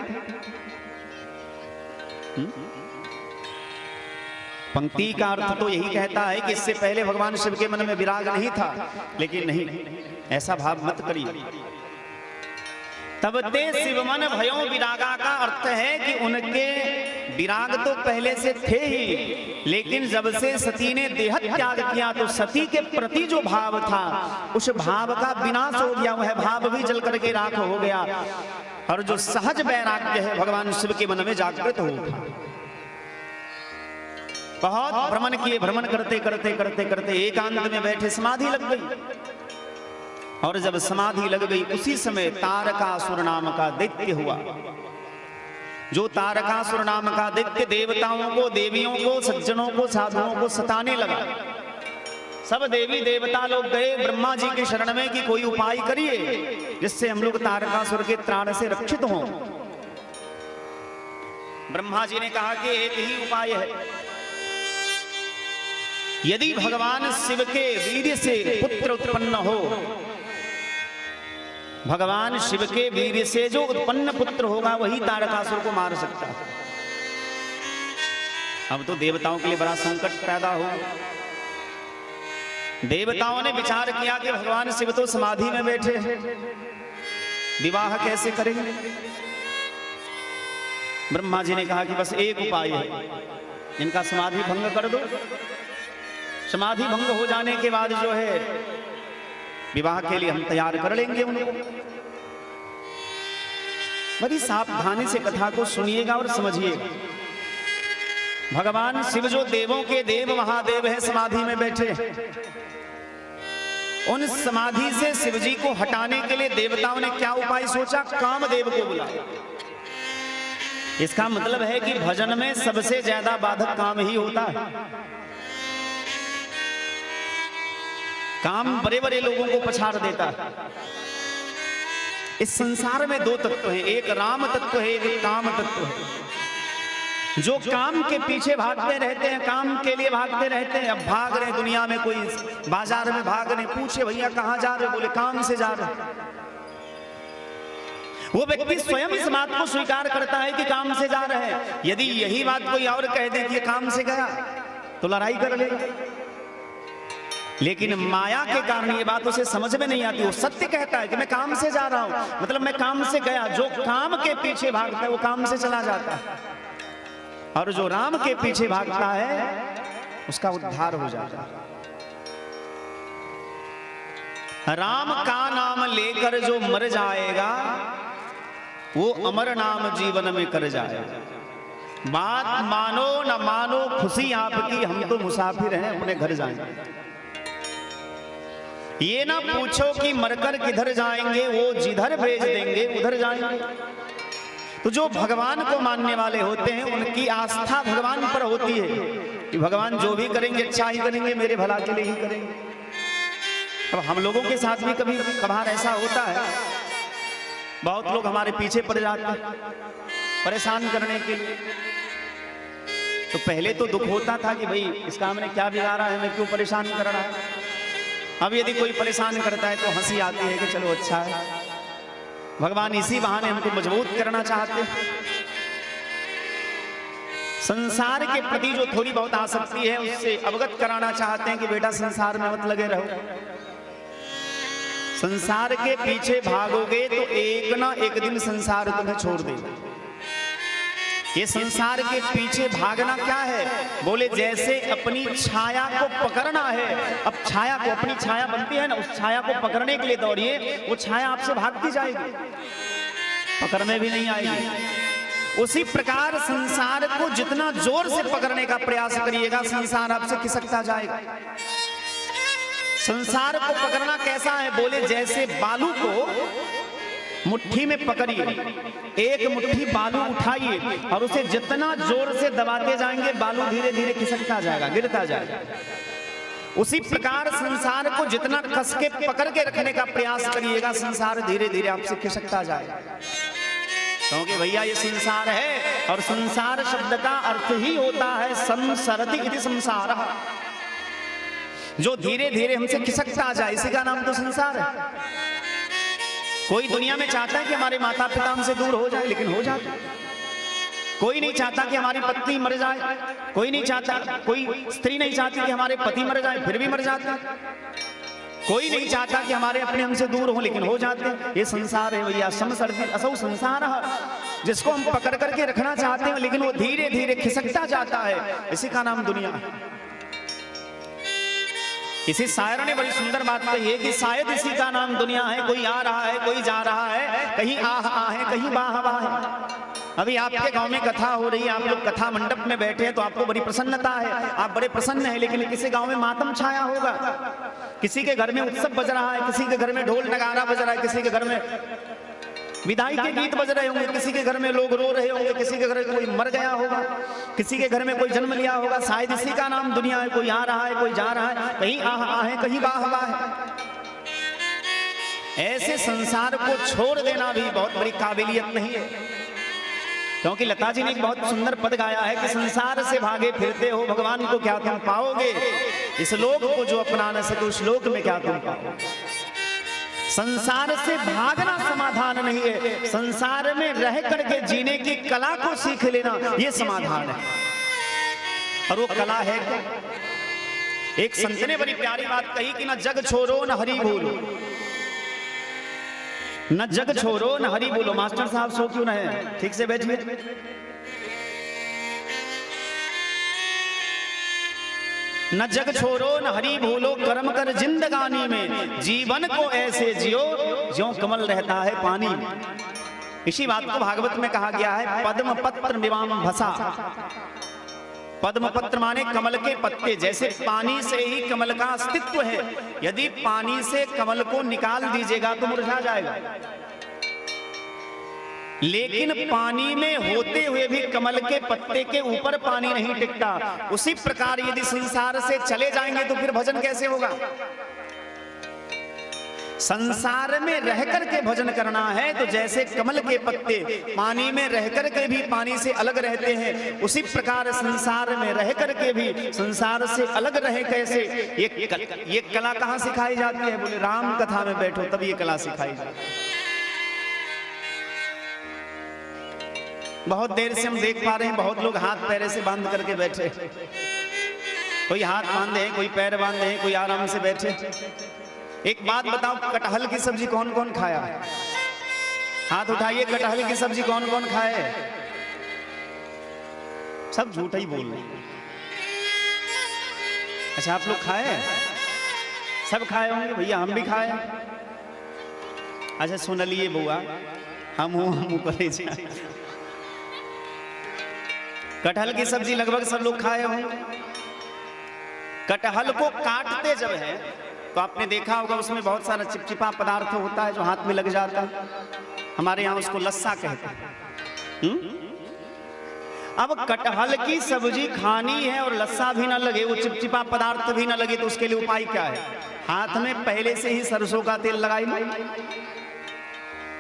पंक्ति का अर्थ तो यही कहता है कि इससे पहले भगवान शिव के मन में विराग नहीं था, लेकिन नहीं, ऐसा भाव मत करिए। तब ते शिव मन भयों विरागा का अर्थ है कि उनके विराग तो पहले से थे ही, लेकिन जब से सती ने देह त्याग किया तो सती के प्रति जो भाव था उस भाव का विनाश हो गया, वह भाव भी जल करके राख हो गया। और जो सहज वैराग्य है भगवान शिव के मन में जागृत हो उठा। बहुत भ्रमण किए, भ्रमण करते करते करते करते एकांत में बैठे समाधि लग गई। और जब समाधि लग गई उसी समय तारकासुर नाम का दैत्य हुआ। जो तारकासुर नाम का दैत्य देवताओं को, देवियों को, सज्जनों को, साधुओं को सताने लगा। सब देवी देवता लोग गए ब्रह्मा जी के शरण में कि कोई उपाय करिए जिससे हम लोग तारकासुर के त्राण से रक्षित हों। ब्रह्मा जी ने कहा कि एक ही उपाय है, यदि भगवान शिव के वीर्य से पुत्र उत्पन्न हो, भगवान शिव के वीर्य से जो उत्पन्न पुत्र होगा वही तारकासुर को मार सकता है। अब तो देवताओं के लिए बड़ा संकट पैदा हो। देवताओं ने विचार किया कि भगवान शिव तो समाधि में बैठे हैं, विवाह कैसे करेंगे। ब्रह्मा जी ने कहा कि बस एक उपाय है, इनका समाधि भंग कर दो। समाधि भंग हो जाने के बाद जो है विवाह के लिए हम तैयार कर लेंगे उनको। बड़ी सावधानी से कथा को सुनिएगा और समझिएगा। भगवान शिव जो देवों के देव महादेव है, समाधि में बैठे। उन समाधि से शिव जी को हटाने के लिए देवताओं ने क्या उपाय सोचा? कामदेव को बुलाया। इसका मतलब है कि भजन में सबसे ज्यादा बाधक काम ही होता है। काम बड़े बड़े लोगों को पछाड़ देता है। इस संसार में दो तत्व हैं, एक राम तत्व है, एक काम तत्व है। जो काम के पीछे भागते रहते हैं, काम के लिए भागते रहते हैं। अब भाग रहे दुनिया में, कोई बाजार में भाग रहे, पूछे भैया कहां जा रहे, बोले काम से जा रहे। वो व्यक्ति स्वयं इस बात को स्वीकार करता है कि काम से जा रहे हैं। यदि यही बात कोई और कह दे कि काम से गया तो लड़ाई कर लेगा। लेकिन माया के कारण ये बात उसे समझ में नहीं आती। वो सत्य कहता है कि मैं काम से जा रहा हूं, मतलब मैं काम से गया। जो काम के पीछे भागता है वो काम से चला जाता है, और जो राम के पीछे भागता है उसका उद्धार हो जाता है। राम का नाम लेकर जो मर जाएगा वो अमर नाम जीवन में कर जाएगा। बात मानो न मानो, खुशी आपकी, हम तो मुसाफिर हैं, अपने घर जाएंगे। ये ना पूछो कि मरकर किधर जाएंगे, वो जिधर भेज देंगे उधर जाएंगे। तो जो भगवान को मानने वाले होते हैं उनकी आस्था भगवान पर होती है कि भगवान जो भी करेंगे अच्छा ही करेंगे, मेरे भला के लिए ही करेंगे। अब हम लोगों के साथ भी कभी कभार ऐसा होता है, बहुत लोग हमारे पीछे पड़ जाते हैं परेशान करने के लिए। तो पहले तो दुख होता था कि भाई इस काम ने क्या बिगाड़ा है, मैं क्यों परेशान कर रहा है। अब यदि कोई परेशान करता है तो हंसी आती है कि चलो अच्छा है, भगवान इसी बहाने हमको मजबूत करना चाहते हैं। संसार के प्रति जो थोड़ी बहुत आसक्ति है उससे अवगत कराना चाहते हैं कि बेटा संसार में मत लगे रहो। संसार के पीछे भागोगे तो एक ना एक दिन संसार तुम्हें छोड़ देगा। ये संसार के पीछे भागना क्या है? बोले जैसे अपनी छाया को पकड़ना है। अब छाया को, अपनी छाया बनती है ना, उस छाया को पकड़ने के लिए दौड़िए, वो छाया आपसे भागती जाएगी, पकड़ में भी नहीं आएगी। उसी प्रकार संसार को जितना जोर से पकड़ने का प्रयास करिएगा, संसार आपसे खिसकता जाएगा। संसार को पकड़ना कैसा है? बोले जैसे बालू को मुट्ठी में पकड़िए, एक मुट्ठी बालू उठाइए और उसे जितना जोर से दबाते जाएंगे बालू धीरे धीरे खिसकता जाएगा, गिरता जाएगा। उसी प्रकार संसार को जितना कस के पकड़ के रखने का प्रयास करिएगा, संसार धीरे धीरे आपसे खिसकता जाएगा। क्योंकि भैया ये संसार है, और संसार शब्द का अर्थ ही होता है संसरति इति संसारः। जो धीरे धीरे हमसे खिसकता जाए, इसी का नाम तो संसार है। कोई दुनिया में चाहता है कि हमारे माता पिता हमसे दूर हो जाए, लेकिन हो जाते। कोई नहीं चाहता कि हमारी पत्नी मर जाए, कोई नहीं चाहता, कोई स्त्री नहीं चाहती कि हमारे पति मर जाए, फिर भी मर जाते। कोई नहीं चाहता कि हमारे अपने हमसे दूर हो, लेकिन हो जाते। ये संसार है भैया, समसर्ति असौ संसार, जिसको हम पकड़ करके रखना चाहते हैं लेकिन वो धीरे धीरे खिसकता जाता है, इसी का नाम दुनिया है। इसी शायर ने बड़ी सुंदर बात कही है कि शायद इसी का नाम दुनिया है, कोई आ रहा है कोई जा रहा है, कहीं आह आह है कहीं वाह वाह है। अभी आपके गांव में कथा हो रही है, आप लोग कथा मंडप में बैठे हैं तो आपको बड़ी प्रसन्नता है, आप बड़े प्रसन्न हैं, लेकिन किसी गांव में मातम छाया होगा, किसी के घर में उत्सव बज रहा है, किसी के घर में ढोल नगारा बज रहा है, किसी के घर में विदाई के गीत बज रहे होंगे, किसी के घर में लोग रो रहे होंगे, किसी के घर में कोई मर गया होगा, किसी के घर में कोई जन्म लिया होगा। शायद इसी का नाम दुनिया है, कोई आ रहा है कोई जा रहा है, कहीं आह आह है कहीं वाह वाह है। ऐसे संसार को छोड़ देना भी बहुत बड़ी काबिलियत नहीं है, क्योंकि लता जी ने एक बहुत सुंदर पद गाया है कि संसार से भागे फिरते हो भगवान को क्या तुम पाओगे, इस लोक को जो अपना न सके उस लोक में क्या तुम पाओगे। संसार से भागना समाधान नहीं है, संसार में रह करके जीने की कला को सीख लेना यह समाधान है। और वो कला है क्या? एक संत ने बड़ी प्यारी बात कही कि न जग छोड़ो न हरि बोलो, न जग छोड़ो न हरि बोलो। मास्टर साहब सो क्यों न है, ठीक से बैठिए। न जग छोड़ो न हरि भूलो, कर्म कर जिंदगानी में, जीवन को ऐसे जियो ज्यों कमल रहता है पानी में। इसी बात को भागवत में कहा गया है, पद्म पत्र मिवाम भसा। पद्म पत्र माने कमल के पत्ते, जैसे पानी से ही कमल का अस्तित्व है, यदि पानी से कमल को निकाल दीजिएगा तो मुरझा जाएगा, लेकिन पानी में होते हुए भी कमल के पत्ते के ऊपर पानी नहीं टिकता। उसी प्रकार यदि संसार से चले जाएंगे तो फिर भजन कैसे होगा। संसार में रह करके भजन करना है तो जैसे कमल के पत्ते पानी में रह करके भी पानी से अलग रहते हैं, उसी प्रकार संसार में रह करके भी संसार से अलग रहे कैसे। ये कला कहाँ सिखाई जाती है? बोले राम कथा में बैठो तब ये कला सिखाई जाती है। बहुत देर से हम देख पा रहे हैं बहुत लोग हाथ पैर से बांध करके बैठे, कोई हाथ बांधे हैं, कोई पैर बांधे हैं, कोई आराम से बैठे। एक बात बताओ, कटहल की सब्जी कौन कौन खाया? हाथ उठाइए, कटहल की सब्जी कौन कौन खाए? सब झूठा ही बोल रहे हैं। अच्छा, आप लोग खाए? सब खाए होंगे भैया, हम भी खाए। अच्छा सुन लिए बुआ, हम करे कटहल की सब्जी लगभग सब लोग खाए होंगे। कटहल को काटते जब है तो आपने देखा होगा उसमें बहुत सारा चिपचिपा पदार्थ होता है जो हाथ में लग जाता है, हमारे यहाँ उसको लस्सा कहते हैं। अब कटहल की सब्जी खानी है और लस्सा भी ना लगे, वो चिपचिपा पदार्थ भी ना लगे, तो उसके लिए उपाय क्या है? हाथ में पहले से ही सरसों का तेल लगाई लो।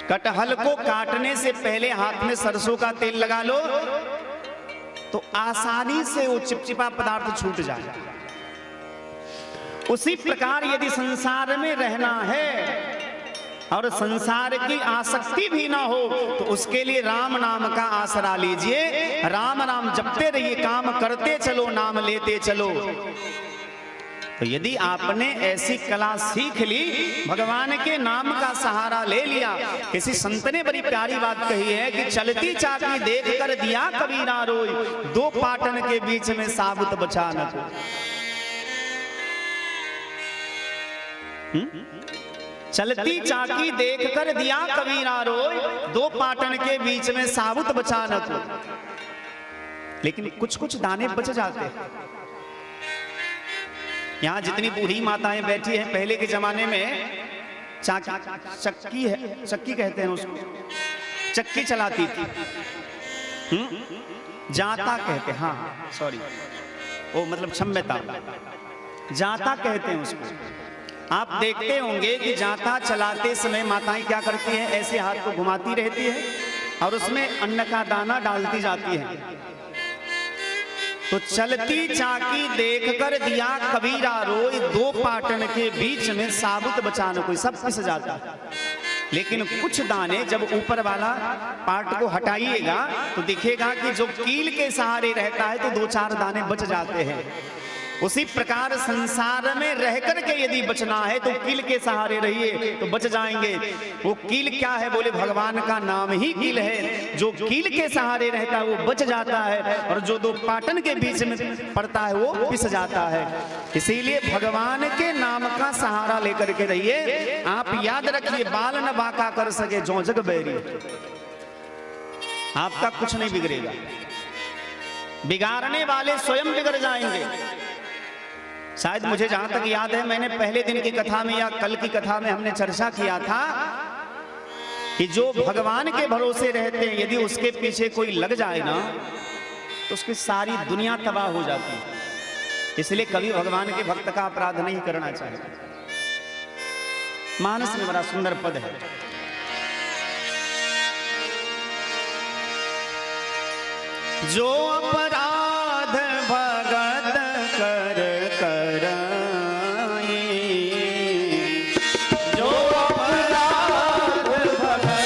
कटहल को काटने से पहले हाथ में सरसों का तेल लगा लो तो आसानी से वो चिपचिपा पदार्थ छूट जाए। उसी प्रकार यदि संसार में रहना है और संसार की आसक्ति भी ना हो तो उसके लिए राम नाम का आसरा लीजिए। राम नाम जपते रहिए, काम करते चलो, नाम लेते चलो। तो यदि आपने ऐसी कला सीख ली, भगवान के नाम का सहारा ले लिया। किसी संत ने बड़ी प्यारी बात कही है कि चलती चाकी देख कर दिया कबीरा रोई, दो पाटन के बीच में साबुत बचा न कोई। चलती चाकी देख कर दिया कबीरा रोई, दो पाटन के बीच में साबुत बचा न कोई। लेकिन कुछ कुछ दाने बच जाते हैं। यहाँ जितनी बूढ़ी माताएं बैठी हैं, पहले के जमाने में चक्की है, चक्की कहते हैं उसको, चक्की चलाती थी, जाता कहते हैं, हाँ सॉरी, वो मतलब क्षम्यता, जाता कहते हैं उसको। आप देखते होंगे कि जाता चलाते समय माताएं क्या करती हैं, ऐसे हाथ को घुमाती रहती है और उसमें अन्न का दाना डालती जाती है। तो चलती चाकी देखकर दिया कबीरा रोई, दो पाटन के बीच में साबुत बचा न कोई। सब पिस जाता, लेकिन कुछ दाने जब ऊपर वाला पार्ट को हटाइएगा तो दिखेगा कि जो कील के सहारे रहता है तो दो चार दाने बच जाते हैं। उसी प्रकार संसार में रह करके यदि बचना है तो कील के सहारे रहिए तो बच जाएंगे। वो कील क्या है बोले, भगवान का नाम ही कील है। जो कील के सहारे रहता है वो बच जाता है, और जो दो पाटन के बीच में पड़ता है वो पिस जाता है। इसीलिए भगवान के नाम का सहारा लेकर के रहिए। आप याद रखिए, बाल न बांका कर सके जो जग बैरी, आपका कुछ नहीं बिगड़ेगा, बिगाड़ने वाले स्वयं बिगड़ जाएंगे। शायद मुझे जहां तक याद है, मैंने पहले दिन की कथा में या कल की कथा में हमने चर्चा किया था कि जो भगवान के भरोसे रहते हैं, यदि उसके पीछे कोई लग जाए ना तो उसकी सारी दुनिया तबाह हो जाती है। इसलिए कभी भगवान के भक्त का अपराध नहीं करना चाहिए। मानस में बड़ा सुंदर पद है, जो अपराध भगत कर कराए, जो अपराध भगत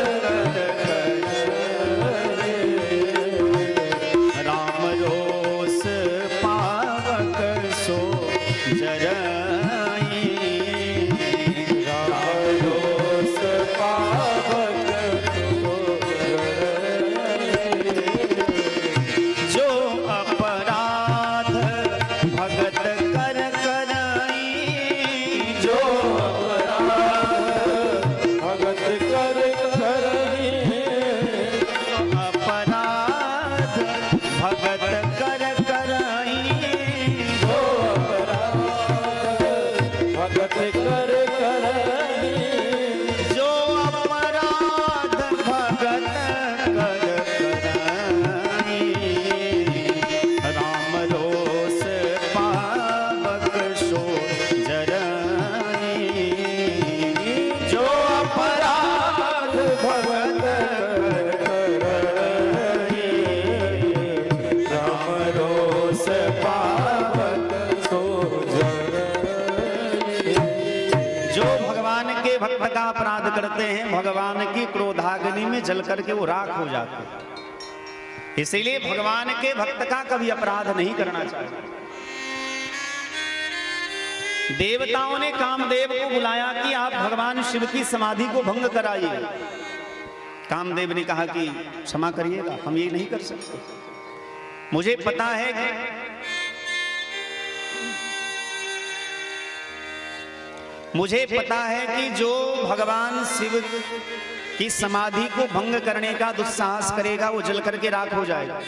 कर कराए, राम रोष पावक सो जराए, राम रोष पावक सो जो अपराध भगत कर कराई, जो अपराध भगत कर कराई, अपराध भगत कर कराई, जो अपराध भगत कर कराई, जो अपराध भगत कर कराई, राम रोष पावक सो जराई, जो अपराध भगत कर कराई, राम रोष पावक सो जराई। जो भगवान के भक्त का अपराध करते हैं, भगवान की क्रोधाग्नि में जल करके वो राख हो जाते हैं। इसीलिए भगवान के भक्त का कभी अपराध नहीं करना चाहिए। देवताओं ने कामदेव को बुलाया कि आप भगवान शिव की समाधि को भंग कराइए। कामदेव ने कहा कि क्षमा करिएगा, हम ये नहीं कर सकते। मुझे पता है कि जो भगवान शिव की समाधि को भंग करने का दुस्साहस करेगा वो जल करके राख हो जाएगा।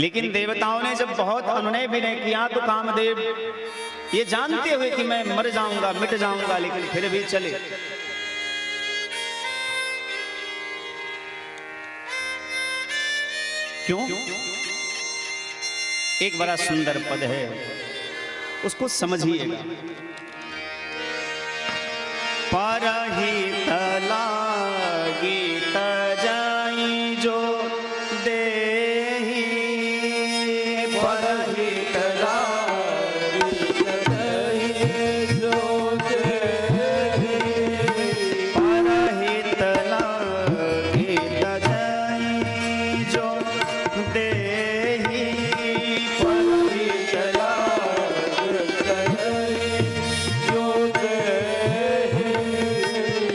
लेकिन देवताओं ने जब बहुत अनुनय विनय किया तो कामदेव ये जानते हुए कि मैं मर जाऊंगा, मिट जाऊंगा, लेकिन फिर भी चले। क्यों? एक बड़ा सुंदर पद है, उसको समझिएगा। परहित लागी तजाई जो देहि, परहित लागी तजाई जो देहि, परहित लागी तजाई जो देहि, परहित लागी तजाई जो देहि,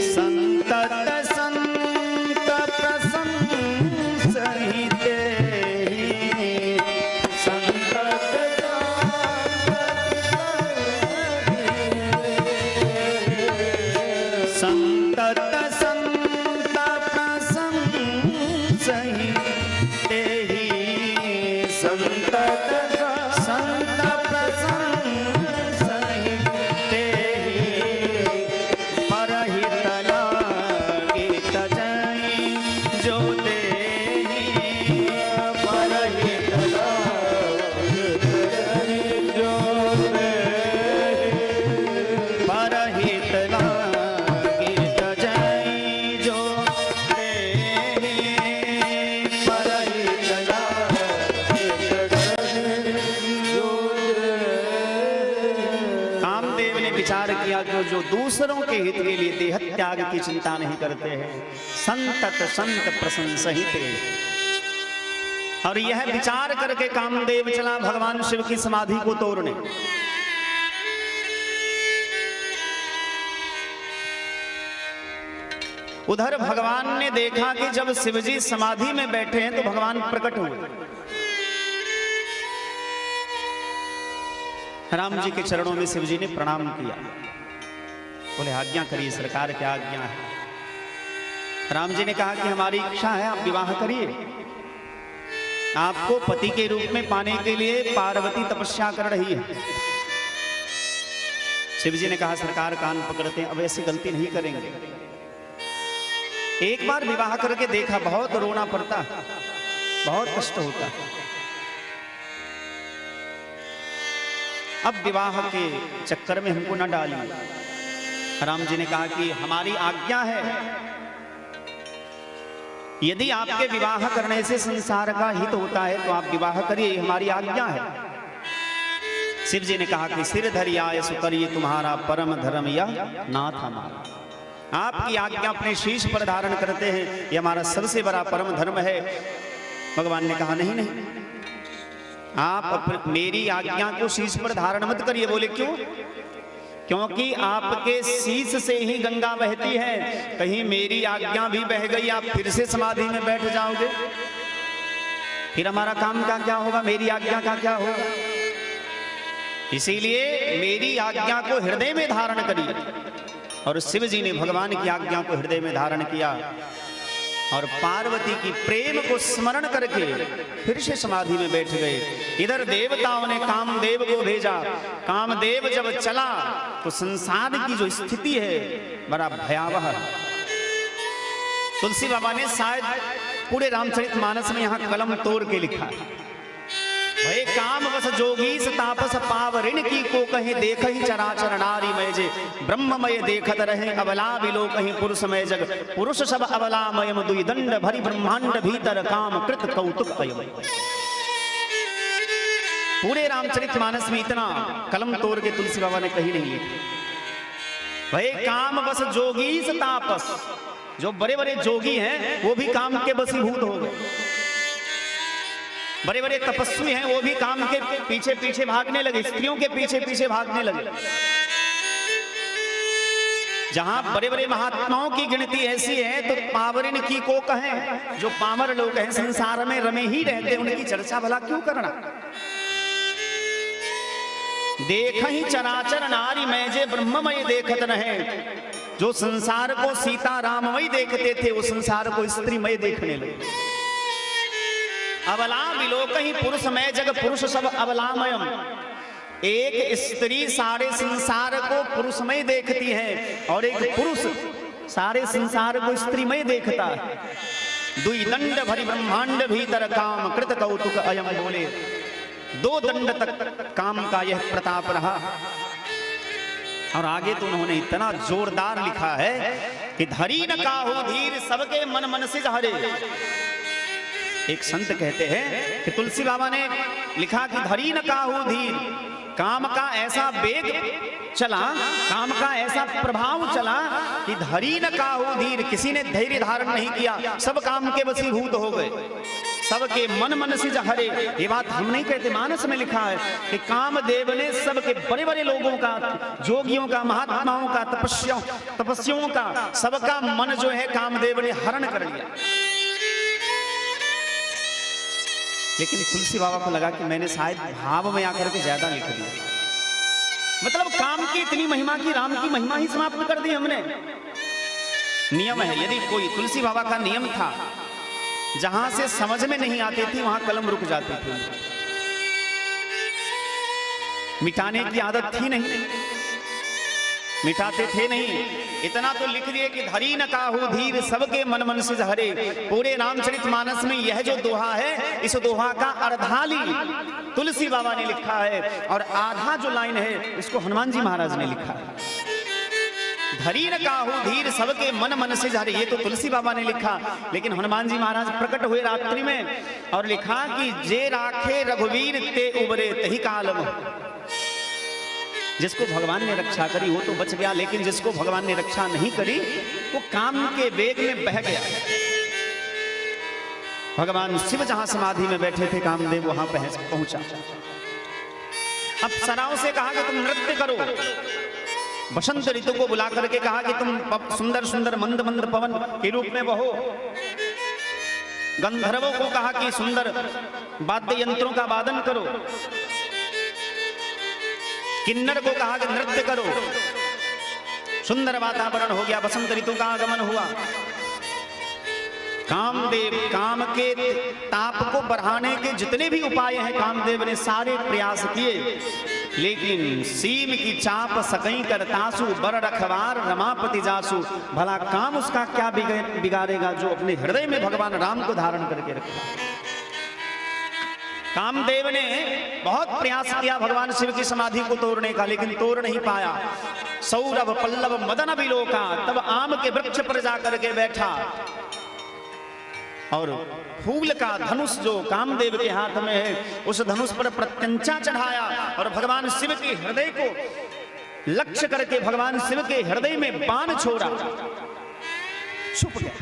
संतत संत प्रसन्न सहित ही, संतत संतत संत प्रसन्न सहित ही, संतत संत प्रसन्न सहित ही, परहित लागी तजाई जो देहि, परहित लागी तजाई जो देहि, परहित लागी तजाई जो देहि, परहित लागी तजाई जो देहि। कामदेव ने विचार किया कि जो दूसरों के हित के लिए देह त्याग की चिंता नहीं करते हैं, संतत संत प्रसन्न सहित और यह विचार करके कामदेव चला भगवान शिव की समाधि को तोड़ने। उधर भगवान ने देखा कि जब शिवजी समाधि में बैठे हैं तो भगवान प्रकट हुए। राम जी के चरणों में शिवजी ने प्रणाम किया, बोले आज्ञा करिए सरकार, क्या आज्ञा है? राम जी ने कहा कि हमारी इच्छा है आप विवाह करिए। आपको पति के रूप में पाने के लिए पार्वती तपस्या कर रही है। शिवजी ने कहा सरकार कान पकड़ते हैं, अब ऐसी गलती नहीं करेंगे। एक बार विवाह करके देखा, बहुत रोना पड़ता, बहुत कष्ट होता। अब विवाह के चक्कर में हमको न डालिए। राम जी ने कहा कि हमारी आज्ञा है, यदि आपके विवाह करने से संसार का हित होता है तो आप विवाह करिए, हमारी आज्ञा है। शिव जी ने कहा कि सिर धरि आय सु करिए तुम्हारा परम धर्म या नाथ हमारा। आपकी आज्ञा अपने शीश पर धारण करते हैं, ये हमारा सबसे बड़ा परम धर्म है। भगवान ने कहा नहीं नहीं, आप मेरी आज्ञा को शीश पर धारण मत करिए। बोले क्यों? क्योंकि आपके शीश से ही गंगा बहती है, कहीं मेरी आज्ञा भी बह गई आप फिर से समाधि में बैठ जाओगे, फिर हमारा काम का क्या होगा, मेरी आज्ञा का क्या होगा? इसीलिए मेरी आज्ञा को हृदय में धारण करिए। और शिव जी ने भगवान की आज्ञा को हृदय में धारण किया और पार्वती की प्रेम को स्मरण करके फिर से समाधि में बैठ गए। इधर देवताओं ने कामदेव को भेजा। कामदेव जब चला तो संसार की जो स्थिति है बड़ा भयावह है। तुलसी बाबा ने शायद पूरे रामचरितमानस में यहाँ कलम तोड़ के लिखा है, भय काम बस जोगीस तापस पावरिण की को कहे देख ही चराचर नारी मय जे ब्रह्ममय देखत रहे अबला बिलो कहीं पुरुषमय जग पुरुष सब अबलामयम दुई दंड भरी ब्रह्मांड भीतर काम कृत कौतुक अयम। पूरे रामचरितमानस में इतना कलम तोड़ के तुलसी बाबा ने कहीं नहीं लिखा। भय काम बस जोगीस तापस, जो बड़े बड़े जोगी हैं वो भी काम के बसीभूत हो गए, बड़े बड़े तपस्वी हैं वो भी काम के पीछे पीछे भागने लगे, स्त्रियों के पीछे पीछे भागने लगे। जहां बड़े बड़े महात्माओं की गिनती ऐसी है तो पावरिन की को कहें, जो पामर लोग हैं संसार में रमे ही रहते, उनकी चर्चा भला क्यों करना। देख ही चराचर नारी में जे ब्रह्ममय देखत रहे, जो संसार को सीता राममय देखते थे वो संसार को स्त्रीमय देखने लगे। अबला बिलोक ही पुरुषमय जग पुरुष सब अबलामयम, एक स्त्री सारे संसार को पुरुषमय देखती है और एक पुरुष सारे संसार को स्त्रीमय देखता है। दुई दंड भरी ब्रह्मांड भीतर काम कृत कौतुक अयम। बोले दो दंड तक काम का यह प्रताप रहा। और आगे तो उन्होंने इतना जोरदार लिखा है कि धरी न काहू धीर सबके मन मन से हरे। एक संत कहते हैं कि तुलसी बाबा ने लिखा कि धरी न काहू धीर, काम का ऐसा वेग चला, काम का ऐसा प्रभाव चला कि धरी न काहू धीर, किसी ने धैर्य धारण नहीं किया, सब काम के वशीभूत हो गए, सबके मन मन से हरे। ये बात हम नहीं कहते, मानस में लिखा है कि कामदेव ने सबके बड़े बड़े लोगों का, जोगियों का, महात्माओं का, तपस्वियों का, सबका मन जो है कामदेव ने हरण कर लिया। लेकिन तुलसी बाबा को लगा कि मैंने शायद भाव में आकर के ज्यादा लिख दिया, मतलब काम की इतनी महिमा की, राम की महिमा ही समाप्त कर दी हमने। नियम है, यदि कोई, तुलसी बाबा का नियम था, जहां से समझ में नहीं आती थी वहां कलम रुक जाती थी, मिटाने की आदत थी नहीं, मिटाते थे नहीं। इतना तो लिख दिए कि धरी न काहू धीर सबके मन मन से हरे। पूरे रामचरितमानस में यह जो दोहा है, इस दोहा का अर्धाली तुलसी बाबा ने लिखा है और आधा जो लाइन है इसको हनुमान जी महाराज ने लिखा है। धरी न काहू धीर सबके मन मन से हरे, ये तो तुलसी बाबा ने लिखा, लेकिन हनुमान जी महाराज प्रकट हुए रात्रि में और लिखा कि जे राखे रघुवीर ते उबरे तही कालम। जिसको भगवान ने रक्षा करी वो तो बच गया, लेकिन जिसको भगवान ने रक्षा नहीं करी वो काम के वेग में बह गया। भगवान शिव जहां समाधि में बैठे थे, कामदेव वहां पहुंचा। अप्सराओं से कहा कि तुम नृत्य करो। बसंत ऋतु को बुला करके कहा कि तुम सुंदर सुंदर मंद मंद पवन के रूप में बहो। गंधर्वों को कहा कि सुंदर वाद्य यंत्रों का वादन करो। किन्नर को कहा कि नृत्य करो। सुंदर वातावरण हो गया, बसंत ऋतु का आगमन हुआ। कामदेव काम के ताप को बढ़ाने के जितने भी उपाय हैं कामदेव ने सारे प्रयास किए, लेकिन सीम की चाप सकई कर तासु बर रखवार रमापति जासु। भला काम उसका क्या बिगाड़ेगा जो अपने हृदय में भगवान राम को धारण करके रखा। कामदेव ने बहुत प्रयास किया भगवान शिव की समाधि को तोड़ने का, लेकिन तोड़ नहीं पाया। सौरभ पल्लव मदन विलोका, तब आम के वृक्ष पर जाकर के बैठा और फूल का धनुष जो कामदेव के हाथ में है, उस धनुष पर प्रत्यंचा चढ़ाया और भगवान शिव के हृदय को लक्ष्य करके भगवान शिव के हृदय में बाण छोड़ा। छुप गया।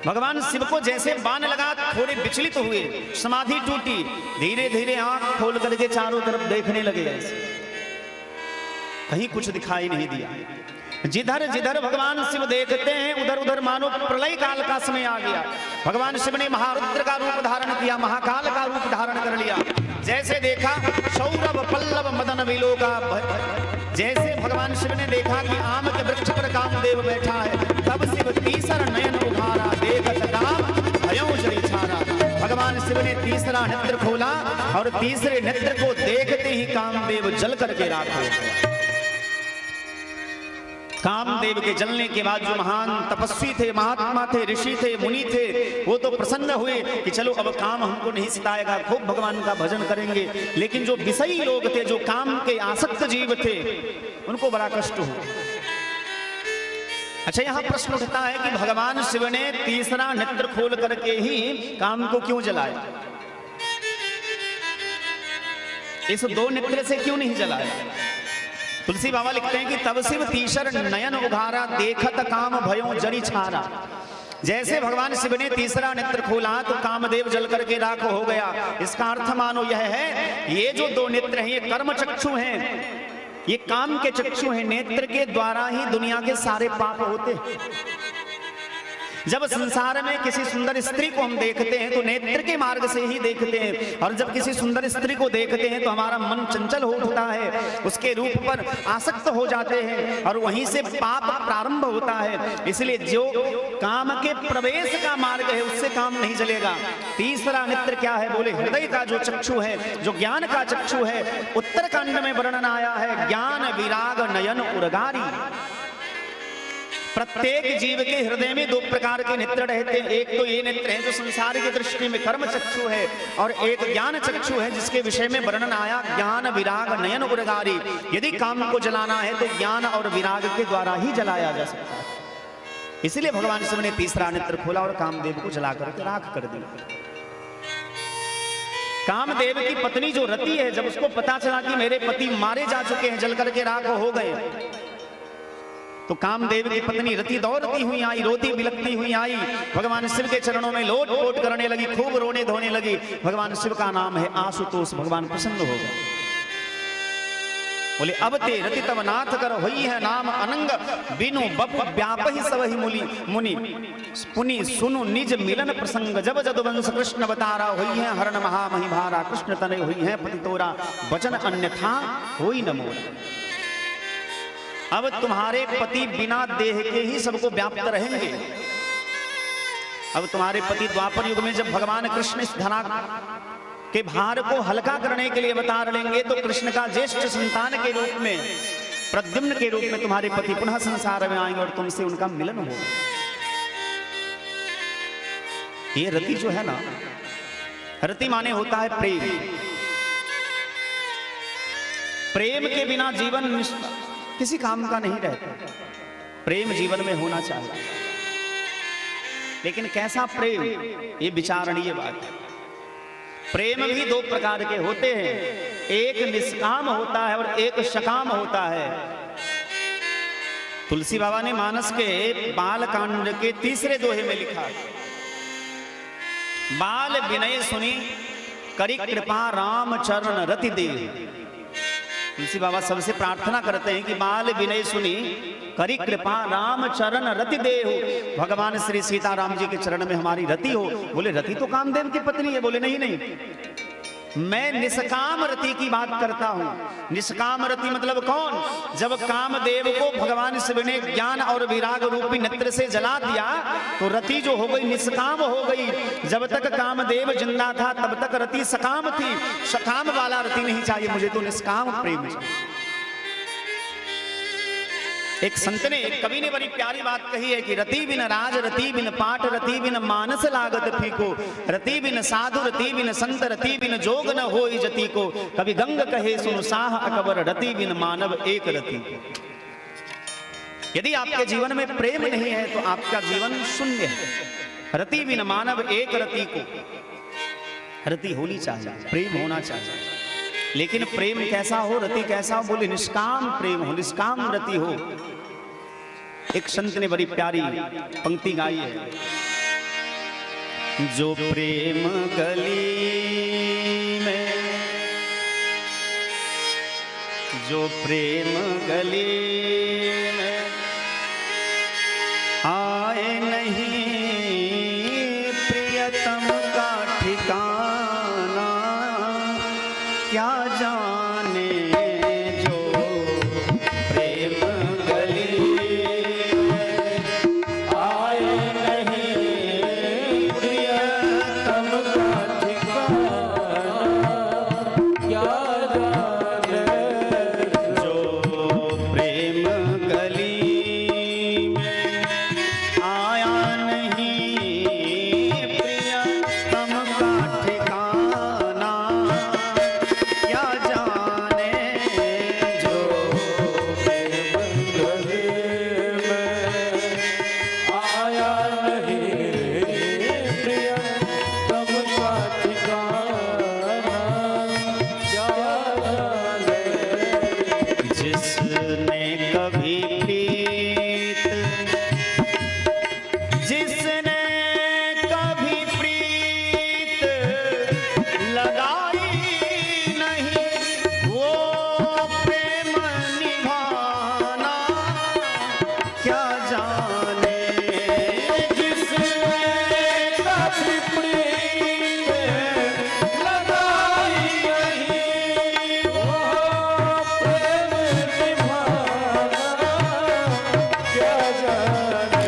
भगवान शिव को जैसे बाण लगा थोड़े विचलित हुए, समाधि टूटी। धीरे धीरे आंख खोल करके चारों तरफ देखने लगे, कहीं कुछ दिखाई नहीं दिया। जिधर जिधर भगवान शिव देखते हैं उधर उधर मानो प्रलय काल का समय आ गया। भगवान शिव ने महारुद्र का रूप धारण किया, महाकाल का रूप धारण कर लिया। जैसे देखा सौरभ पल्लव मदन विलोका, जैसे भगवान शिव ने देखा कि आम के वृक्ष पर कामदेव बैठा है, तब शिव तीसरा नयन उघारा, देखत दाम भयों जरी छारा। भगवान शिव ने तीसरा नेत्र खोला और तीसरे नेत्र को देखते ही कामदेव जल करके राख हो गया। कामदेव के जलने के बाद जो महान तपस्वी थे, महात्मा थे, ऋषि थे, मुनि थे, वो तो प्रसन्न हुए कि चलो अब काम हमको नहीं सताएगा, खूब भगवान का भजन करेंगे। लेकिन जो विषयी लोग थे, जो काम के आसक्त जीव थे, उनको बड़ा कष्ट हुआ। अच्छा, यहां प्रश्न उठता है कि भगवान शिव ने तीसरा नेत्र खोल करके ही काम को क्यों जलाया? इस दो नेत्र से क्यों नहीं जलाया? तुलसी बाबा लिखते हैं कि तब शिव तीसर नयन उघारा, देखत काम भयों जरी छारा। जैसे भगवान शिव ने तीसरा नेत्र खोला तो कामदेव जल करके राख हो गया। इसका अर्थ मानो यह है, ये जो दो नेत्र हैं ये कर्म चक्षु हैं, ये काम के चक्षु हैं। नेत्र के द्वारा ही दुनिया के सारे पाप होते हैं। जब संसार में किसी सुंदर स्त्री को हम देखते हैं तो नेत्र के मार्ग से ही देखते हैं, और जब किसी सुंदर स्त्री को देखते हैं तो हमारा मन चंचल हो उठता है, उसके रूप पर आसक्त हो जाते हैं और वहीं से पाप प्रारंभ होता है। इसलिए जो काम के प्रवेश का मार्ग है उससे काम नहीं चलेगा। तीसरा नेत्र क्या है? बोले हृदय का जो चक्षु है, जो ज्ञान का चक्षु है। उत्तरकांड में वर्णन आया है, ज्ञान विराग नयन उर्गारी। प्रत्येक जीव के हृदय में दो प्रकार के नेत्र रहते हैं। एक तो ये नेत्र है जो संसार की दृष्टि में कर्म चक्षु है, और एक ज्ञान चक्षु है जिसके विषय में वर्णन आया, ज्ञान विराग नयन उर्गारी। यदि काम को जलाना है तो ज्ञान और विराग के द्वारा ही जलाया जा सकता है। इसलिए भगवान शिव ने तीसरा नेत्र खोला और कामदेव को जला करके राख कर दिया। कामदेव की पत्नी जो रति है, जब उसको पता चला कि मेरे पति मारे जा चुके हैं, जल करके राख हो गए, तो कामदेव की पत्नी रति दौड़ती हुई आई, रोती बिलकती हुई आई, भगवान शिव के चरणों में लोट पोट करने लगी, खूब रोने धोने लगी। भगवान शिव का नाम है आशुतोष। भगवान प्रसन्न हो गए, बोले अब ते रति तब नाथ कर हुई है नाम अनंग, बिनु बपु व्यापहि सबहि मुनि पुनि सुनु निज मिलन प्रसंग। जब जदुवंश कृष्ण बतारा हुई है हरण महामहि भारा, कृष्ण तने हुई है पति तोरा, वचन अन्यथा होई न मोरा। अब तुम्हारे पति बिना देह के ही सबको व्याप्त रहेंगे। अब तुम्हारे पति द्वापर युग में जब भगवान कृष्ण इस धरा के भार को हल्का करने के लिए अवतार लेंगे तो कृष्ण का ज्येष्ठ संतान के रूप में, प्रद्युम्न के रूप में तुम्हारे पति पुनः संसार में आएंगे और तुमसे उनका मिलन होगा। ये रति जो है ना, रति माने होता है प्रेम। प्रेम के बिना जीवन किसी काम का नहीं रहता। प्रेम जीवन में होना चाहिए, लेकिन कैसा प्रेम, ये विचारणीय बात है। प्रेम भी दो प्रकार के होते हैं, एक निष्काम होता है और एक सकाम होता है। तुलसी बाबा ने मानस के बाल कांड के तीसरे दोहे में लिखा, बाल विनय सुनी करी कृपा राम चरण रति देव। तुलसी बाबा सबसे प्रार्थना करते हैं कि बाल विनय सुनी करी कृपा राम चरण रति देव। भगवान श्री सीताराम जी के चरण में हमारी रति हो। बोले रति तो कामदेव की पत्नी है। बोले नहीं नहीं, मैं निष्काम रति की बात करता हूं। निष्काम रति मतलब कौन? जब कामदेव को भगवान शिव ने ज्ञान और विराग रूपी नेत्र से जला दिया तो रति जो हो गई निष्काम हो गई। जब तक कामदेव जिंदा था तब तक रति सकाम थी। सकाम वाला रति नहीं चाहिए मुझे, तो निष्काम प्रेम चाहिए। एक संत ने, एक कवि ने बड़ी प्यारी बात कही है कि रति बिन राज रति बिन पाठ रति बिन मानस लागत फीको, रति बिन साधु रति बिन संत रति बिन जोग न होई जति को। कवि गंग कहे सुनु साह अकबर रति बिन मानव एक रति। यदि आपके जीवन में प्रेम नहीं है तो आपका जीवन शून्य है। रति बिन मानव एक रति को, रति होनी चाहिए, प्रेम होना चाहिए। लेकिन प्रेम कैसा हो, रति कैसा हो? बोले निष्काम प्रेम हो, निष्काम रति हो। एक संत ने बड़ी प्यारी पंक्ति गाई है, जो प्रेम गली में, जो प्रेम गली में आए नहीं प्रियतम का ठिकाना, क्या जाने जो प्रेम गली में आए नहीं प्रियतम का ठिकाना, क्या जाने जो प्रेम गली में आया नहीं प्रियतम का ठिकाना, क्या जाने जो प्रेम गली में आया नहीं प्रियतम का ठिकाना, क्या जाने। जिसने कभी प्रीत, जिसने कभी प्रीत लगाई नहीं, वो प्रेम निभाना, क्या जाने। जिसने कभी प्रीत लगाई नहीं, वो प्रेम निभाना, क्या जाने।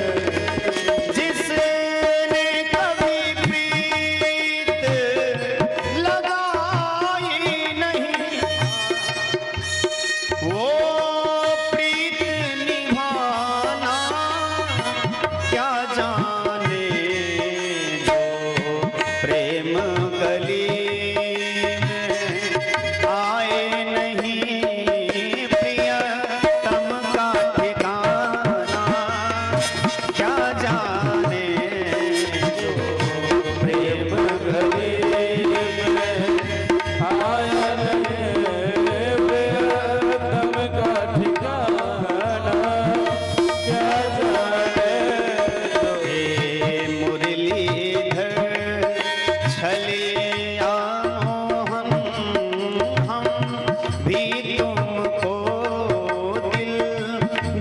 जिसने कभी प्रीत लगाई नहीं, वो प्रीत निभाना, क्या जाने जो प्रेम गली में आए नहीं प्रियतम का ठिकाना, क्या जाने जो प्रेम गली में आया नहीं प्रियतम का ठिकाना, क्या जाने। हे मुरलीधर छलिया मोहन, हम भी तुमको दिल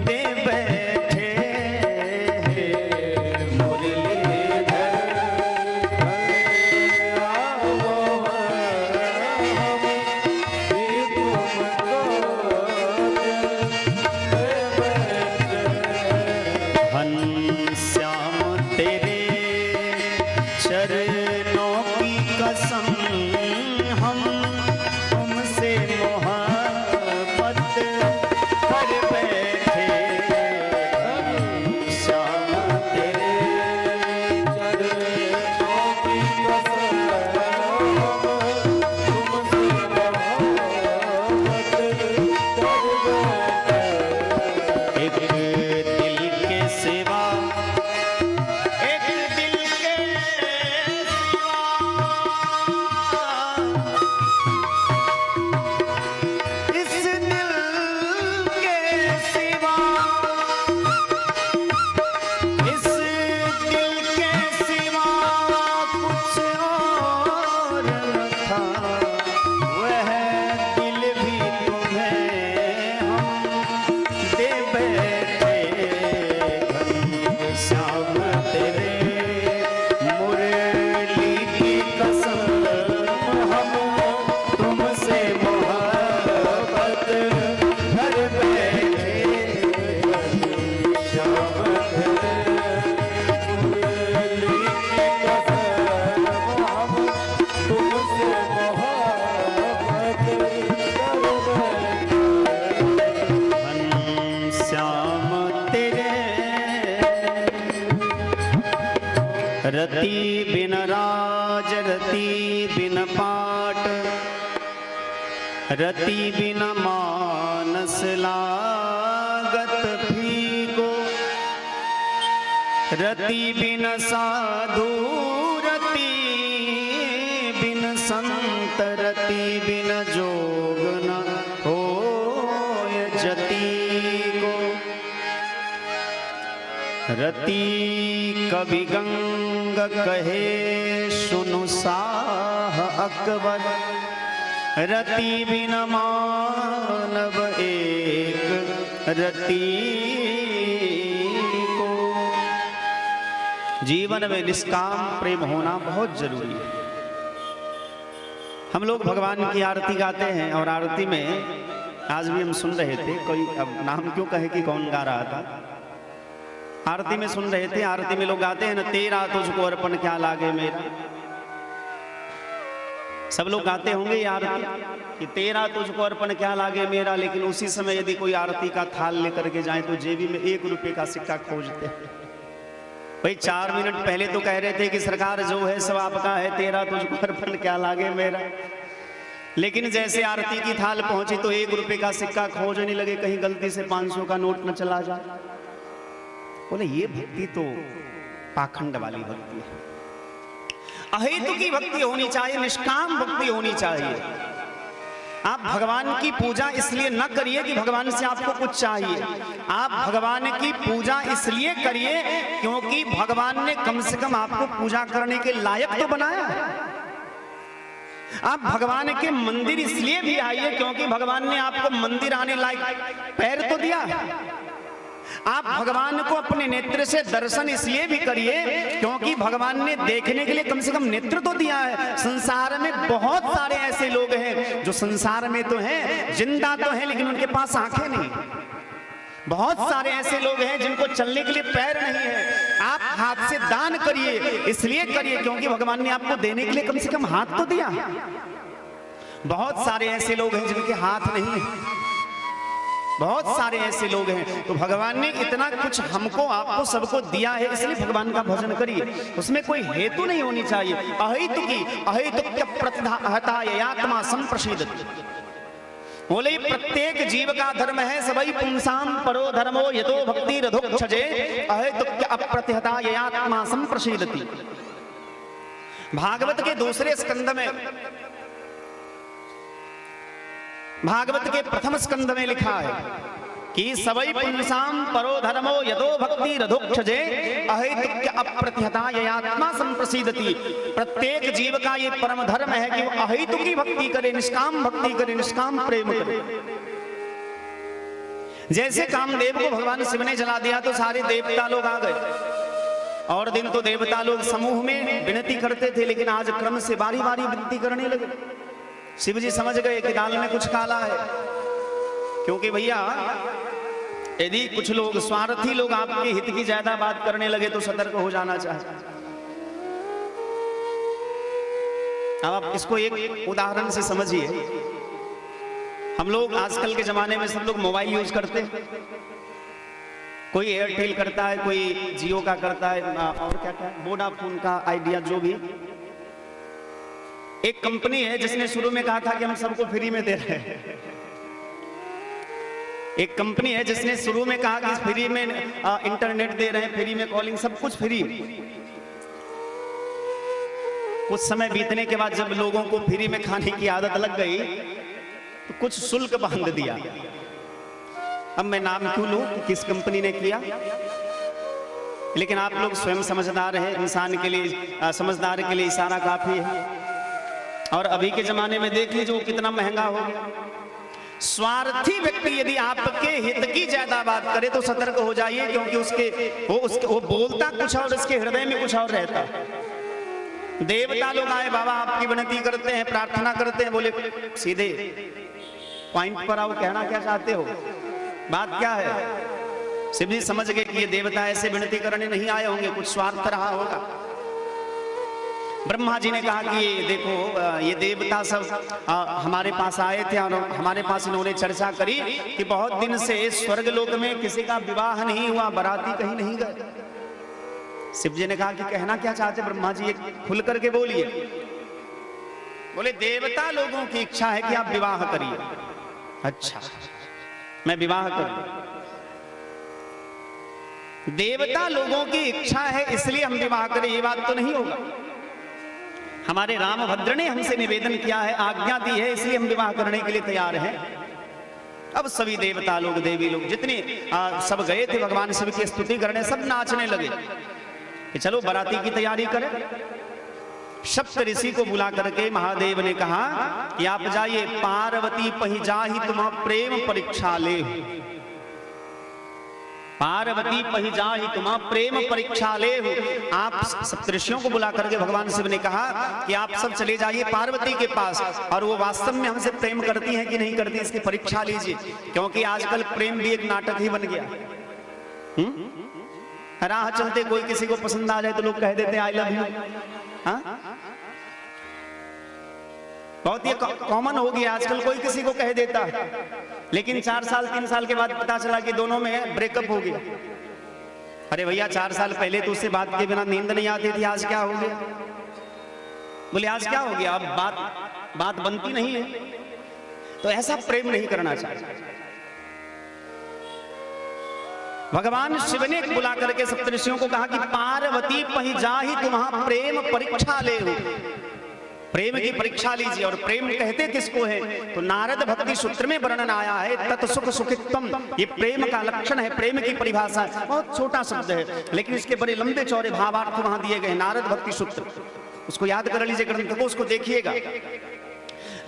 दे बैठे हैं। मुरलीधर छलिया मोहन, हम भी तुमको दिल दे बैठे। घनश्याम तेरे चरणों की कसम, हम तुमसे मोहब्बत कर बैठे। घनश्याम तेरे चरणों की कसम, हम तुमसे मोहब्बत कर बैठे। एक दिल के सिवा, एक दिल के रति बिन राज रति बिन पाट, रति बिन मानस लागत फीको, रति बिन साधु रति बिन संत, रति बिन जोग न होय जति को। रति कवि गंग कहे सुनु साह अकबर, रति बिन मानव एक रति को। जीवन में निष्काम प्रेम होना बहुत जरूरी है। हम लोग भगवान की आरती गाते हैं और आरती में आज भी हम सुन रहे थे, कोई अब नाम क्यों कहे कि कौन गा रहा था, आरती में सुन रहे थे। आरती में लोग गाते हैं ना, तेरा तुझको अर्पण क्या लागे मेरा। सब लोग गाते होंगे ये आरती कि तेरा तुझको अर्पण क्या लागे मेरा, लेकिन उसी समय यदि कोई आरती का थाल लेकर के जाए तो जेबी में 1 रुपए का सिक्का खोजते हैं। भाई 4 मिनट पहले तो कह रहे थे कि सरकार जो है सब आपका है, तेरा तुझको अर्पण क्या लागे मेरा, लेकिन जैसे आरती की थाल पहुंची तो 1 रुपए का सिक्का खोजने लगे, कहीं गलती से 500 का नोट न चला जाए। बोले ये भक्ति तो पाखंड वाली भक्ति है। अहेतु की भक्ति होनी चाहिए, निष्काम भक्ति होनी चाहिए। आप भगवान की पूजा इसलिए न करिए कि भगवान से आपको कुछ चाहिए, आप भगवान की पूजा इसलिए करिए क्योंकि भगवान ने कम से कम आपको पूजा करने के लायक तो बनाया है। आप भगवान के मंदिर इसलिए भी आइए क्योंकि भगवान ने आपको मंदिर आने लायक पैर तो दिया है। आप भगवान को अपने नेत्र से दर्शन इसलिए भी करिए क्योंकि भगवान ने देखने के लिए कम से कम नेत्र तो दिया है। संसार में बहुत सारे ऐसे लोग हैं जो संसार में तो हैं, जिंदा तो हैं, लेकिन उनके पास आंखें नहीं। बहुत सारे ऐसे लोग हैं जिनको चलने के लिए पैर नहीं है। आप हाथ से दान करिए, इसलिए करिए क्योंकि भगवान ने आपको देने के लिए कम से कम हाथ तो दिया। बहुत सारे ऐसे लोग हैं जिनके हाथ नहीं है, बहुत सारे ऐसे लोग हैं। तो भगवान ने इतना कुछ हमको आपको सबको दिया है, इसलिए भगवान का भजन करिए। उसमें कोई हेतु नहीं होनी चाहिए। अहेतु की अहेतुक्य प्रतिहतायात्मा संप्रसिद्धति। बोले प्रत्येक जीव का धर्म है सबई पुंसाम परो धर्मो यतो भक्ति रधोक्षजे अहेतुक्य अप्रतिहतायात्मा संप्रसिद्धति। भागवत के दूसरे स्कंद में, भागवत के प्रथम स्कंद में लिखा है कि सबई पुंसाम परो धर्मो यदो भक्ति रधोक्षजे अहेतुक्य अप्रतिहतायात्मा संप्रसिद्धति। प्रत्येक जीव का ये परम धर्म है कि वो अहेतु की भक्ति करे, निष्काम भक्ति करे, निष्काम प्रेम करे। जैसे कामदेव को भगवान शिव ने जला दिया तो सारे देवता लोग आ गए, और दिन तो देवता लोग समूह में विनती करते थे, लेकिन आज क्रम से बारी बारी विनती करने लगे। शिव जी समझ गए कि दाल में कुछ काला है, क्योंकि भैया यदि कुछ लोग स्वार्थी लोग आपके हित की ज्यादा बात करने लगे तो सतर्क हो जाना चाहिए। अब आप इसको एक उदाहरण से समझिए। हम लोग आजकल के जमाने में सब लोग मोबाइल यूज करते हैं, कोई एयरटेल करता है, कोई जियो का करता है, और क्या क्या वोडाफोन का, आइडिया, जो भी। एक कंपनी है जिसने शुरू में कहा था कि हम सबको फ्री में दे रहे हैं। एक कंपनी है जिसने शुरू में कहा कि फ्री में इंटरनेट दे रहे हैं, फ्री में कॉलिंग, सब कुछ फ्री। कुछ समय बीतने के बाद जब लोगों को फ्री में खाने की आदत लग गई तो कुछ शुल्क बांध दिया। अब मैं नाम क्यों लूं कि किस कंपनी ने किया, लेकिन आप लोग स्वयं समझदार हैं। इंसान के लिए, समझदार के लिए इशारा काफी है। और अभी के जमाने में देख लीजिए वो कितना महंगा हो गया। स्वार्थी व्यक्ति यदि आपके हित की ज्यादा बात करे तो सतर्क हो जाइए, क्योंकि वो बोलता कुछ और उसके हृदय में कुछ और रहता है। देवता लोग आए, बाबा आपकी विनती करते हैं, प्रार्थना करते हैं। बोले सीधे पॉइंट पर आओ, कहना क्या चाहते हो, बात क्या है। शिव जी समझ गए कि ये देवता ऐसे विनती करने नहीं आए होंगे, कुछ स्वार्थ रहा होगा। ब्रह्मा जी ने कहा कि ये देखो, ये देवता सब हमारे पास आए थे और हमारे पास इन्होंने चर्चा करी कि बहुत दिन से स्वर्ग लोक में किसी का विवाह नहीं हुआ, बाराती कहीं नहीं गए। शिव जी ने कहा कि कहना क्या चाहते ब्रह्मा जी, एक खुल करके बोलिए। बोले देवता लोगों की इच्छा है कि आप विवाह करिए। अच्छा, मैं विवाह करूं? देवता लोगों की इच्छा है इसलिए हम विवाह करें, ये बात तो नहीं होगा। हमारे रामभद्र ने हमसे निवेदन किया है, आज्ञा दी है, इसलिए हम विवाह करने के लिए तैयार हैं। अब सभी देवता लोग, देवी लोग जितने सब गए थे भगवान शिव की स्तुति करने, सब नाचने लगे कि चलो बाराती की तैयारी करें। सप्त ऋषि को बुला करके महादेव ने कहा कि आप जाइए, पार्वती पही जाहि तुम प्रेम परीक्षा ले। पार्वती पही जाहि तुम प्रेम परीक्षा ले। आप सप्तऋषियों को बुला करके भगवान शिव ने कहा कि आप सब चले जाइए पार्वती के पास, और वो वास्तव में हमसे प्रेम करती हैं कि नहीं करती इसकी परीक्षा लीजिए, क्योंकि आजकल प्रेम भी एक नाटक ही बन गया। राह चलते कोई किसी को पसंद आ जाए तो लोग कह देते हैं आई लव यू। बहुत ही कॉमन हो गया आजकल, कोई किसी को कह देता है, लेकिन 4 साल 3 साल के बाद पता चला कि दोनों में ब्रेकअप हो गया। अरे भैया 4 साल पहले तो उससे बात के बिना नींद नहीं आती थी, आज क्या हो गया? बोले आज क्या हो गया? अब बात बनती नहीं है। तो ऐसा प्रेम नहीं करना चाहिए। भगवान शिव ने बुला करके सप्तऋषियों को कहा कि पार्वती पही जाहि तुम्हारा प्रेम परीक्षा ले। प्रेम की परीक्षा लीजिए। और प्रेम कहते किसको है? तो नारद भक्ति सूत्र में वर्णन आया है, तत् सुख सुखित्वम। ये प्रेम का लक्षण है, प्रेम की परिभाषा है। बहुत छोटा शब्द है, लेकिन इसके बड़े लंबे चौड़े भावार्थ वहां दिए गए। नारद भक्ति सूत्र, उसको याद कर लीजिए, ग्रंथ को उसको देखिएगा।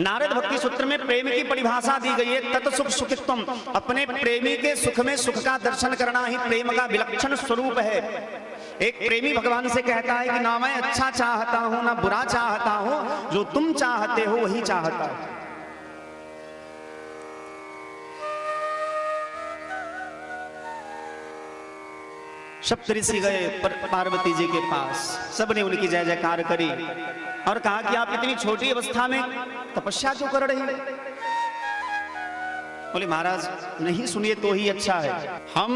नारद भक्ति सूत्र में प्रेम की परिभाषा दी गई है, तत् सुख सुखित्वम। अपने प्रेमी के सुख में सुख का दर्शन करना ही प्रेम का विलक्षण स्वरूप है। एक प्रेमी भगवान से कहता है कि ना मैं अच्छा चाहता हूं ना बुरा चाहता हूं, जो तुम चाहते हो वही चाहता हूं। सप्तऋषि गए पार्वती जी के पास, सबने उनकी जय जयकार करी और कहा कि आप इतनी छोटी अवस्था में तपस्या क्यों कर रही हैं? बोले महाराज नहीं सुनिए तो ही अच्छा है। हम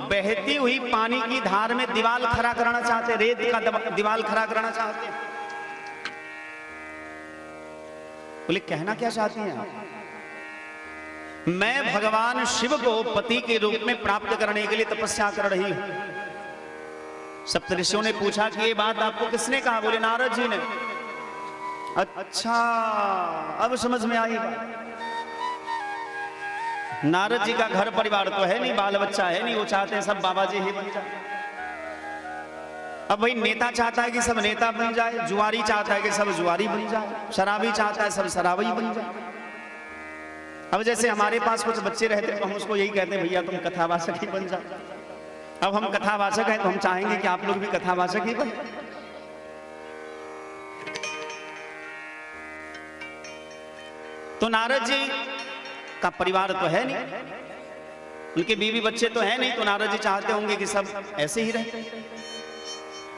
बहती हुई पानी की धार में दीवाल खड़ा कराना चाहते, रेत का दीवाल खड़ा कराना चाहते। बोले कहना क्या चाहती हैं आप? मैं भगवान शिव को पति के रूप में प्राप्त करने के लिए तपस्या कर रही हूं। सप्तऋषियों ने पूछा कि ये बात आपको किसने कहा? बोले नारद जी ने। अच्छा, अब समझ में आई बात। नारद जी का घर परिवार तो है नहीं, बाल बच्चा है नहीं, वो चाहते हैं सब बाबा जी ही बन जाए। अब भाई नेता चाहता है कि सब नेता बन जाए, जुआरी चाहता है कि सब जुआरी बन जाए, शराबी चाहता है सब शराबी बन जाए। अब जैसे हमारे पास कुछ बच्चे रहते हैं तो हम उसको यही कहते हैं भैया तुम कथावाचक ही बन जाओ। अब हम कथावाचक हैं तो हम चाहेंगे कि आप लोग भी कथावाचक ही बन। तो नारद जी का परिवार तो है नहीं, उनके बीवी बच्चे तो है नहीं, तो नारद जी चाहते होंगे कि सब ऐसे ही रहे।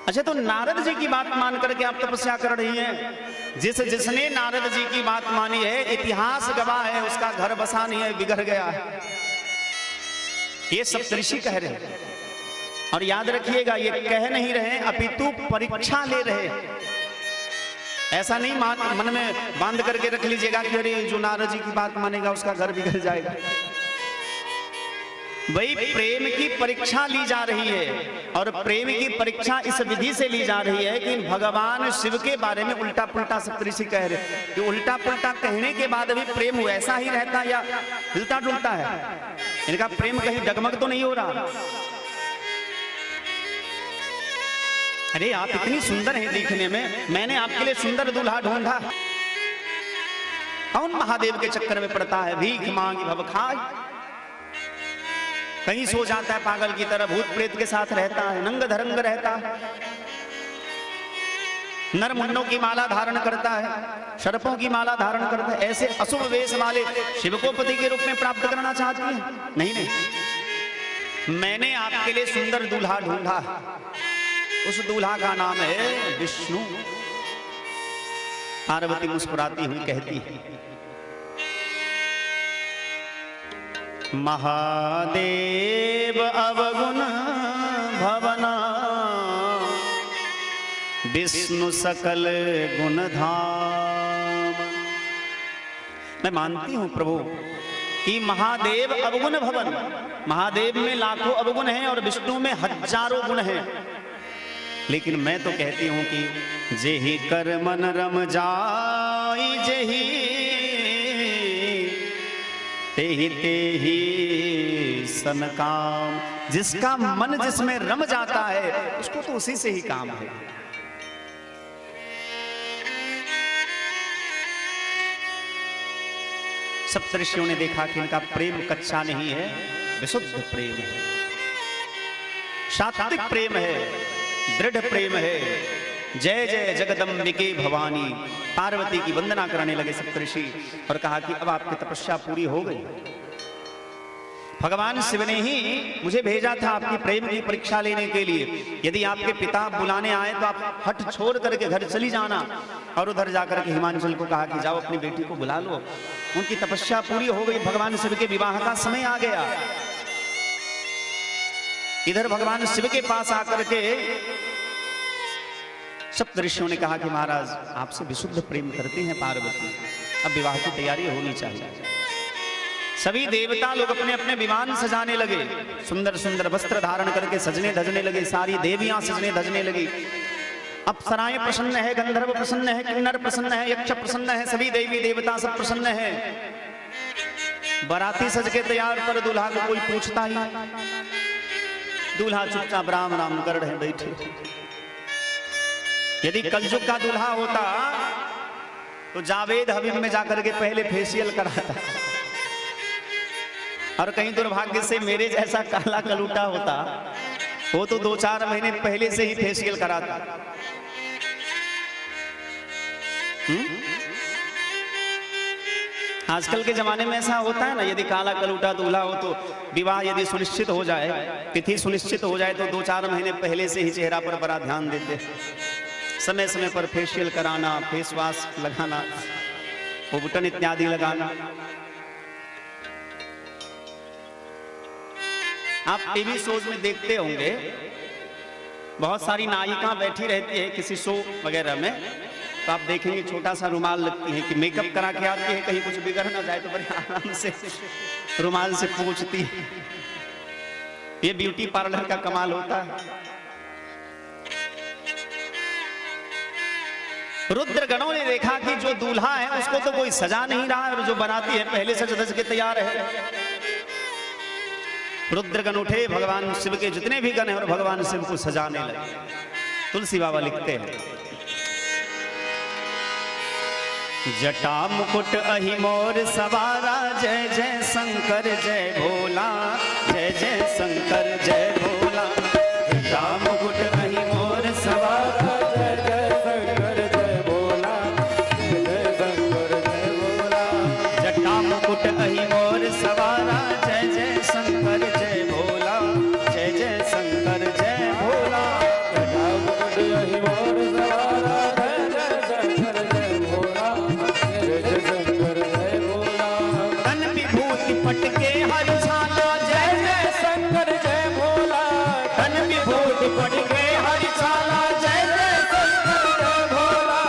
अच्छा, तो नारद जी की बात मान करके आप तपस्या कर रही हैं। जिसने नारद जी की बात मानी है, इतिहास गवाह है, उसका घर बसा नहीं है, बिगड़ गया है। ये सप्तऋषि कह रहे हैं। और याद रखिएगा, ये कह नहीं रहे अपितु परीक्षा ले रहे। ऐसा नहीं मन में बांध करके रख लीजिएगा कि अरे जो नारद जी की बात मानेगा उसका घर बिगड़ जाएगा। भाई प्रेम की परीक्षा ली जा रही है, और प्रेम की परीक्षा इस विधि से ली जा रही है कि भगवान शिव के बारे में उल्टा पुल्टा सप्तऋषि कह रहे हैं। कि उल्टा पुल्टा कहने के बाद भी प्रेम वैसा ही रहता या हिलता डुलता है? इनका प्रेम कहीं डगमग तो नहीं हो रहा? अरे आप इतनी सुंदर हैं दिखने में, मैंने आपके लिए सुंदर दूल्हा ढूंढा। कौन महादेव के चक्कर में पड़ता है? भीख मांगी भव खाए, कहीं सो जाता है पागल की तरह, भूत प्रेत के साथ रहता है, नंग धरंग रहता है, नर मुंडों की माला धारण करता है, सर्पों की माला धारण करता है। ऐसे अशुभ वेश वाले शिव को पति के रूप में प्राप्त करना चाहती है? नहीं नहीं, मैंने आपके लिए सुंदर दूल्हा ढूंढा। उस दूल्हा का नाम है विष्णु। पार्वती मुस्कुराती हुई कहती है, महादेव अवगुण भवना विष्णु सकल गुण धाम। मैं मानती हूं प्रभु कि महादेव अवगुण भवन, महादेव में लाखों अवगुण हैं और विष्णु में हजारों गुण हैं, लेकिन मैं तो कहती हूं कि जेहि कर मन रम जाई, जेहि तेहि तेहि सन काम। जिसका मन जिसमें रम जाता है उसको तो उसी से ही काम है। सप्तऋषियों ने देखा कि इनका प्रेम कच्चा नहीं है, विशुद्ध प्रेम है, सात्विक प्रेम है, दृढ़ प्रेम है। जय जय जगदम्बिके भवानी। पार्वती की वंदना करने लगे सप्तऋषि और कहा कि अब आपकी तपस्या पूरी हो गई। भगवान शिव ने ही मुझे भेजा था आपकी प्रेम की परीक्षा लेने के लिए। यदि आपके पिता बुलाने आए तो आप हट छोड़ करके घर चली जाना। और उधर जाकर के हिमांचल को कहा कि जाओ अपनी बेटी को बुला लो। उनकी तपस्या पूरी हो गई, भगवान शिव के विवाह का समय आ गया। इधर भगवान शिव के पास आकर के सप्तऋषियों ने कहा कि महाराज आपसे विशुद्ध प्रेम करती हैं पार्वती, अब विवाह की तैयारी होनी चाहिए। सभी देवता लोग अपने अपने विमान सजाने लगे, सुंदर सुंदर वस्त्र धारण करके सजने धजने लगे, सारी देवियां सजने धजने लगी। अप्सराएं प्रसन्न है, गंधर्व प्रसन्न है, किन्नर प्रसन्न है, यक्ष प्रसन्न है, सभी देवी देवता सब प्रसन्न है। बाराती सज के तैयार पर दूल्हा को कोई पूछता ही, दूल्हा चुपचाप राम राम कर रहे बैठे। यदि कलयुग का दूल्हा होता तो जावेद हबीब में जाकर के पहले फेशियल कराता, और कहीं दुर्भाग्य से मेरे जैसा काला कलूटा होता वो तो 2-4 महीने पहले से ही फेशियल कराता। आजकल के जमाने में ऐसा होता है ना, यदि काला कलूटा दूल्हा हो तो विवाह यदि सुनिश्चित हो जाए, तिथि सुनिश्चित हो जाए तो 2-4 महीने पहले से ही चेहरा पर बड़ा ध्यान देते। समय समय पर फेशियल कराना, फेस वॉश लगाना, बुटन इत्यादि लगाना। आप टीवी शोज में देखते होंगे, बहुत सारी नायिका बैठी रहती है किसी शो वगैरह में, तो आप देखेंगे छोटा सा रुमाल लगती है कि मेकअप करा के आती है, कहीं कुछ बिगड़ ना जाए तो बड़े आराम से रुमाल से पोंछती है। ये ब्यूटी पार्लर का कमाल होता है। रुद्र गणों ने देखा कि जो दूल्हा है उसको तो कोई सजा नहीं रहा है, और जो बनाती है पहले से सज के तैयार है। रुद्रगण उठे, भगवान शिव के जितने भी गण हैं और भगवान शिव को सजाने लगे। तुलसी बाबा लिखते हैं, जटा मुकुट अहि मोर सवारा, जय जय शंकर जय भोला, जय जय शंकर जय भोला। जटा मुकुट अहि मोर सवारा, जय जय शंकर जय भोला, जय जय शंकर जय भोला। जटा मुकुट अहि मोर सवारा, जय जय शंकर जय भोला, जय जय शंकर जय भोला। जटा मुकुट अहि मोर सवारा, जय जय शंकर जय भोला, जय जय शंकर जय भोला। तन विभूति पटके हरि छाला, जय जय शंकर जय भोला। तन विभूति पटके हरि छाला, जय जय शंकर जय भोला।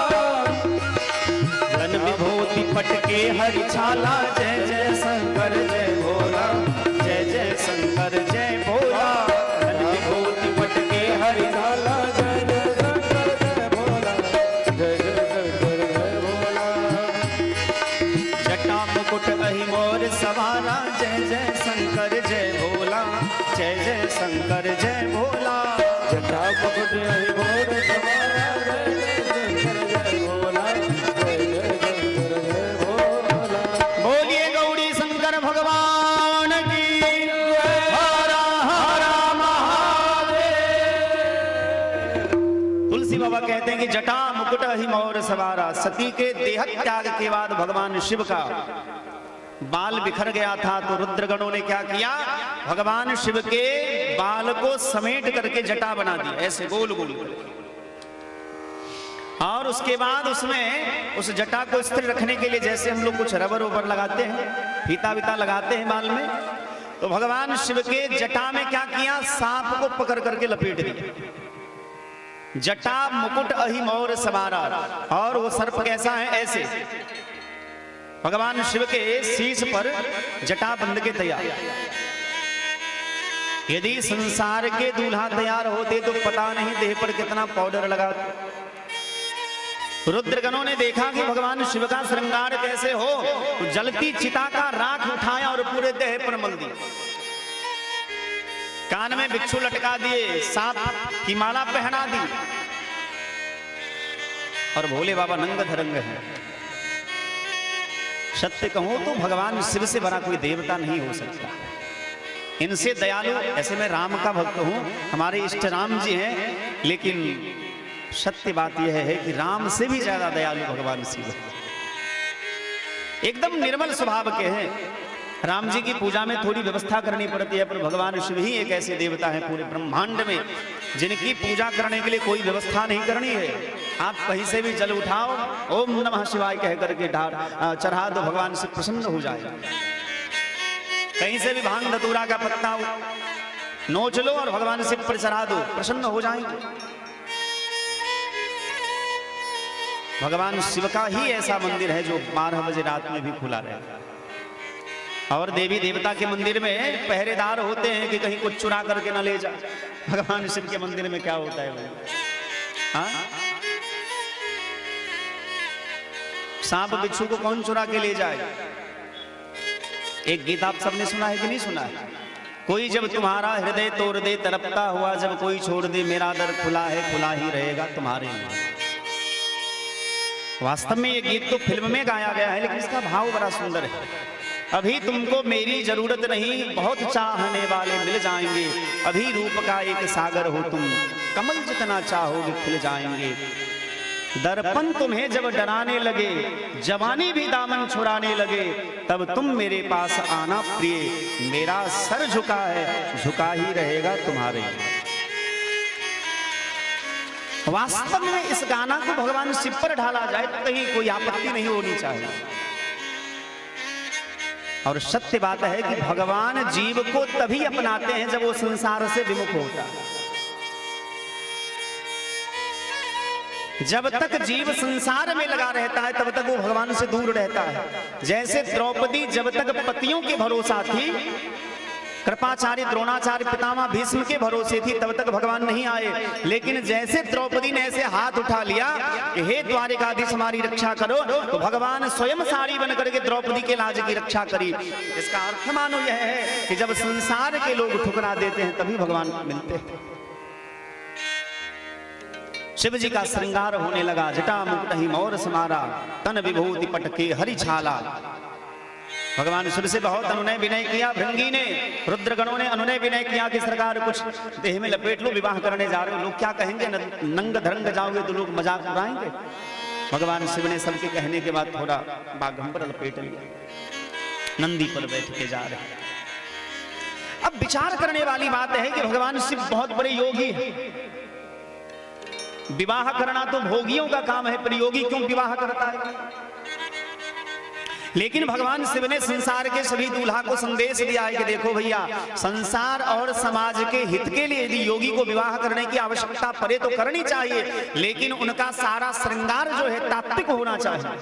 तन विभूति पटके हरि छाला, जय जय शंकर जय भोला, जय जय शंकर जय भोला। तन विभूति पटके हरि छाला, जय जय शंकर जय भोला, जय जय शंकर जय भोला। जटा मुकुट अहि मोर सवारा, जय जय शंकर जय भोला, जय जय शंकर जय भोला। जटा मुकुट अहि मोर सवारा, जय जय शंकर जय भोला, जय जय शंकर जय भोला। बोलिए गौरी शंकर भगवान की जय। हर हर महादेव। तुलसी बाबा कहते हैं कि जटा मुकुट अहि मोर सवारा, सती के देह त्याग के बाद भगवान शिव का बाल बिखर गया था, तो रुद्रगणों ने क्या किया, भगवान शिव के बाल को समेट करके जटा बना दी, ऐसे गोल गोल। और उसके बाद उसमें उस जटा को स्थिर रखने के लिए जैसे हम लोग कुछ रबर उबर लगाते हैं, फीता वीता लगाते हैं बाल में, तो भगवान शिव के जटा में क्या किया, सांप को पकड़ करके लपेट दिया। जटा मुकुट अहि मोर सवारा, और वो सर्प कैसा है? ऐसे भगवान शिव के शीश पर जटा बंद के तैयार। यदि संसार के दूल्हा तैयार होते तो पता नहीं देह पर कितना पाउडर लगा। रुद्रगणों ने देखा कि भगवान शिव का श्रृंगार कैसे हो, तो जलती चिता का राख उठाया और पूरे देह पर मल दिया। कान में बिच्छू लटका दिए, सांप की माला पहना दी, और भोले बाबा नंग धरंग है। सत्य कहूं तो भगवान शिव से बड़ा कोई देवता नहीं हो सकता। इनसे दयालु, ऐसे मैं राम का भक्त हूं, हमारे इष्ट राम जी हैं, लेकिन सत्य बात यह है कि राम से भी ज्यादा दयालु भगवान शिव है। एकदम निर्मल स्वभाव के हैं। राम जी की पूजा में थोड़ी व्यवस्था करनी पड़ती है, पर भगवान शिव ही एक ऐसे देवता है पूरे ब्रह्मांड में जिनकी पूजा करने के लिए कोई व्यवस्था नहीं करनी है। आप कहीं से भी जल उठाओ, ओम नमः शिवाय कह करके चढ़ा दो, भगवान से प्रसन्न हो जाएगा। कहीं से भी भांग धतूरा का पत्ता नोच लो और भगवान शिव पर चढ़ा दो, प्रसन्न हो जाएंगे। भगवान शिव का ही ऐसा मंदिर है जो 12 बजे रात में भी खुला रहेगा। और देवी देवता के मंदिर में पहरेदार होते हैं कि कहीं कुछ चुरा करके ना ले जाए। भगवान शिव के मंदिर में क्या होता है भाई? हाँ, सांप बिच्छू को कौन चुरा के ले जाए? एक गीत आप सबने सुना है कि नहीं सुना है? कोई जब तुम्हारा हृदय तोड़ दे, तड़पता हुआ जब कोई छोड़ दे, मेरा दर खुला है, खुला ही रहेगा तुम्हारे लिए। वास्तव में ये गीत तो फिल्म में गाया गया है, लेकिन इसका भाव बड़ा सुंदर है। अभी तुमको मेरी जरूरत नहीं, बहुत चाहने वाले मिल जाएंगे। अभी रूप का एक सागर हो तुम, कमल जितना चाहोगे खिल जाएंगे। दर्पण तुम्हें जब डराने लगे, जवानी भी दामन छुड़ाने लगे, तब तुम मेरे पास आना प्रिय। मेरा सर झुका है, झुका ही रहेगा तुम्हारे। वास्तव में इस गाना को भगवान शिव पर ढाला जाए तो कहीं कोई आपत्ति नहीं होनी चाहिए। और सत्य बात है कि भगवान जीव को तभी अपनाते हैं जब वो संसार से विमुख होता है। जब तक जीव संसार में लगा रहता है तब तक वो भगवान से दूर रहता है। जैसे द्रौपदी जब तक पतियों के भरोसा थी, कृपाचार्य द्रोणाचार्य पितामह भीष्म के भरोसे थी, तब तक भगवान नहीं आए। लेकिन जैसे द्रौपदी ने ऐसे हाथ उठा लिया कि हे द्वारिकाधीश हमारी रक्षा करो, तो भगवान स्वयं साड़ी बन करके द्रौपदी के लाज की रक्षा करी। इसका अर्थ मानो यह है कि जब संसार के लोग ठुकरा देते हैं तभी भगवान मिलते हैं। शिव जी का श्रृंगार होने लगा, जटा मुकुट ही मोर समारा, तन विभूति पटके हरि छाला। भगवान शिव से बहुत अनुनय विनय किया भृंगी ने, रुद्रगणों ने अनुनय विनय किया कि सरकार कुछ देह में लपेट लो, विवाह करने जा रहे हो, लोग क्या कहेंगे, नंग धरंग जाओगे तो लोग मजाक उड़ाएंगे। भगवान शिव ने सबके कहने के बाद थोड़ा बाघंबर लपेट लिया, नंदी पर बैठ के जा रहे। अब विचार करने वाली बात है कि भगवान शिव बहुत बड़े योगी हैं। विवाह करना तो भोगियों का काम है, पर योगी क्यों विवाह करता है? लेकिन भगवान शिव ने संसार के सभी दूल्हा को संदेश दिया है कि देखो भैया, संसार और समाज के हित के लिए यदि योगी को विवाह करने की आवश्यकता पड़े तो करनी चाहिए, लेकिन उनका सारा श्रृंगार जो है तात्विक होना चाहिए,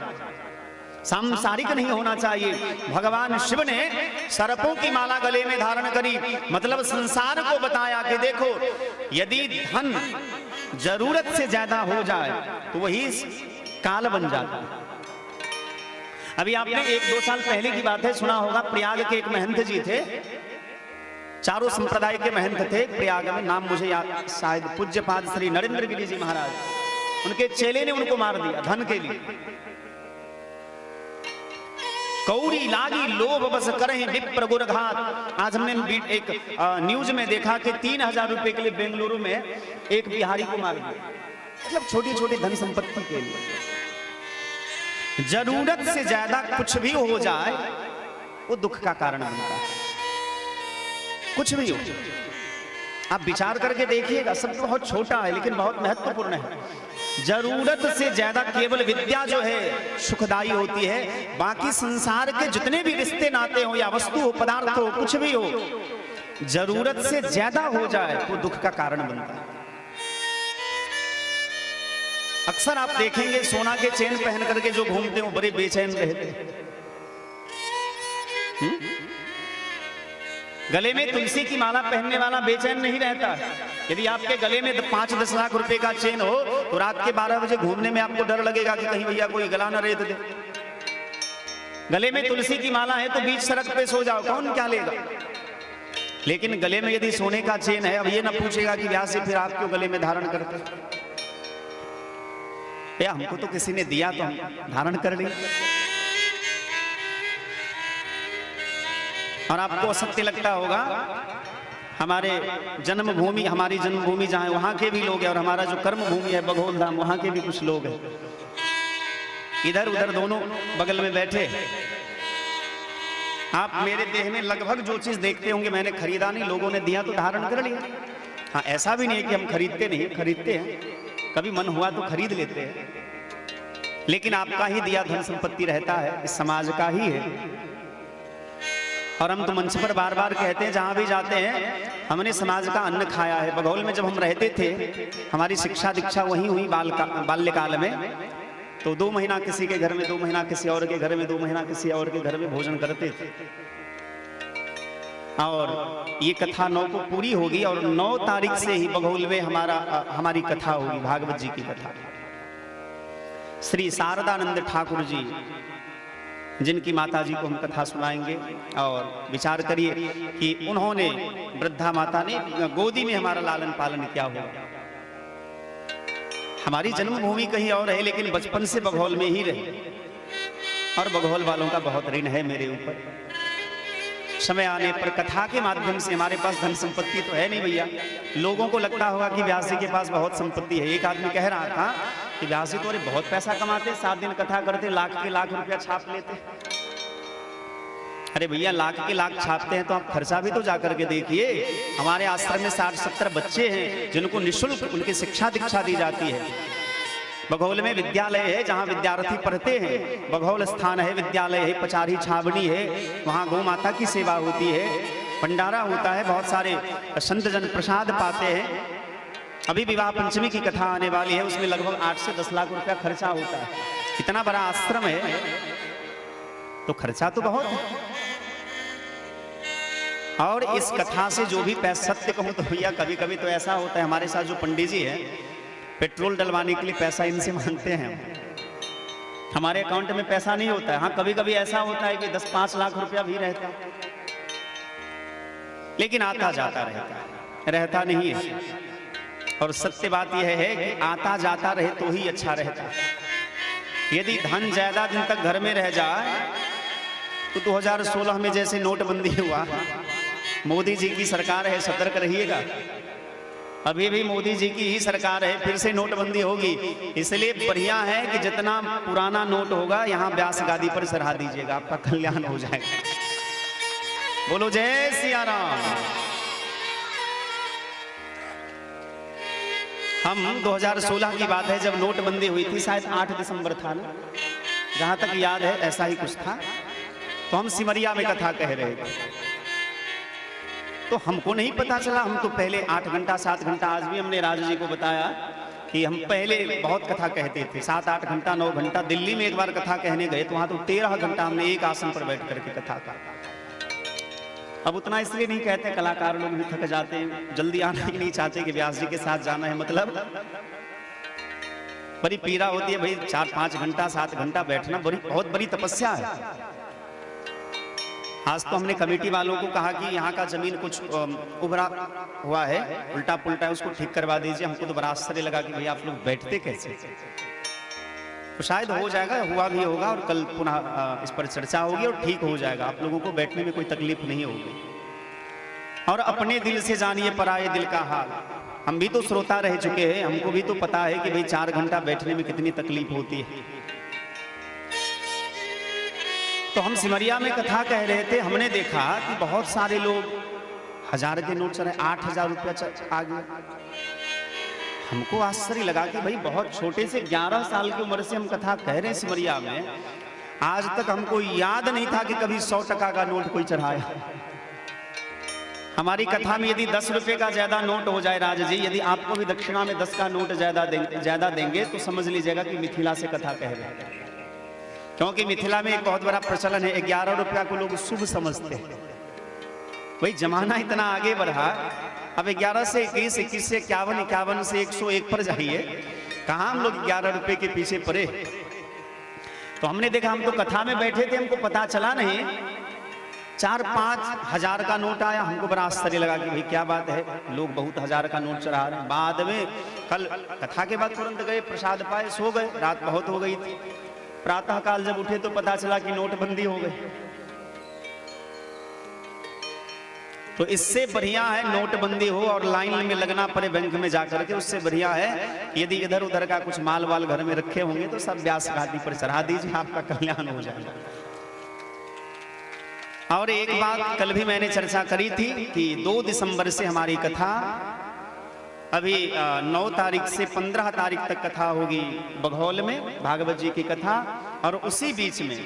सांसारिक नहीं होना चाहिए। भगवान शिव ने सर्पों की माला गले में धारण करी, मतलब संसार को बताया कि देखो यदि धन जरूरत से ज्यादा हो जाए तो वही काल बन जाता है। अभी आपने 1-2 साल पहले की बात है, सुना होगा, प्रयाग के एक महंत जी थे, चारों संप्रदाय के महंत थे प्रयाग में, नाम मुझे याद, शायद पूज्यपाद श्री नरेंद्र गिरी जी महाराज। उनके चेले ने उनको मार दिया धन के लिए। कौड़ी लागी लोभ बस करें विप्र गुरघात। आज हमने एक न्यूज में देखा कि 3000 रुपए के लिए बेंगलुरु में एक बिहारी को मार दिया, मतलब छोटी छोटी धन संपत्ति के लिए। जरूरत से ज्यादा कुछ भी हो जाए वो दुख का कारण बनता है, कुछ भी हो। आप विचार करके देखिएगा, सब बहुत छोटा है लेकिन बहुत महत्वपूर्ण है। जरूरत से ज्यादा केवल विद्या जो है सुखदायी होती है, बाकी संसार के जितने भी रिश्ते नाते हो या वस्तु हो, पदार्थ हो, कुछ भी हो, जरूरत से ज्यादा हो जाए वो दुख का कारण बनता है। अक्सर आप देखेंगे सोना के चेन पहन करके जो घूमते हैं वो बड़े बेचैन रहते हैं। गले में तुलसी की माला पहनने वाला बेचैन नहीं रहता। यदि आपके गले में 5-10 लाख रुपए का चेन हो तो रात के 12 बजे घूमने में आपको डर लगेगा कि कहीं भैया कोई गला न रेत दे। गले में तुलसी की माला है तो बीच सड़क पे सो जाओ, कौन क्या लेगा। लेकिन गले में यदि सोने का चेन है, अब ये ना पूछेगा कि व्यास जी फिर आप क्यों गले में धारण करते, या हमको तो किसी ने दिया तो हम धारण कर लिए। और आपको असत्य लगता होगा, हमारे जन्मभूमि, हमारी जन्मभूमि जहाँ है वहाँ के भी लोग हैं, और हमारा जो कर्म भूमि है बघौल धाम, वहाँ के भी कुछ लोग हैं। इधर उधर दोनों बगल में बैठे। आप मेरे देह में लगभग जो चीज देखते होंगे मैंने खरीदा नहीं, लोगों ने दिया तो धारण कर लिया। हाँ, ऐसा भी नहीं है कि हम खरीदते नहीं, खरीदते हैं, कभी मन हुआ तो खरीद लेते हैं, लेकिन आपका ही दिया धन संपत्ति रहता है, इस समाज का ही है। और हम तो मंच पर बार बार कहते हैं, जहां भी जाते हैं हमने समाज का अन्न खाया है। बघौल में जब हम रहते थे, हमारी शिक्षा दीक्षा वहीं हुई बाल्यकाल में, तो 2 महीना किसी के घर में, 2 महीना किसी और के घर में, 2 महीना किसी और के घर में भोजन करते थे। और ये कथा 9 को पूरी होगी, और 9 तारीख से ही बघौल में हमारी कथा होगी, भागवत जी की कथा। श्री शारदानंद ठाकुर जी, जिनकी माता जी को हम कथा सुनाएंगे। और विचार करिए कि उन्होंने, वृद्धा माता ने गोदी में हमारा लालन पालन किया हुआ। हमारी जन्मभूमि कहीं और है, लेकिन बचपन से बघौल में ही रहे, और बघौल वालों का बहुत ऋण है मेरे ऊपर। समय आने पर कथा के माध्यम से, हमारे पास धन संपत्ति तो है नहीं भैया, लोगों को लगता होगा कि व्यास जी के पास बहुत संपत्ति है। एक आदमी कह रहा था कि व्यास जी तो अरे बहुत पैसा कमाते, 7 दिन कथा करते, लाख के लाख रुपया छाप लेते। अरे भैया, लाख के लाख छापते हैं तो आप खर्चा भी तो जाकर के देखिए। हमारे आश्रम में 60-70 बच्चे हैं जिनको निःशुल्क उनकी शिक्षा दीक्षा दी जाती है। बघौल में विद्यालय है जहाँ विद्यार्थी पढ़ते हैं, बघौल स्थान है, विद्यालय है, पचारी छावनी है, वहाँ गौ माता की सेवा होती है, भंडारा होता है, बहुत सारे संत जन प्रसाद पाते हैं। अभी विवाह पंचमी की कथा आने वाली है, उसमें लगभग 8 से 10 लाख रुपया खर्चा होता है। इतना बड़ा आश्रम है तो खर्चा तो बहुत है। और इस कथा से जो भी पैसा, सत्य कहूं तो भैया कभी कभी तो ऐसा होता है, हमारे साथ जो पंडित जी है, पेट्रोल डलवाने के लिए पैसा इनसे मांगते हैं। हमारे अकाउंट में पैसा नहीं होता है। हाँ, कभी कभी ऐसा होता है कि 10-5 लाख रुपया भी रहता, लेकिन आता जाता रहता नहीं है। और सत्य बात यह है कि आता जाता रहे तो ही अच्छा रहता है। यदि धन ज्यादा दिन तक घर में रह जाए तो 2016 में जैसे नोटबंदी हुआ, मोदी जी की सरकार है, सतर्क रहिएगा। अभी भी मोदी जी की ही सरकार है, फिर से नोटबंदी होगी। इसलिए बढ़िया है कि जितना पुराना नोट होगा यहाँ व्यास गादी पर चढ़ा दीजिएगा, आपका कल्याण हो जाएगा। बोलो जय सिया राम। हम 2016 की बात है, जब नोटबंदी हुई थी, शायद 8 दिसंबर था ना, जहां तक याद है ऐसा ही कुछ था। तो हम सिमरिया में कथा कह रहे थे, तो हमको नहीं पता चला। हम तो पहले 8 घंटा 7 घंटा, आज भी हमने राजू जी को बताया कि हम पहले बहुत कथा कहते थे, 7-8 घंटा 9 घंटा। दिल्ली में एक बार कथा कहने गए तो वहां तो 13 घंटा हमने एक आसन पर बैठ करके कथा का। अब उतना इसलिए नहीं कहते, कलाकार लोग भी थक जाते हैं, जल्दी आना ही नहीं चाहते कि व्यास जी के साथ जाना है। मतलब बड़ी पीड़ा होती है भाई, 4-5 घंटा 7 घंटा बैठना बहुत बड़ी तपस्या है। आज तो हमने कमेटी वालों को कहा कि यहाँ का जमीन कुछ उभरा हुआ है, उल्टा पुल्टा है, उसको ठीक करवा दीजिए। हमको तो बड़ा आश्चर्य लगा कि भाई आप लोग बैठते कैसे। तो शायद हो जाएगा, हुआ भी होगा, और कल पुनः इस पर चर्चा होगी और ठीक हो जाएगा। आप लोगों को बैठने में कोई तकलीफ नहीं होगी। और अपने दिल से जानिए पराये दिल का हाल। हम भी तो श्रोता रह चुके हैं, हमको भी तो पता है कि भाई 4 घंटा बैठने में कितनी तकलीफ होती है। तो हम सिमरिया में कथा कह रहे थे, हमने देखा कि बहुत सारे लोग 1000 के नोट चढ़े, 8000 रुपया आ गया। हमको आश्चर्य लगा कि भाई बहुत छोटे से 11 साल की उम्र से हम कथा कह रहे हैं सिमरिया में, आज तक हमको याद नहीं था कि कभी 100 टका का नोट कोई चढ़ाया। हमारी कथा में यदि 10 रुपए का ज्यादा नोट हो जाए राजा जी, यदि आपको भी दक्षिणा में 10 का नोट ज्यादा देंगे तो समझ लीजिएगा कि मिथिला से कथा कह रहे हैं। क्योंकि मिथिला में एक बहुत बड़ा प्रचलन है, 11 रुपया को लोग शुभ समझते हैं। वही जमाना इतना आगे बढ़ा, अब 11 से 21, 21 से 51, 51 से 101 पर जाइए, कहाँ हम लोग 11 रुपए के पीछे पड़े। तो हमने देखा, हम तो कथा में बैठे थे, हमको पता चला नहीं, 4-5 हजार का नोट आया। हमको बड़ा आश्चर्य लगा कि भाई क्या बात है, लोग बहुत हजार का नोट चढ़ा रहे हैं। बाद में कल कथा के बाद तुरंत गए, प्रसाद पाए, सो गए, रात बहुत हो गई थी। प्रातः काल जब उठे तो पता चला कि नोटबंदी हो गई। तो इससे बढ़िया है नोटबंदी हो और लाइन में लगना पड़े बैंक में जाकर के, उससे बढ़िया है यदि इधर उधर का कुछ माल वाल घर में रखे होंगे तो सब व्यास घाटी पर चढ़ा दीजिए, आपका कल्याण हो जाएगा। और एक बात कल भी मैंने चर्चा करी थी कि 2 दिसंबर से हमारी कथा, अभी 9 तारीख से 15 तारीख तक कथा होगी बघौल में, भागवत जी की कथा। और उसी बीच में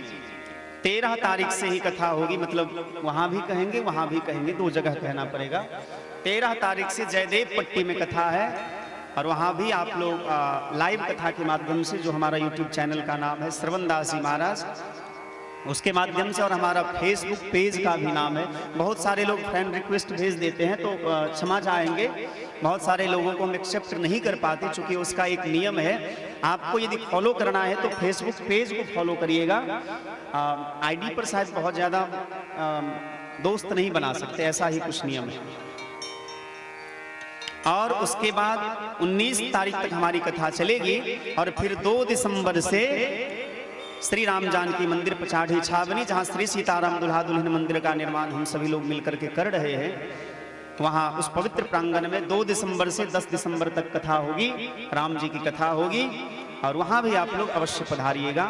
13 तारीख से ही कथा होगी, मतलब वहां भी कहेंगे वहां भी कहेंगे, 2 जगह कहना पड़ेगा। 13 तारीख से जयदेव पट्टी में कथा है, और वहां भी आप लोग लाइव कथा के माध्यम से, जो हमारा यूट्यूब चैनल का नाम है श्रवण दास जी महाराज, उसके माध्यम से, और हमारा फेसबुक पेज का भी नाम है। बहुत सारे लोग फ्रेंड रिक्वेस्ट भेज देते हैं, तो क्षमा चाहेंगे, बहुत सारे लोगों को हम एक्सेप्ट नहीं कर पाते, चूंकि उसका एक नियम है। आपको यदि फॉलो करना है तो फेसबुक पेज को फॉलो करिएगा, आईडी पर शायद बहुत ज़्यादा दोस्त नहीं बना सकते, ऐसा ही कुछ नियम है। और उसके बाद 19 तारीख तक हमारी कथा चलेगी, और फिर 2 दिसंबर से श्री राम जानकी मंदिर पचाढ़ी छावनी, जहाँ श्री सीताराम दुल्हा दुल्हन मंदिर का निर्माण हम सभी लोग मिलकर के कर रहे हैं, वहाँ उस पवित्र प्रांगण में 2 दिसंबर से 10 दिसंबर तक कथा होगी, राम जी की कथा होगी, और वहाँ भी आप लोग अवश्य पधारिएगा।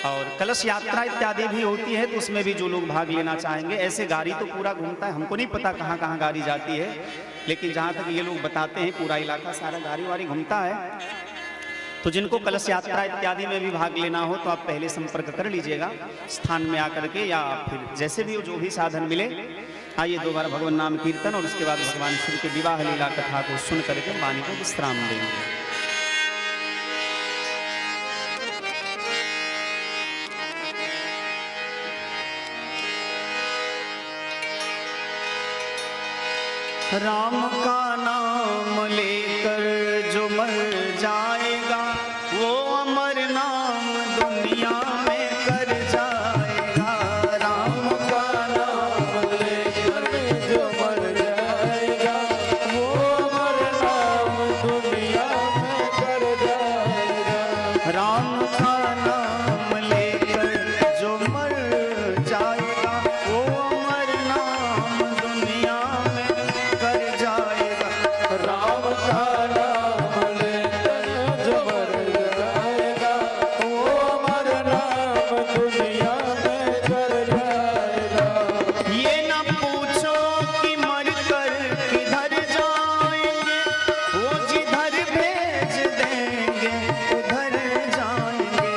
और कलश यात्रा इत्यादि भी होती है, तो उसमें भी जो लोग भाग लेना चाहेंगे, ऐसे गाड़ी तो पूरा घूमता है, हमको नहीं पता कहाँ कहाँ गाड़ी जाती है, लेकिन जहाँ तक ये लोग बताते हैं पूरा इलाका सारा गाड़ी वाड़ी घूमता है। तो जिनको कलश यात्रा इत्यादि में भी भाग लेना हो तो आप पहले संपर्क कर लीजिएगा स्थान में आकर के, या फिर जैसे भी जो भी साधन मिले। आइए 2 बार भगवान नाम कीर्तन, और उसके बाद भगवान श्री के विवाह लीला कथा को सुन करके वाणी को विश्राम देंगे। राम का नाम लेकर जो मर जाएगा, वो अमर नाम दुनिया में कर जाएगा। राम का नाम लेकर जो मर जाएगा, वो अमर नाम दुनिया में कर जाएगा। राम का नाम लेकर जो मर जाएगा, वो अमर नाम दुनिया में कर जाएगा। राम का नाम लेकर जो मर जाएगा, वो अमर नाम दुनिया में कर जाएगा। ये ना पूछो कि मर कर किधर जाएंगे, वो जिधर भेज देंगे उधर जाएंगे।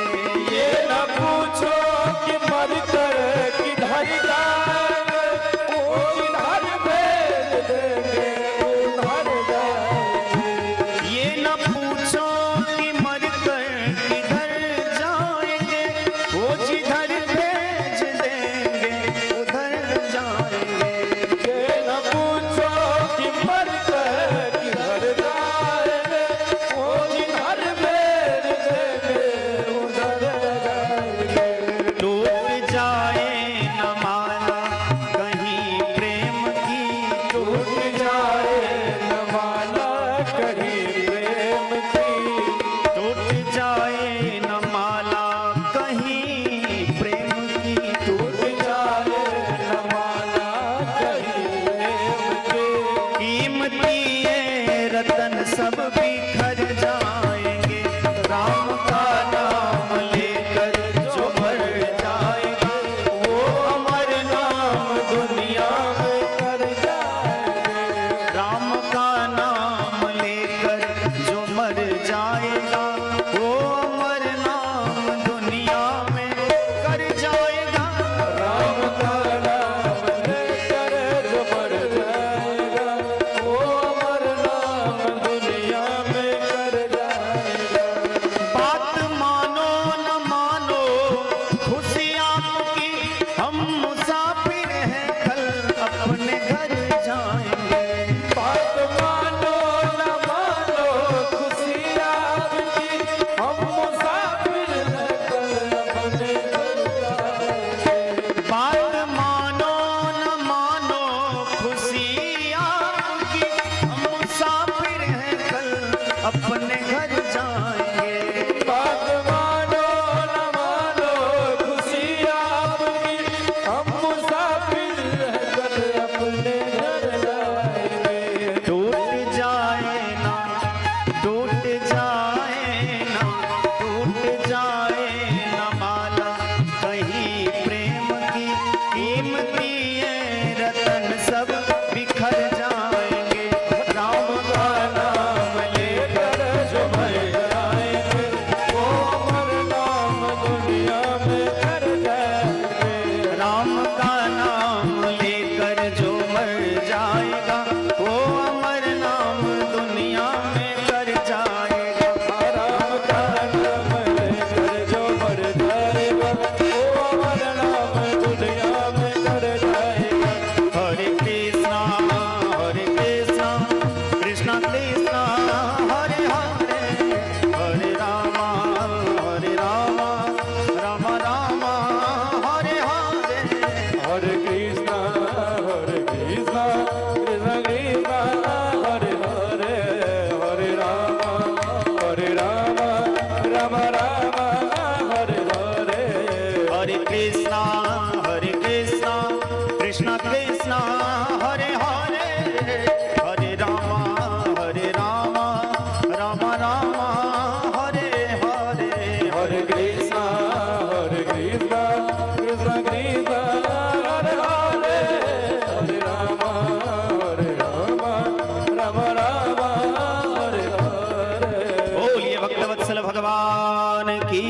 भगवान की।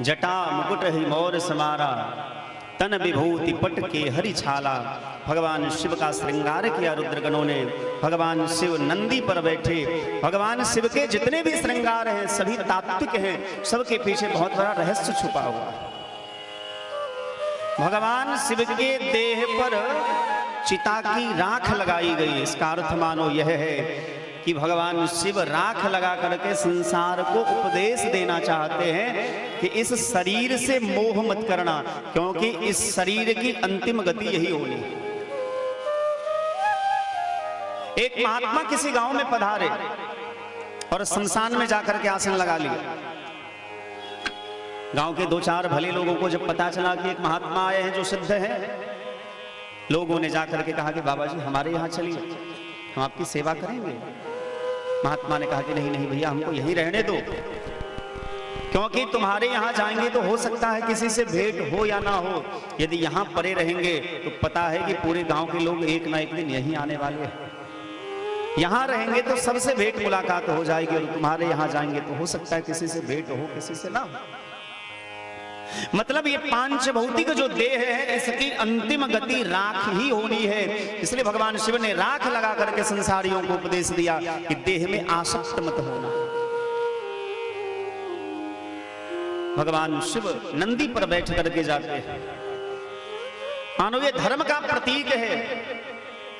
जटा मुकुट ही मोर समारा, तन विभूति पट के हरि छाला। भगवान शिव का श्रृंगार किया रुद्रगणों ने। भगवान शिव नंदी पर बैठे। भगवान शिव के जितने भी श्रृंगार हैं सभी तात्विक हैं, सबके पीछे बहुत बड़ा रहस्य छुपा हुआ है। भगवान शिव के देह पर चिता की राख लगाई गई। इसका अर्थ मानो यह है कि भगवान शिव राख लगा करके संसार को उपदेश देना चाहते हैं कि इस शरीर से मोह मत करना, क्योंकि इस शरीर की अंतिम गति यही होनी। एक महात्मा किसी गांव में पधारे और शमशान में जाकर के आसन लगा लिया। गांव के दो चार भले लोगों को जब पता चला कि एक महात्मा आए हैं जो सिद्ध हैं, लोगों ने जाकर के कहा कि बाबा जी हमारे यहाँ चलिए, हम आपकी सेवा करेंगे। महात्मा ने कहा कि नहीं नहीं भैया, हमको यहीं रहने दो, क्योंकि तुम्हारे यहाँ जाएंगे तो हो सकता है किसी से भेंट हो या ना हो। यदि यहाँ परे रहेंगे तो पता है कि पूरे गांव के लोग एक ना एक दिन यहीं आने वाले हैं। यहाँ रहेंगे तो सबसे भेंट मुलाकात हो जाएगी, और तुम्हारे यहाँ जाएंगे तो हो सकता है किसी से भेंट हो किसी से ना हो। मतलब ये पांच भौतिक जो देह है इसकी अंतिम गति राख ही होनी है। इसलिए भगवान शिव ने राख लगा करके संसारियों को उपदेश दिया कि देह में आसक्त मत होना। भगवान शिव नंदी पर बैठ करके जाते हैं। मानो ये धर्म का प्रतीक है।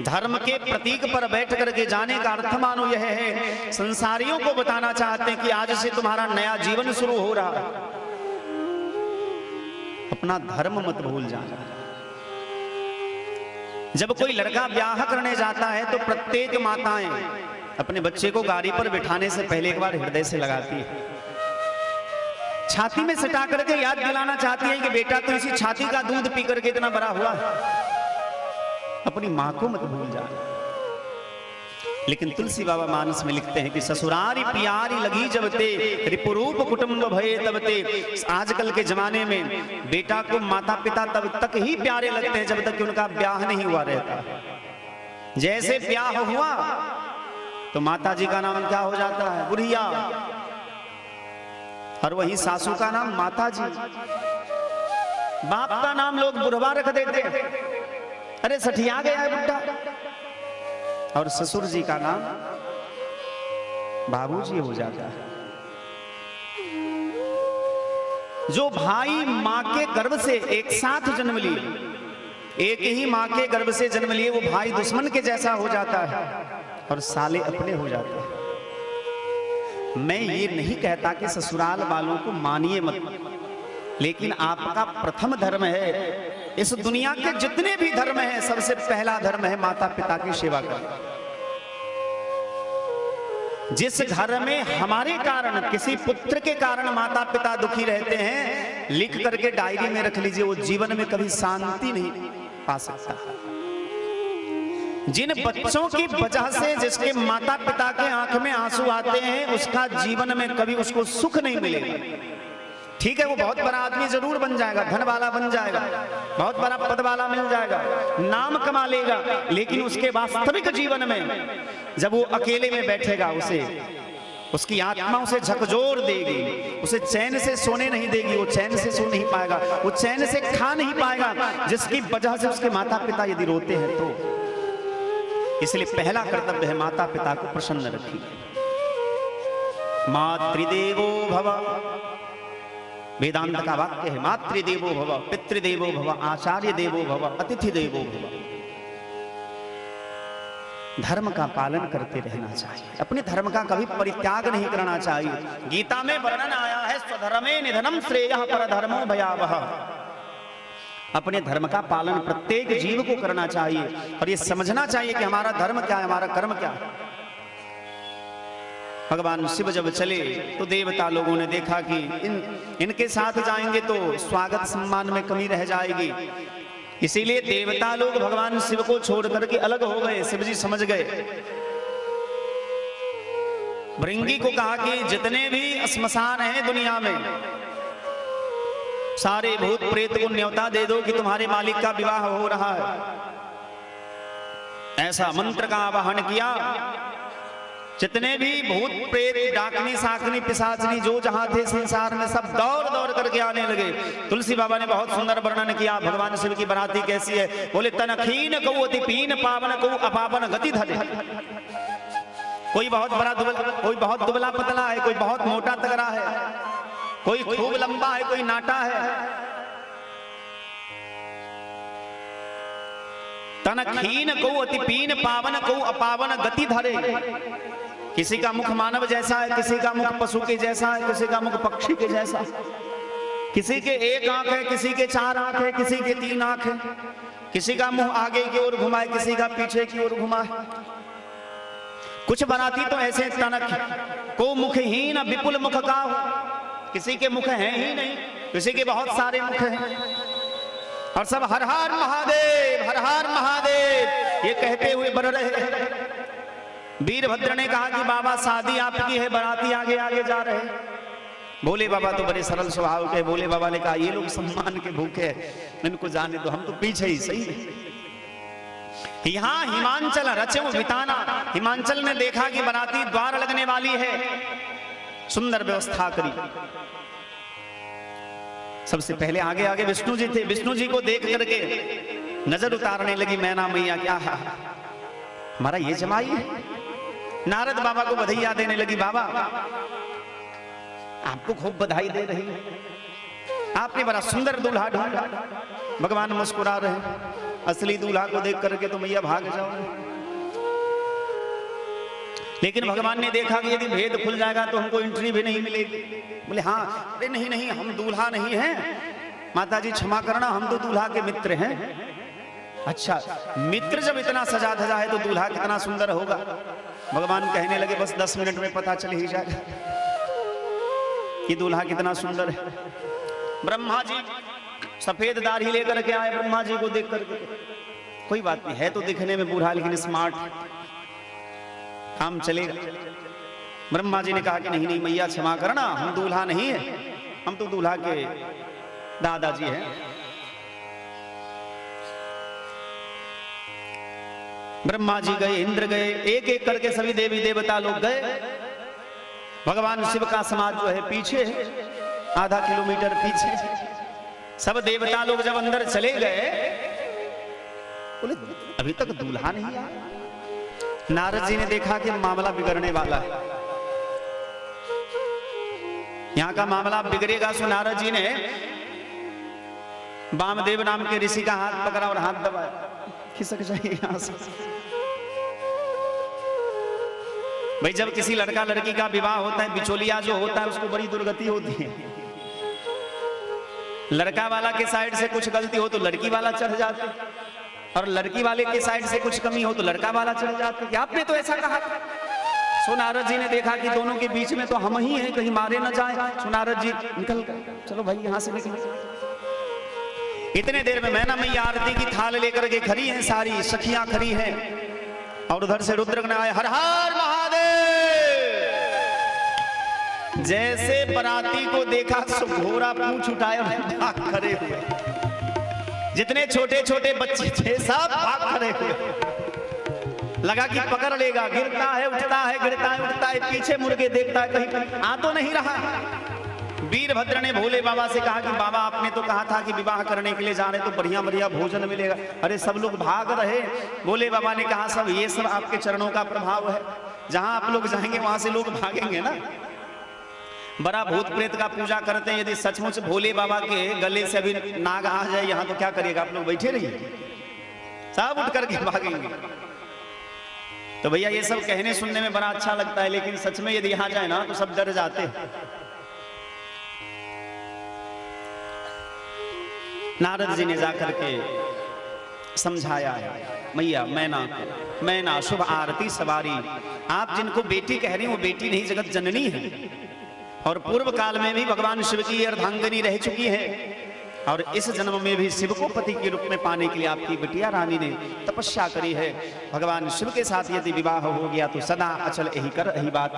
धर्म के प्रतीक पर बैठ करके जाने का अर्थ मानो यह है, संसारियों को बताना चाहते हैं कि आज से तुम्हारा नया जीवन शुरू हो रहा है। अपना धर्म मत भूल जाना। जब कोई लड़का ब्याह करने जाता है तो प्रत्येक माताएं अपने बच्चे को गाड़ी पर बिठाने से पहले एक बार हृदय से लगाती है, छाती में सटा करके याद दिलाना चाहती है कि बेटा तो इसी छाती का दूध पी करके इतना बड़ा हुआ। अपनी मां को मत भूल जाना। लेकिन तुलसी बाबा मानस में लिखते हैं कि ससुरारी प्यारी लगी जब ते, रिपुरूप कुटुंब भये तब ते। आजकल के जमाने में बेटा को माता पिता तब तक ही प्यारे लगते हैं जब तक कि उनका ब्याह नहीं हुआ रहता। जैसे ब्याह हुआ तो माता जी का नाम क्या हो जाता है? बुढ़िया। और वही सासू का नाम माता जी। बाप का नाम लोग बुढ़वा रख देते हैं, अरे सठिया गया है बुढ़ा। और ससुर जी का नाम बाबूजी हो जाता है। जो भाई मां के गर्भ से एक साथ जन्म लिए, एक ही मां के गर्भ से जन्म लिए, वो भाई दुश्मन के जैसा हो जाता है और साले अपने हो जाते हैं। मैं ये नहीं कहता कि ससुराल वालों को मानिए मत, लेकिन आपका प्रथम धर्म है। इस दुनिया के जितने भी धर्म हैं सबसे पहला धर्म है माता पिता की सेवा करना। जिस घर में हमारे कारण, किसी पुत्र के कारण माता पिता दुखी रहते हैं, लिख करके डायरी में रख लीजिए, वो जीवन में कभी शांति नहीं पा सकता। जिन बच्चों की वजह से जिसके माता पिता के आंख में आंसू आते हैं, उसका जीवन में कभी उसको सुख नहीं मिलेगा। ठीक है, वो बहुत बड़ा आदमी जरूर बन जाएगा, धन वाला बन जाएगा, बहुत बड़ा पद वाला मिल जाएगा, नाम कमा लेगा, लेकिन उसके वास्तविक जीवन में जब वो अकेले में बैठेगा, उसे उसकी आत्मा उसे झकझोर देगी, उसे चैन से सोने नहीं देगी, वो चैन से सो नहीं पाएगा, वो चैन से खा नहीं पाएगा, जिसकी वजह से उसके माता पिता यदि रोते हैं तो। इसलिए पहला कर्तव्य है माता पिता को प्रसन्न रखिए। मातृदेवो भव, वेदांत का वाक्य है, मातृदेवो भव, पितृदेवो भव, आचार्य देवो भव, अतिथि देवो भव। धर्म का पालन करते रहना चाहिए, अपने धर्म का कभी परित्याग नहीं करना चाहिए। गीता में वर्णन आया है, स्वधर्मे निधनम श्रेयः परधर्मो भयावह। अपने धर्म का पालन प्रत्येक जीव को करना चाहिए और ये समझना चाहिए कि हमारा धर्म क्या है, हमारा कर्म क्या है। भगवान शिव जब चले तो देवता लोगों ने देखा कि इनके साथ जाएंगे तो स्वागत सम्मान में कमी रह जाएगी, इसीलिए देवता लोग भगवान शिव को छोड़ करके अलग हो गए। शिव जी समझ गए। भृंगी को कहा कि जितने भी श्मशान हैं दुनिया में, सारे भूत प्रेत को न्योता दे दो कि तुम्हारे मालिक का विवाह हो रहा है। ऐसा मंत्र का आवाहन किया जितने भी भूत प्रेत डाकनी साकनी पिशाचनी जो जहां थे संसार में सब दौड़ दौड़ करके आने लगे। तुलसी बाबा ने बहुत सुंदर वर्णन किया भगवान शिव की बराती कैसी है। बोले तनखीन कऊ अति पीन पावन कऊ अपावन गति धरे। कोई बहुत बड़ा कोई बहुत दुबला पतला है, कोई बहुत मोटा तगड़ा है, कोई खूब लंबा है, कोई नाटा है। तनखीन कऊ अति पीन पावन कऊ अपावन गति धरे। किसी का मुख मानव जैसा है, किसी का मुख पशु के जैसा है, किसी का मुख पक्षी के जैसा, किसी के एक आंख है, किसी के 4 आंख है, किसी के 3 आंख है, किसी का मुंह आगे की ओर घुमा है, किसी का पीछे की ओर घुमा है। कुछ बराती तो ऐसे तनक को मुखहीन विपुल मुख का हो, किसी के मुख हैं ही नहीं, किसी के बहुत सारे मुख हैं और सब हर हर महादेव हर हर महादेव ये कहते हुए बढ़ रहे। वीरभद्र ने कहा कि बाबा शादी आपकी है, बराती आगे आगे जा रहे। भोले बाबा तो बड़े सरल स्वभाव के। भोले बाबा ने कहा ये लोग सम्मान के भूखे हैं, इनको जाने दो, हम तो पीछे ही सही है। यहां हिमांचल रचो बिताना, हिमांचल ने देखा कि बराती द्वार लगने वाली है, सुंदर व्यवस्था करी। सबसे पहले आगे आगे विष्णु जी थे। विष्णु जी को देख करके नजर उतारने लगी मैना मैया, क्या है हमारा ये जमाई है। नारद बाबा को बधाइयां देने लगी, बाबा आपको खूब बधाई दे रही है, आपने बड़ा सुंदर दूल्हा ढूंढा। भगवान मुस्कुरा रहे, असली दूल्हा को देख करके तो मैया भाग जाओ। लेकिन भगवान ने देखा कि यदि भेद खुल जाएगा तो हमको एंट्री भी नहीं मिलेगी। बोले हाँ, अरे नहीं नहीं, हम दूल्हा नहीं हैं, माता जी क्षमा करना, हम तो दूल्हा के मित्र हैं। अच्छा, मित्र जब इतना सजा धजा है तो दूल्हा कितना सुंदर होगा। भगवान कहने लगे बस 10 मिनट में पता चल ही जाएगा कि दूल्हा कितना सुंदर है। ब्रह्मा जी सफेद दाढ़ी लेकर के आए, ब्रह्मा जी को देख करके कोई बात नहीं है तो दिखने में बूढ़ा लेकिन स्मार्ट, काम चलेगा। ब्रह्मा जी ने कहा कि नहीं नहीं मैया क्षमा करना, हम दूल्हा नहीं है, हम तो दूल्हा के दादाजी हैं। ब्रह्मा जी गए, इंद्र गए, एक एक करके सभी देवी देवता लोग गए। भगवान शिव का समाज जो है पीछे, आधा किलोमीटर पीछे। सब देवता लोग जब अंदर चले गए, बोले अभी तक दूल्हा नहीं आया। नारद जी ने देखा कि मामला बिगड़ने वाला है, यहां का मामला बिगड़ेगा। सो नारद जी ने वामदेव नाम के ऋषि का हाथ पकड़ा और हाथ दबाया, खिसक जाए यहां से। भाई जब किसी लड़का लड़की का विवाह होता है, बिचौलिया जो होता है उसको बड़ी दुर्गति होती है। लड़का वाला के साइड से कुछ गलती हो तो लड़की वाला चढ़ जाते, और लड़की वाले के साइड से कुछ कमी हो तो लड़का वाला चढ़ जाते। आपने तो ऐसा कहा। सो नारद जी ने देखा कि दोनों के बीच में तो हम ही हैं, कहीं मारे न जाए। सो नारद जी निकल गए, चलो भाई यहां से निकल। इतने देर में मैना मैया आरती की थाल लेकर के खड़ी हैं, सारी सखियां खड़ी हैं, और उधर से रुद्रगण आए, हर हर महादेव। जैसे बराती को देखा सो घोड़ा पूंछ उठाए भाग खड़े हुए। जितने छोटे छोटे बच्चे थे सब भाग खड़े हुए। लगा कि पकड़ लेगा, गिरता है उठता है, गिरता है उठता है, पीछे मुड़ के देखता है कहीं आ तो नहीं रहा। वीरभद्र ने भोले बाबा से कहा कि बाबा आपने तो कहा था कि विवाह करने के लिए जा रहे तो बढ़िया बढ़िया भोजन मिलेगा, अरे सब लोग भाग रहे। भोले बाबा ने कहा सब ये सब आपके चरणों का प्रभाव है, जहां आप लोग जाएंगे वहां से लोग भागेंगे ना। बड़ा भूत प्रेत का पूजा करते हैं, यदि सचमुच भोले बाबा के गले से अभी नाग आ जाए यहाँ तो क्या करिएगा, आप लोग बैठे रहिए, सब उठ करके भागेंगे। तो भैया ये सब कहने सुनने में बड़ा अच्छा लगता है, लेकिन सच में यदि यहाँ जाए ना तो सब डर जाते हैं। नारद जी ने जाकर के समझाया है, मैया मैना शुभ आरती सवारी, आप जिनको बेटी कह रही हैं वो बेटी नहीं जगत जननी है, और पूर्व काल में भी भगवान शिव की अर्धांगिनी रह चुकी है, और इस जन्म में भी शिव को पति के रूप में पाने के लिए आपकी बिटिया रानी ने तपस्या करी है। भगवान शिव के साथ यदि विवाह हो गया तो सदा अचल यही कर यही बात।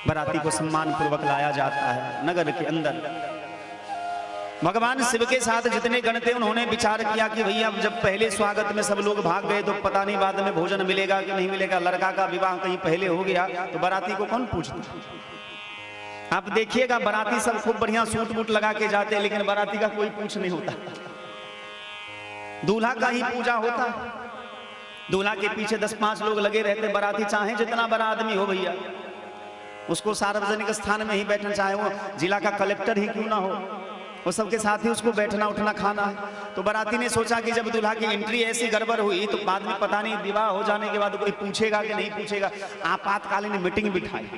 बराती को सम्मान पूर्वक लाया जाता है नगर के अंदर। भगवान शिव के साथ जितने गण थे उन्होंने विचार किया कि भैया जब पहले स्वागत में सब लोग भाग गए तो पता नहीं बाद में भोजन मिलेगा कि नहीं मिलेगा। लड़का का विवाह कहीं पहले हो गया तो बाराती को कौन पूछता। आप देखिएगा बाराती सब खूब बढ़िया सूट बूट लगा के जाते हैं, लेकिन बाराती का कोई पूछ नहीं होता, दूल्हा का ही पूजा होता। दूल्हा के पीछे 10-5 लोग लगे रहते। बाराती चाहे जितना बड़ा आदमी हो भैया, उसको सार्वजनिक स्थान में ही बैठना, चाहे वो जिला का कलेक्टर ही क्यों ना हो, वो सबके साथ ही उसको बैठना उठना खाना है। तो बाराती ने सोचा कि जब दूल्हा की एंट्री ऐसी गड़बड़ हुई तो बाद में पता नहीं विवाह हो जाने के बाद कोई पूछेगा कि नहीं पूछेगा। आपातकालीन मीटिंग बिठाई।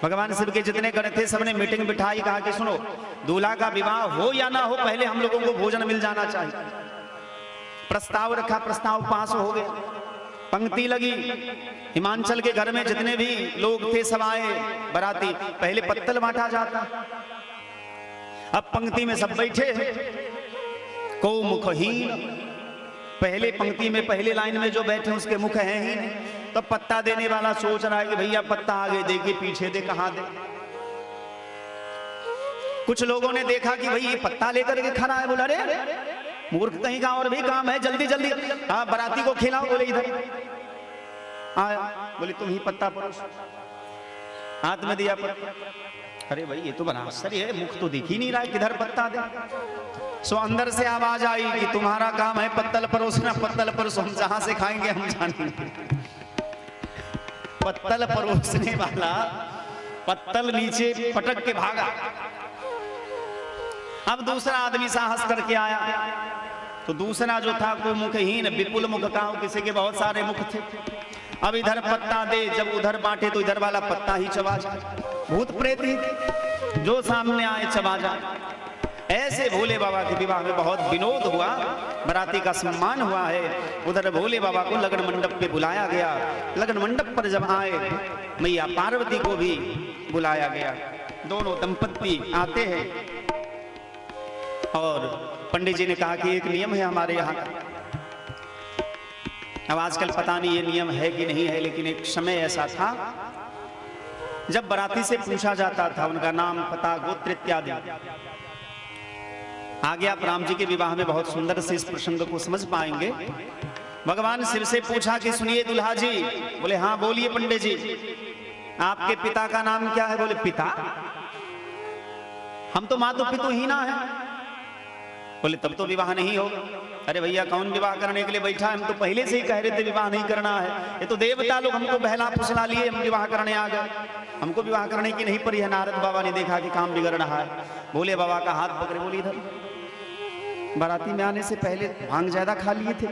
भगवान शिव के जितने गण थे सबने मीटिंग बिठाई, कहा कि सुनो, दूल्हा का विवाह हो या ना हो पहले हम लोगों को भोजन मिल जाना चाहिए। प्रस्ताव रखा, प्रस्ताव पास हो गया। पंक्ति लगी। हिमांचल के घर में जितने भी लोग थे सब आए बाराती। पहले पत्तल बांटा जाता, अब पंक्ति में सब बैठे, को मुखहीन। पहले पंक्ति में पहले लाइन में जो बैठे उसके मुख हैं ही नहीं। तो पत्ता देने वाला सोच रहा है कि भैया पत्ता आगे दे कि पीछे दे, कहां दे। कुछ लोगों ने देखा कि भाई ये पत्ता लेकर के खड़ा है, बोला अरे मूर्ख कहीं का और भी काम है, जल्दी जल्दी हाँ बाराती को खिलाओ। बोले इधर आया, बोले तुम ही पत्ता परोस, हाथ में दिया पत्ता। अरे भाई ये तो बड़ा आश्चर्य है, मुख तो दिख ही नहीं रहा है, किधर पत्ता दे। सो अंदर से आवाज आई कि तुम्हारा काम है पत्तल परोसना, पत्तल परोसो, हम जहां से खाएंगे हम जानेंगे। पत्तल परोसने वाला पत्तल नीचे पटक के भागा। अब दूसरा आदमी साहस करके आया, तो दूसरा जो था वो मुखहीन विपुल मुख का, किसी के बहुत सारे मुख थे। अब इधर पत्ता दे, जब उधर बांटे तो इधर वाला पत्ता ही चबा जाए। भूत प्रेत ही जो सामने आए चबा जाए। ऐसे भोले बाबा के विवाह में बहुत विनोद हुआ, बाराती का सम्मान हुआ है। उधर भोले बाबा को लगन मंडप पे बुलाया गया। लगन मंडप पर जब आए मैया पार्वती को भी बुलाया गया। दोनों दंपत्ति आते हैं और पंडित जी ने कहा कि एक नियम है हमारे यहाँ का। अब आजकल पता नहीं ये नियम है कि नहीं है, लेकिन एक समय ऐसा था जब बाराती से पूछा जाता था उनका नाम, पता, गोत्र इत्यादि। आगे आप राम जी के विवाह में बहुत सुंदर से इस प्रसंग को समझ पाएंगे। भगवान शिव से पूछा कि सुनिए दुल्हा जी। बोले हाँ बोलिए पंडित जी, आपके पिता का नाम क्या है? बोले पिता, हम तो मातु पितु ही ना है। बोले तब तो विवाह नहीं होगा। अरे भैया कौन विवाह करने के लिए बैठा है, हम तो पहले से ही कह रहे थे विवाह नहीं करना है। ये तो देवता लोग हमको बहला फुसला लिए, हम विवाह करने आ गए। हमको विवाह करने की नहीं पड़ी है। नारद बाबा ने देखा कि काम बिगड़ रहा है, भोले बाबा का हाथ पकड़े, बोले इधर। बाराती में आने से पहले भांग ज्यादा खा लिए थे,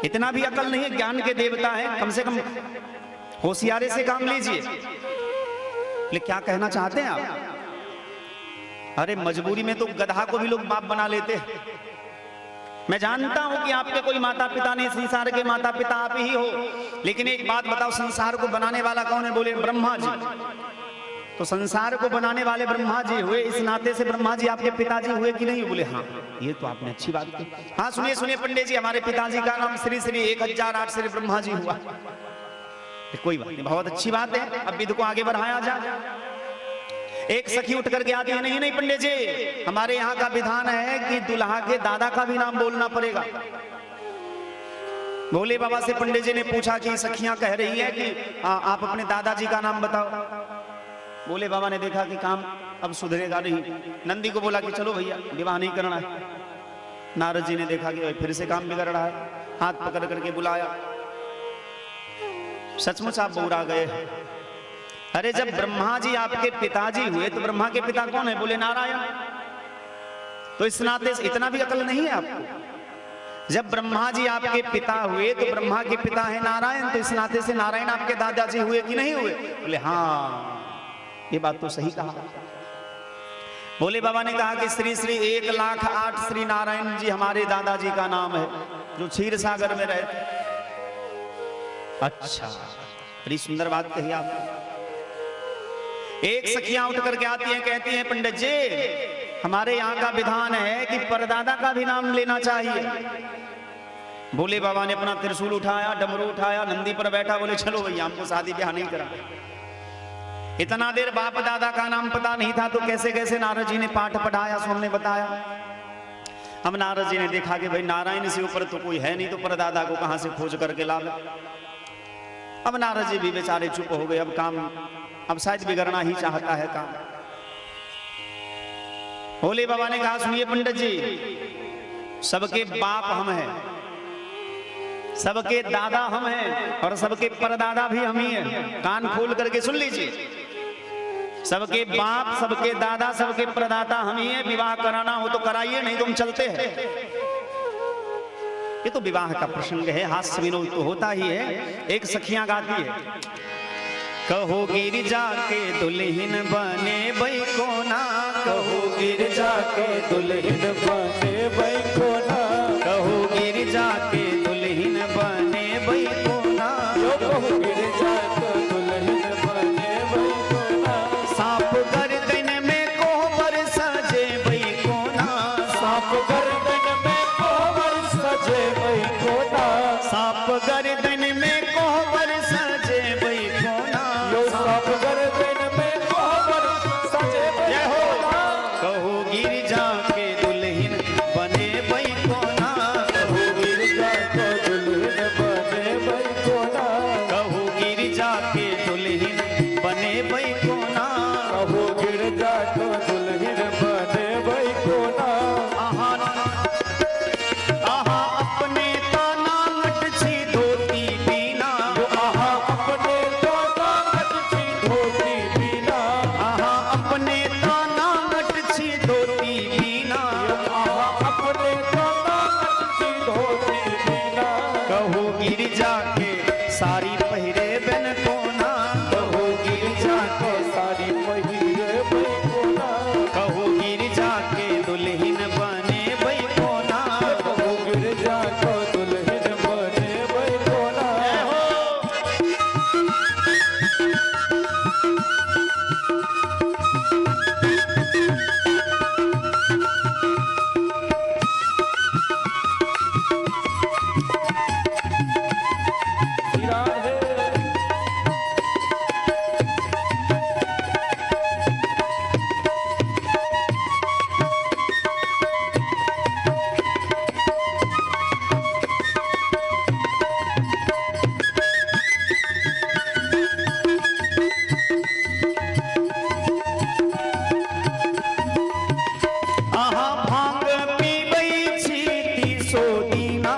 इतना भी अकल नहीं है। ज्ञान के देवता है, कम से कम होशियारे से काम लीजिए। बोले क्या कहना चाहते हैं आप? अरे मजबूरी में तो गधा को भी लोग बाप बना लेते हैं। मैं जानता हूं कि आपके कोई माता पिता नहीं, संसार के माता पिता आप ही हो, लेकिन एक बात बताओ, संसार को बनाने वाला कौन है? बोले ब्रह्मा जी। तो संसार को बनाने वाले ब्रह्मा जी हुए, इस नाते से ब्रह्मा जी आपके पिताजी हुए कि नहीं? बोले हाँ, ये तो आपने अच्छी बात की। हाँ सुनिए सुनिए पंडित जी, हमारे पिताजी का नाम श्री श्री 1008 श्री ब्रह्मा जी हुआ। कोई बात नहीं, बहुत अच्छी बात है। अब विध को आगे बढ़ाया जाए। एक सखी उठ करके आती है, नहीं नहीं पंडित जी, हमारे यहाँ का विधान है कि दुल्हा के दादा का भी नाम बोलना पड़ेगा। भोले बाबा से पंडित जी ने पूछा कि सखियां कह रही है कि आप अपने दादाजी का नाम बताओ। भोले बाबा ने देखा कि काम अब सुधरेगा नहीं। नंदी को बोला कि चलो भैया विवाह नहीं करना है। नारद जी ने देखा कि फिर से काम बिगड़ रहा है, हाथ पकड़ करके बुलाया। सचमुच आप बौरा गए। अरे जब ब्रह्मा जी आपके पिताजी हुए तो ब्रह्मा के पिता कौन है? बोले नारायण। तो इस नाते से इतना भी अकल नहीं है आपको। जब ब्रह्मा जी आपके पिता हुए तो ब्रह्मा के पिता है नारायण, तो इस नाते से नारायण आपके दादाजी हुए कि नहीं हुए? बोले हाँ, ये बात तो सही कहा। भोले बाबा ने कहा कि श्री श्री 1,08 श्री नारायण जी हमारे दादाजी का नाम है, जो क्षीर सागर में रहते। अच्छा, बड़ी सुंदर बात कही आपने। एक सखियां उठ करके आती हैं, कहती हैं पंडित जी हमारे यहाँ का विधान है कि परदादा का भी नाम लेना चाहिए। भोले बाबा ने अपना त्रिशूल उठाया, डमरू उठाया, नंदी पर बैठा, बोले चलो भैया हमको शादी ब्याह नहीं करा। इतना देर बाप दादा का नाम पता नहीं था तो कैसे कैसे नारद जी ने पाठ पढ़ाया, सो हमने बताया। अब नारद जी ने देखा कि भाई नारायण से ऊपर तो कोई है नहीं, तो परदादा को कहां से खोज करके लावे। अब नारद जी भी बेचारे चुप हो गए। अब काम अब शायद बिगड़ना ही चाहता है काम। भोले बाबा ने कहा, सुनिए पंडित जी, सबके बाप हम हैं, सबके दादा हम हैं और सबके परदादा भी हम ही हैं। कान खोल करके सुन लीजिए, सबके बाप, सबके दादा, सबके परदादा हम ही हैं। विवाह कराना हो तो कराइए, नहीं तो हम चलते हैं। ये तो विवाह का प्रसंग है, हास्य विनोद तो होता ही है। एक सखियां गाती है, कहो गिरजा के दुल्हन बने बई कोना, कहो गिरजा के दुल्हन बने बई कोना, कहो गिरजा के दुल्हन बने बई कोना, कहो गिरजा के दुल्हन बने बई कोना। सांप गर्दन में कोहबर सजे बई कोना, सांप गर्दन में कोहबर सजे बई कोना, सांप गर्दन में कोहबर सजे बई कोना, सांप गर्दन में कोहबर सजे बई कोना। कहो गिरजा के दुल्हन बने बई कोना, कहो गिरजा के दुल्हन बने बई कोना, कहो गिरजा के दुल्हन बने बई कोना, कहो गिरजा के दुल्हन बने बई कोना। आहा आहा अपने ताना मट छी धोती बीना, आहा अपने ताना मट छी धोती बीना, आहा अपने ताना मट छी धोती बीना, आहा अपने ताना मट छी धोती बीना। कहो गिरजा के साड़ी पहिरे बन कोना, कहो गिरजा के साड़ी पहिरे बन कोना, कहो गिरजा के दुल्हन बने बई कोना, कहो गिरजा के दुल्हन बने बई कोना। आहा भांग पीबई छी 300 दीना,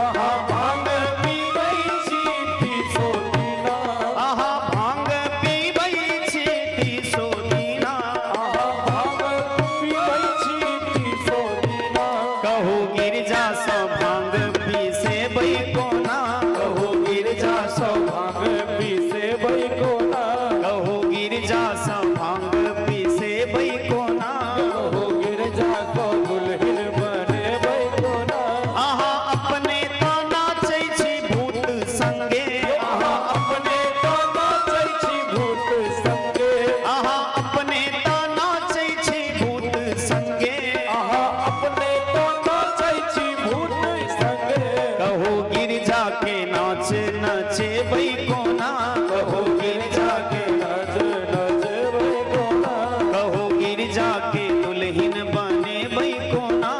आहा भांग पीबई छी 300 दीना, आहा भांग पीबई छी 300 दीना, आहा भांग पीबई छी 300 दीना। कहो गिरजा सो भांग पीसे बई कोना, कहो गिरजा सो भांग पीसे बई कोना, कहो गिरजा सो भांग पीसे बई कोना, कहो गिरजा को दुल्हन बने बई कोना। आहा अपने ताना चै छी भूत संगे, आहा अपने ताना चै छी भूत संगे, आहा अपने ताना चै छी भूत संगे, आहा अपने ताना चै छी भूत संगे। कहो गिरजा के नाच नचे बई कोना, कहो गिरजा के नाच नचे बई कोना, कहो गिरजा के दुल्हन बने बई कोना,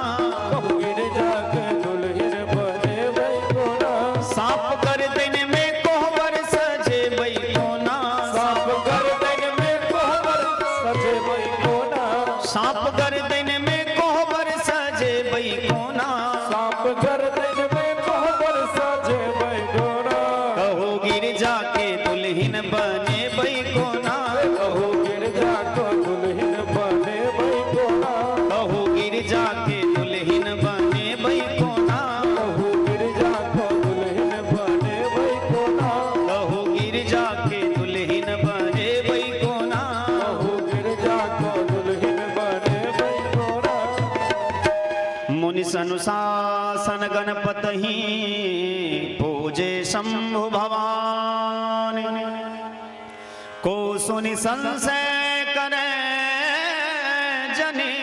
कहो गिरजा के दुल्हन बने बई कोना। सांप गर्दन में कोहबर सजे बई कोना, सांप गर्दन में कोहबर सजे बई कोना, सांप गर्दन में कोहबर सजे बई कोना, सांप गर्दन में कोहबर सजे बई कोना। कहो गिरजा के दुल्हन बने बई कोना, कहो गिरजा के दुल्हन बने बई कोना, कहो गिरजा के दुल्हन बने बई कोना, कहो गिरजा के दुल्हन बने बई कोना, कहो गिरजा के दुल्हन बने बई कोना, कहो गिरजा के दुल्हन बने बई कोना। मुनि सनुशासन गणपतहि पूजे शंभु भवान, को सुनि संशय करे जने,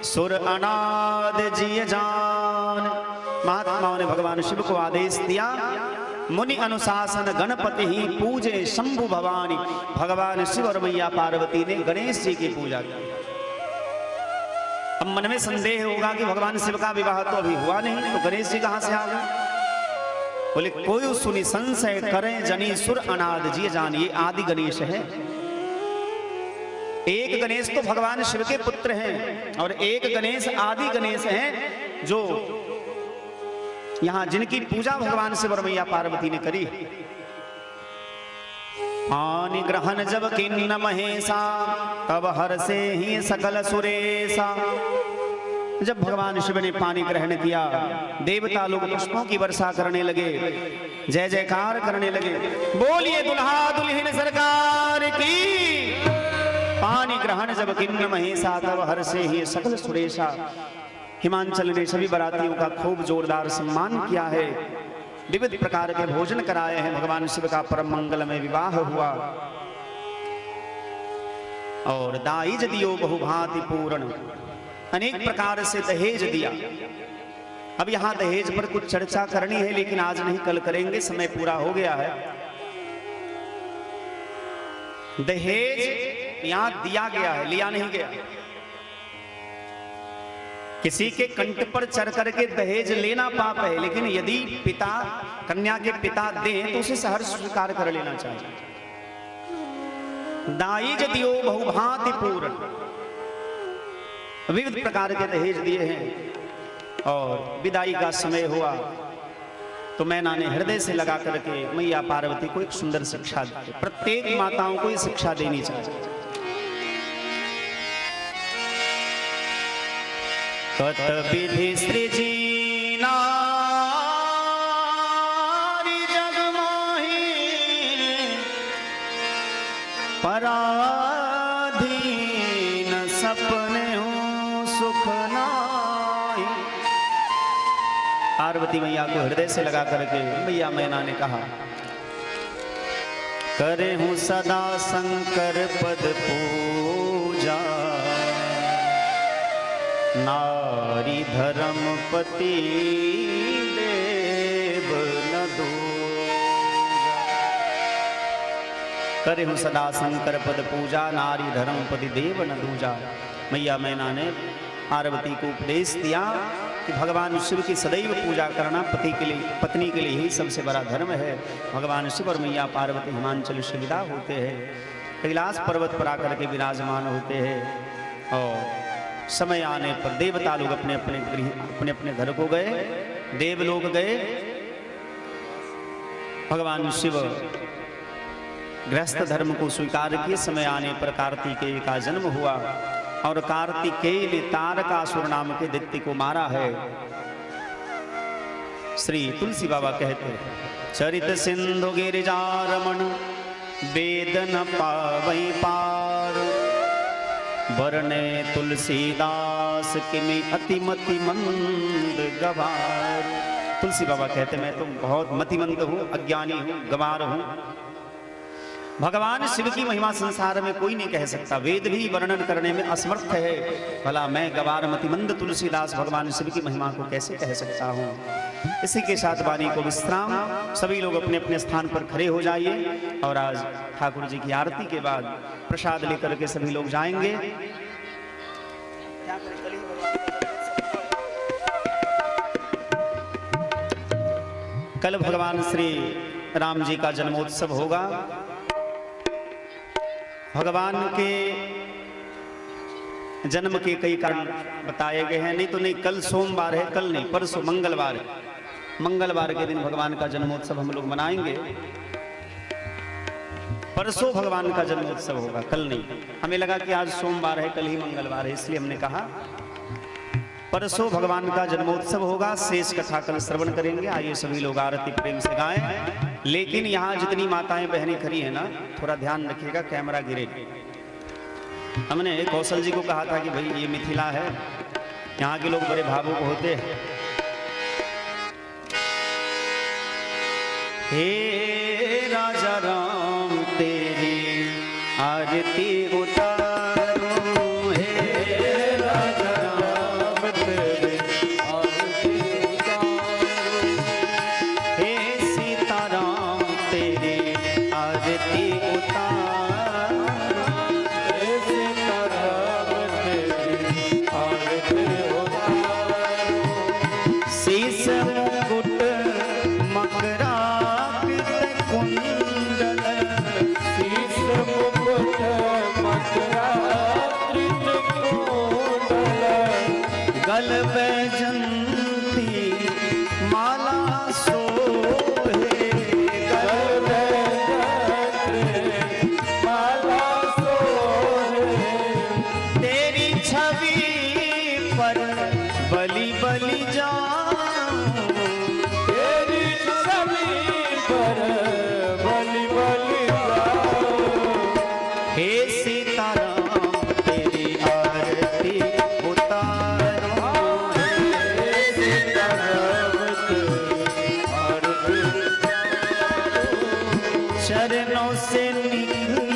सुर अनाद जिय जान। महात्माओं ने भगवान शिव को आदेश दिया मुनि अनुशासन गणपति ही पूजे शंभु भवानी। भगवान शिव और मैया पार्वती ने गणेश जी की पूजा की। अब मन में संदेह होगा कि भगवान शिव का विवाह तो अभी हुआ नहीं, तो गणेश जी कहां से आ गए? बोले कोई सुनी संशय करें जनी सुर अनाद जी जानिए आदि गणेश है। एक गणेश तो भगवान शिव के पुत्र हैं और एक गणेश आदि गणेश हैं जो यहां जिनकी पूजा भगवान शिव और मैया पार्वती ने करी। पानी ग्रहण जब किन्न महेशा तब हर से ही सकल सुरेशा। जब भगवान शिव ने पानी ग्रहण किया, देवता लोग पुष्पों की वर्षा करने लगे, जय जयकार करने लगे, बोलिए दुल्हा दुल्हन सरकार की। पानी ग्रहण जब किन्न महेशा तब हर से ही सकल सुरेशा। हिमांचल ने सभी बारातियों का खूब जोरदार सम्मान किया है, विविध प्रकार के भोजन कराए हैं। भगवान शिव का परम मंगल में विवाह हुआ और दाइज दियो बहुभांति पूर्ण, अनेक प्रकार से दहेज दिया। अब यहां दहेज पर कुछ चर्चा करनी है, लेकिन आज नहीं, कल करेंगे, समय पूरा हो गया है। दहेज यहां दिया गया है, लिया नहीं गया। किसी के कंठ पर चढ़ करके दहेज लेना पाप है, लेकिन यदि पिता कन्या के पिता दें तो उसे सहर्ष स्वीकार कर लेना चाहिए। दाइज दियो बहुभांति पूर्ण, विविध प्रकार के दहेज दिए हैं। और विदाई का समय हुआ तो मैना ने हृदय से लगा करके मैया पार्वती को एक सुंदर शिक्षा दी। प्रत्येक माताओं को ये शिक्षा देनी चाहिए। कत विधि सृजी नारी जग मोहि पराधीन सपने हूँ सुख नाहि। पार्वती मैया को हृदय से लगा करके मैया मैना ने कहा, करे हूँ सदा शंकर पद पूजा, नारी धर्मपति देव न दूजा। करे हूँ सदा शंकर पद पूजा, नारी धर्मपति देव न दूजा। मैया मैना ने पार्वती को उपदेश दिया कि भगवान शिव की सदैव पूजा करना पति के लिए, पत्नी के लिए ही सबसे बड़ा धर्म है। भगवान शिव और मैया पार्वती हिमांचल से विदा होते हैं, कैलाश पर्वत पर आकर के विराजमान होते हैं। और समय आने पर देवता लोग अपने अपने गृह, अपने अपने घर को गए, देवलोक गए। भगवान शिव गृहस्थ धर्म को स्वीकार किए। समय आने पर कार्तिकेय का जन्म हुआ और कार्तिकेय ने तारकासुर नाम के दैत्य को मारा है। श्री तुलसी बाबा कहते हैं, चरित सिंधु गिरिजा रमण वेद न पावई पार, वरने तुलसीदास किमि अतिमति मंद गवार। तुलसी बाबा कहते मैं तो बहुत मतिमंद हूँ, अज्ञानी हूँ, गवार हूँ। भगवान शिव की महिमा संसार में कोई नहीं कह सकता, वेद भी वर्णन करने में असमर्थ है। भला मैं गवार मतिमंद तुलसीदास भगवान शिव की महिमा को कैसे कह सकता हूँ। इसी के साथ वाणी को विश्राम। सभी लोग अपने अपने स्थान पर खड़े हो जाइए और आज ठाकुर जी की आरती के बाद प्रसाद लेकर के सभी लोग जाएंगे। कल भगवान श्री राम जी का जन्मोत्सव होगा। भगवान के जन्म के कई कारण बताए गए हैं। नहीं तो नहीं, कल सोमवार है, कल नहीं, परसों मंगलवार है। मंगलवार के दिन भगवान का जन्मोत्सव हम लोग मनाएंगे। परसों भगवान का जन्मोत्सव होगा, कल नहीं। हमें लगा कि आज सोमवार है, कल ही मंगलवार है, इसलिए हमने कहा परसों भगवान का जन्मोत्सव होगा। शेष कथा कल श्रवण करेंगे। आइए सभी लोग आरती प्रेम से गाएं। लेकिन यहाँ जितनी माताएं बहनें खड़ी हैं ना, थोड़ा ध्यान रखिएगा, कैमरा गिरेगा। हमने कौशल जी को कहा था कि भाई ये मिथिला है, यहाँ के लोग बड़े भावुक होते हैं। हे राजा राम तेरी आरती उतारो, हे राजा राम तेरी आरती उतारो, हे सीता राम आरती उतारो। हे सीताराम तेरी आरती उतारो। शीश मुकुट मकराकृत कुंडल, शीश मुकुट मकराकृत कुंडल। गल बैजंती माला शोभे, गल बैजंती माला शोभे। तेरी छवि पर बलि बलि जाऊं, तेरी छवि पर बलि बलि जाऊं। हे सीताराम तेरी आरती उतारो। हे सीताराम तेरी आरती उतारो। चरणों से निकल